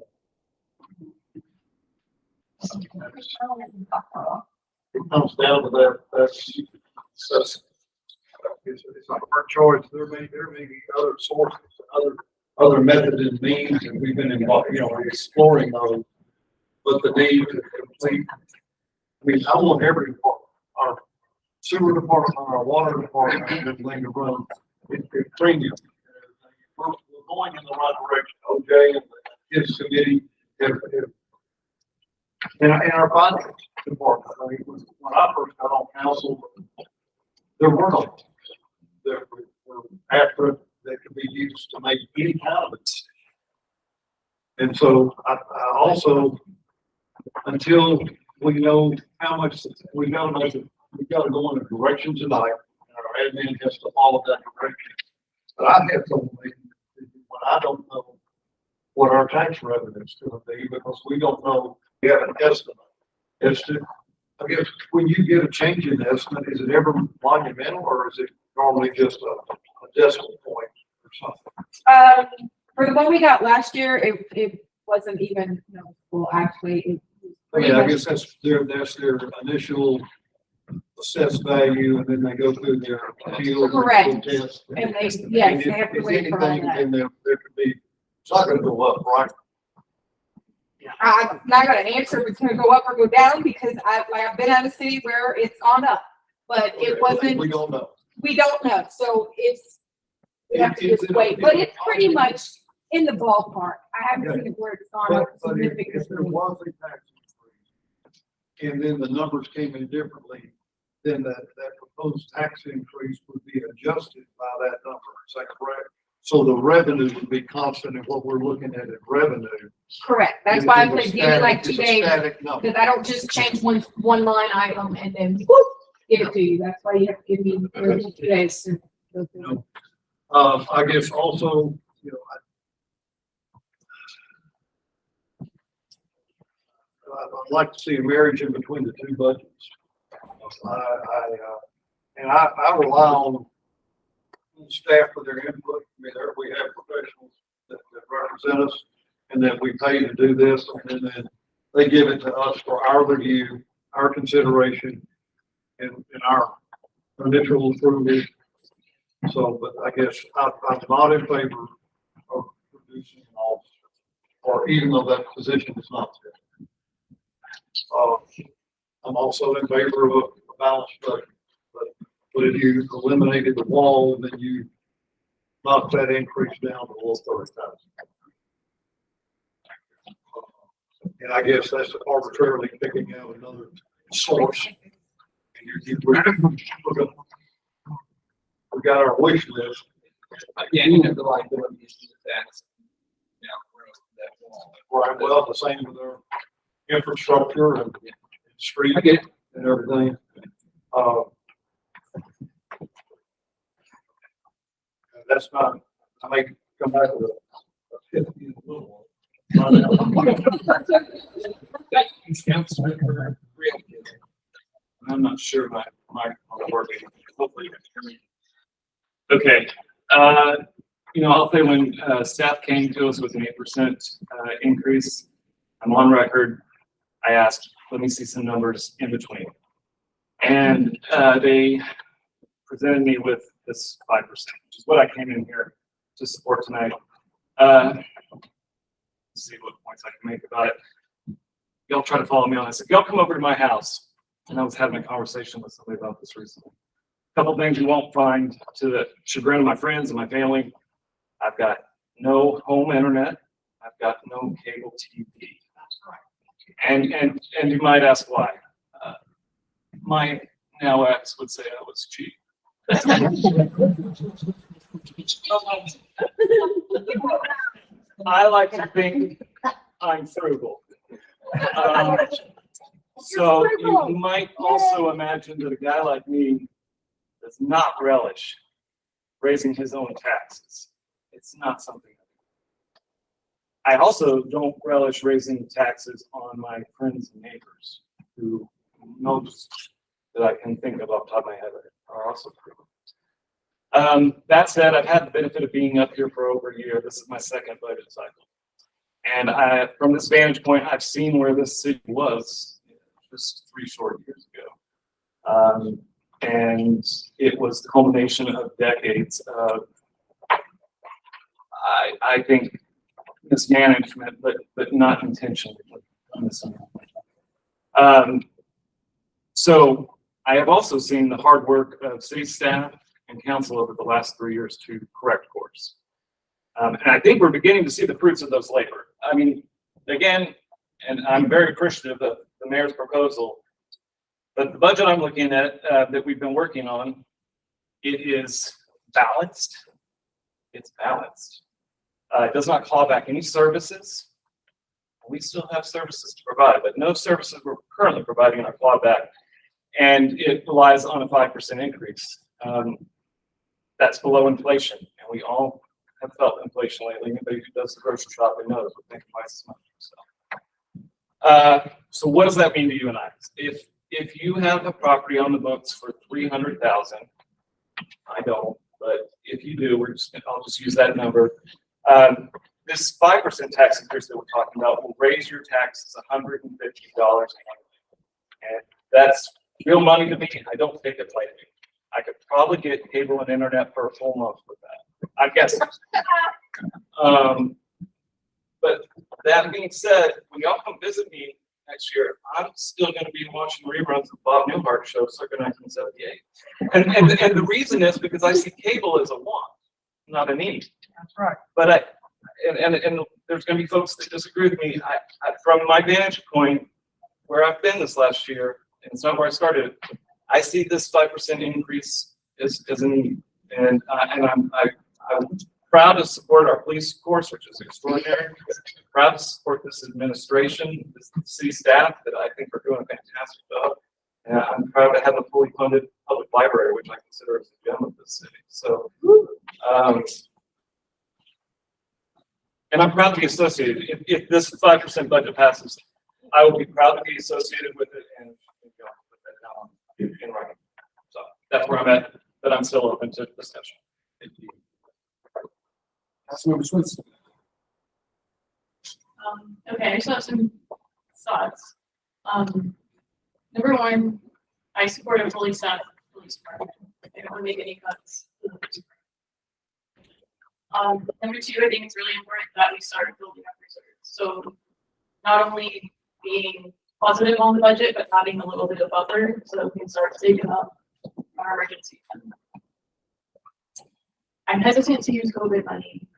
It comes down to that, it's not our choice. There may be other sources, other methods and means, and we've been involved, exploring those. But the need to complete, I mean, I want every department, our sewer department, our water department, everything to run in premium. We're going in the right direction. OJ and his committee and our finance department. I mean, when I first got on council, there were no, there were after that could be used to make any kind of it. And so I also, until we know how much, we gotta go in a direction tonight, and our admin has to follow that direction. But I have told me, when I don't know what our tax revenue is gonna be, because we don't know, we have an estimate. As to, I guess, when you get a change in estimate, is it ever monumental, or is it normally just a decimal point or something? For the one we got last year, it wasn't even, well, actually, it was I mean, pretty I much- guess that's their initial assessed value, and then they go through their appeal. Correct. Test. And they, And yes, if they have to if wait for all anything, that. then there could be, it's not gonna go up, right? I'm not gonna answer if it's gonna go up or go down, because I've been at a city where it's gone up, but it wasn't, We don't know. we don't know, so we have to just wait, but it's pretty much in the ballpark. I haven't seen it where it's gone up But if there significantly. was a tax increase, and then the numbers came in differently, then that proposed tax increase would be adjusted by that number, is that correct? So the revenue would be constant in what we're looking at in revenue. Correct, that's It- why it I was said give me like static- 2 it's a days, static number. because I don't just change one line item and then whoop, give it to you. That's why you have to give me 2 days to go through it. I guess also, I'd like to see a marriage in between the two budgets. I rely on staff for their input. I mean, we have professionals that represent us, and then we pay to do this, and then they give it to us for our review, our consideration, and our initial approval. So, but I guess I'm not in favor of reducing an officer, or even though that position is not there. I'm also in favor of a balanced budget, but if you eliminated the wall, then you knock that increase down to below 30,000. And I guess that's arbitrarily picking out another source. And we got our wish list. Yeah, you know, the liability is that, Right, well, the same with our infrastructure and street and everything. That's not, I may come back with a 50 in the little one. I'm not sure my microphone working. Hopefully you can hear me. Okay, I'll say when staff came to us with an 8% increase, I'm on record. I asked, let me see some numbers in between. And they presented me with this 5%, which is what I came in here to support tonight. Let's see what points I can make about it. Y'all try to follow me on this. If y'all come over to my house, and I was having a conversation with somebody about this recently. A couple things you won't find, to the chagrin of my friends and my family. I've got no home internet. I've got no cable TV. And you might ask why. My now ex would say I was cheap. I like to think I'm frugal. So you might also imagine that a guy like me does not relish raising his own taxes. It's not something. I also don't relish raising taxes on my friends and neighbors who most that I can think of off the top of my head are also frugal. That said, I've had the benefit of being up here for over a year. This is my second budget cycle. And from this vantage point, I've seen where this city was just 3 short years ago. And it was the culmination of decades of, I think, mismanagement, but not intentionally mismanagement. So I have also seen the hard work of city staff and council over the last 3 years to correct course. And I think we're beginning to see the fruits of those labor. I mean, again, and I'm very appreciative of the mayor's proposal, but the budget I'm looking at that we've been working on, it is balanced. It's balanced. It does not claw back any services. We still have services to provide, but no services we're currently providing are clawed back. And it relies on a 5% increase. That's below inflation, and we all have felt inflation lately. Anybody who does the grocery shopping knows we're thinking twice as much. So what does that mean to you and I? If you have a property on the books for $300,000, I don't, but if you do, I'll just use that number. This 5% tax increase that we're talking about will raise your taxes $150 annually, and that's real money to me. I don't take it lightly. I could probably get cable and internet for a full month with that. I guess. But that being said, when y'all come visit me next year, I'm still going to be watching reruns of Bob Newhart show circa 1978. And the reason is because I see cable as a want, not a need. That's right. But and there's going to be folks that disagree with me. From my vantage point, where I've been this last year, and it's not where I started, I see this 5% increase as a need. And I'm proud to support our police force, which is extraordinary. I'm proud to support this administration, this city staff that I think are doing a fantastic job. And I'm proud to have a fully funded public library, which I consider as a gem of this city. So, and I'm proud to be associated. If this 5% budget passes, I will be proud to be associated with it and put that down in writing. So that's where I'm at, but I'm still open to discussion. Councilmember Swenson. Okay, I just have some thoughts. Number one, I support a fully staffed police department. I don't want to make any cuts to the police department. Number two, I think it's really important that we start building up reserves. So not only being positive on the budget, but having a little bit of buffer so that we can start saving up our emergency fund. I'm hesitant to use COVID money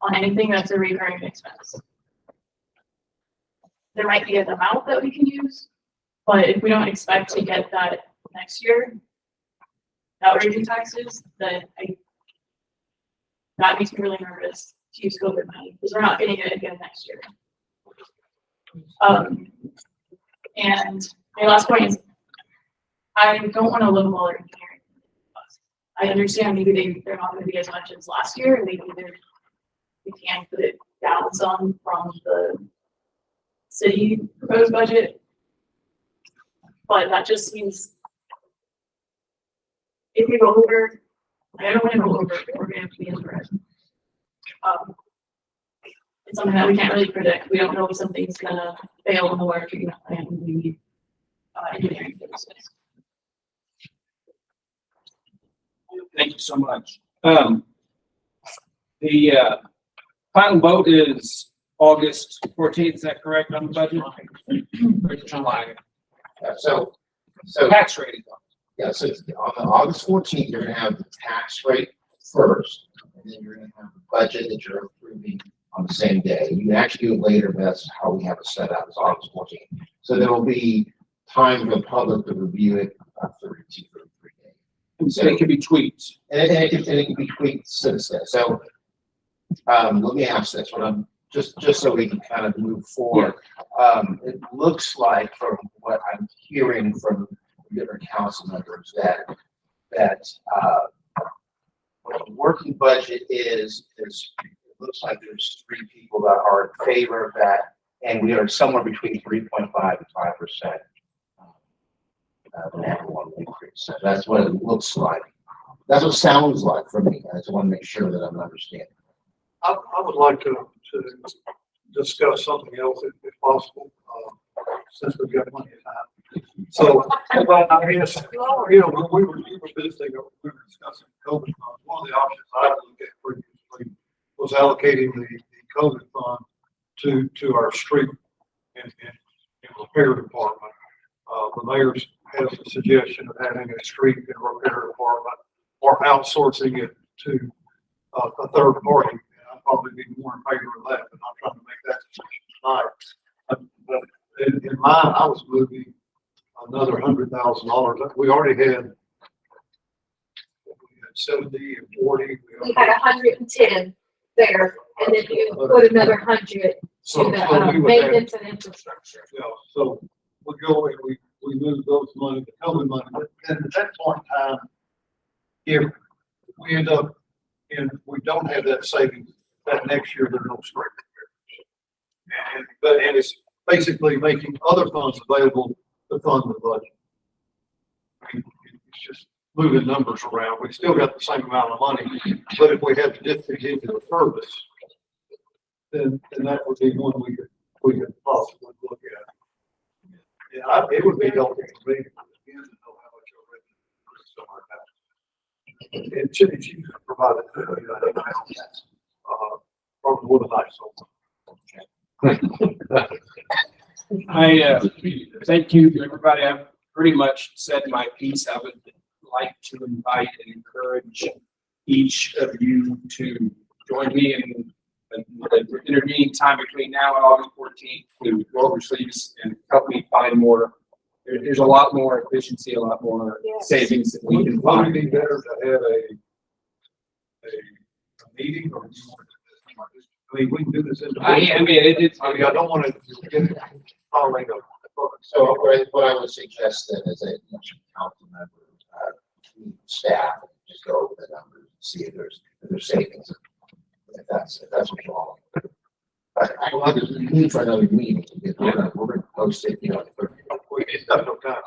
on anything that's a recurring expense. There might be an amount that we can use, but if we don't expect to get that next year, without raising taxes, then that makes me really nervous to use COVID money because we're not getting it again next year. And my last point is, I don't want to lowball our engineering costs. I understand maybe they're not going to be as much as last year, and maybe we can put it down some from the city proposed budget, but that just means if we go over, I don't want to go over, we're going to have to be in the red. It's something that we can't really predict. We don't know if something's gonna fail in the water treatment plant. We need engineering services. Thank you so much. The final vote is August 14th. Is that correct on the budget? Or July? So Tax rate. yeah, so on August 14th, you're gonna have the tax rate first, and then you're gonna have the budget that you're approving on the same day. You can actually do it later, but that's how we have it set up, it's August 14th. So there will be time for the public to review it about 32, 33 days. And so it can be tweaked. And it can be tweaked since then. So let me ask this, what I'm just so we can kind of move forward. It looks like from what I'm hearing from different council members that what the working budget is it looks like there's 3 people that are in favor of that, and we are somewhere between 3.5 and 5% of an annual increase. So that's what it looks like. That's what it sounds like for me. I just want to make sure that I'm understanding. I would like to discuss something else if possible, since we've got plenty of time. So, well, I guess, you know, when we were visiting, we were discussing COVID funds. One of the options I looked at previously was allocating the COVID fund to our street and repair department. The mayor's has a suggestion of having a street and repair department or outsourcing it to a third party. And I'd probably be more in favor of that, but I'm trying to make that decision tonight. But in mine, I was moving another $100,000. We already had 70 and 40. We had 110 there, and then you put another 100 to So the we would have- maintenance and infrastructure. Yeah, so we go and we move those money, the COVID money, but then at that point in time, if we end up and we don't have that savings, that next year, there's no street repair. And it's basically making other funds available to fund the budget. I mean, it's just moving numbers around. We still got the same amount of money, but if we had to discontinue the service, then that would be one we could possibly look at. Yeah, it would be helpful to me to know how much our revenue is somewhere now. It should be provided, probably would have nice. I, thank you, everybody. I've pretty much said my piece. I would like to invite and encourage each of you to join me in the intervening time between now and August 14th to roll your sleeves and help me find more. There's a lot more efficiency, a lot more savings that we can Would it find. be better to have a meeting or? I mean, we can do this in. I mean, it's. I mean, I don't want to get it all right up. So what I would suggest then is that each council member, staff, just go over the numbers and see if there's savings. If that's what you want. I don't know, there's a need for another meeting. We're gonna post it, you know. It's got no time.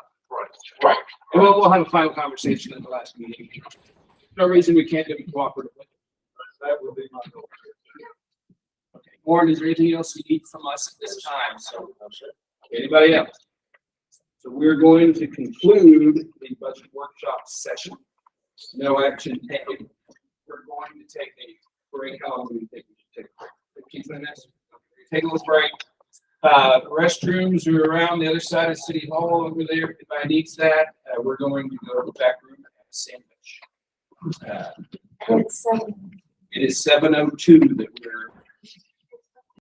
Right. And we'll have a final conversation at the last meeting. No reason we can't do it cooperatively. That would be my goal. Okay, Warren, is there anything else you need from us at this time? So, anybody else? So we're going to conclude the budget workshop session. No action taken. We're going to take a break. How long do we think we should take? 15 minutes? Take a little break. Restrooms are around the other side of City Hall over there. If anybody needs that, we're going to go to the back room and have a sandwich. It is 7:02 that we're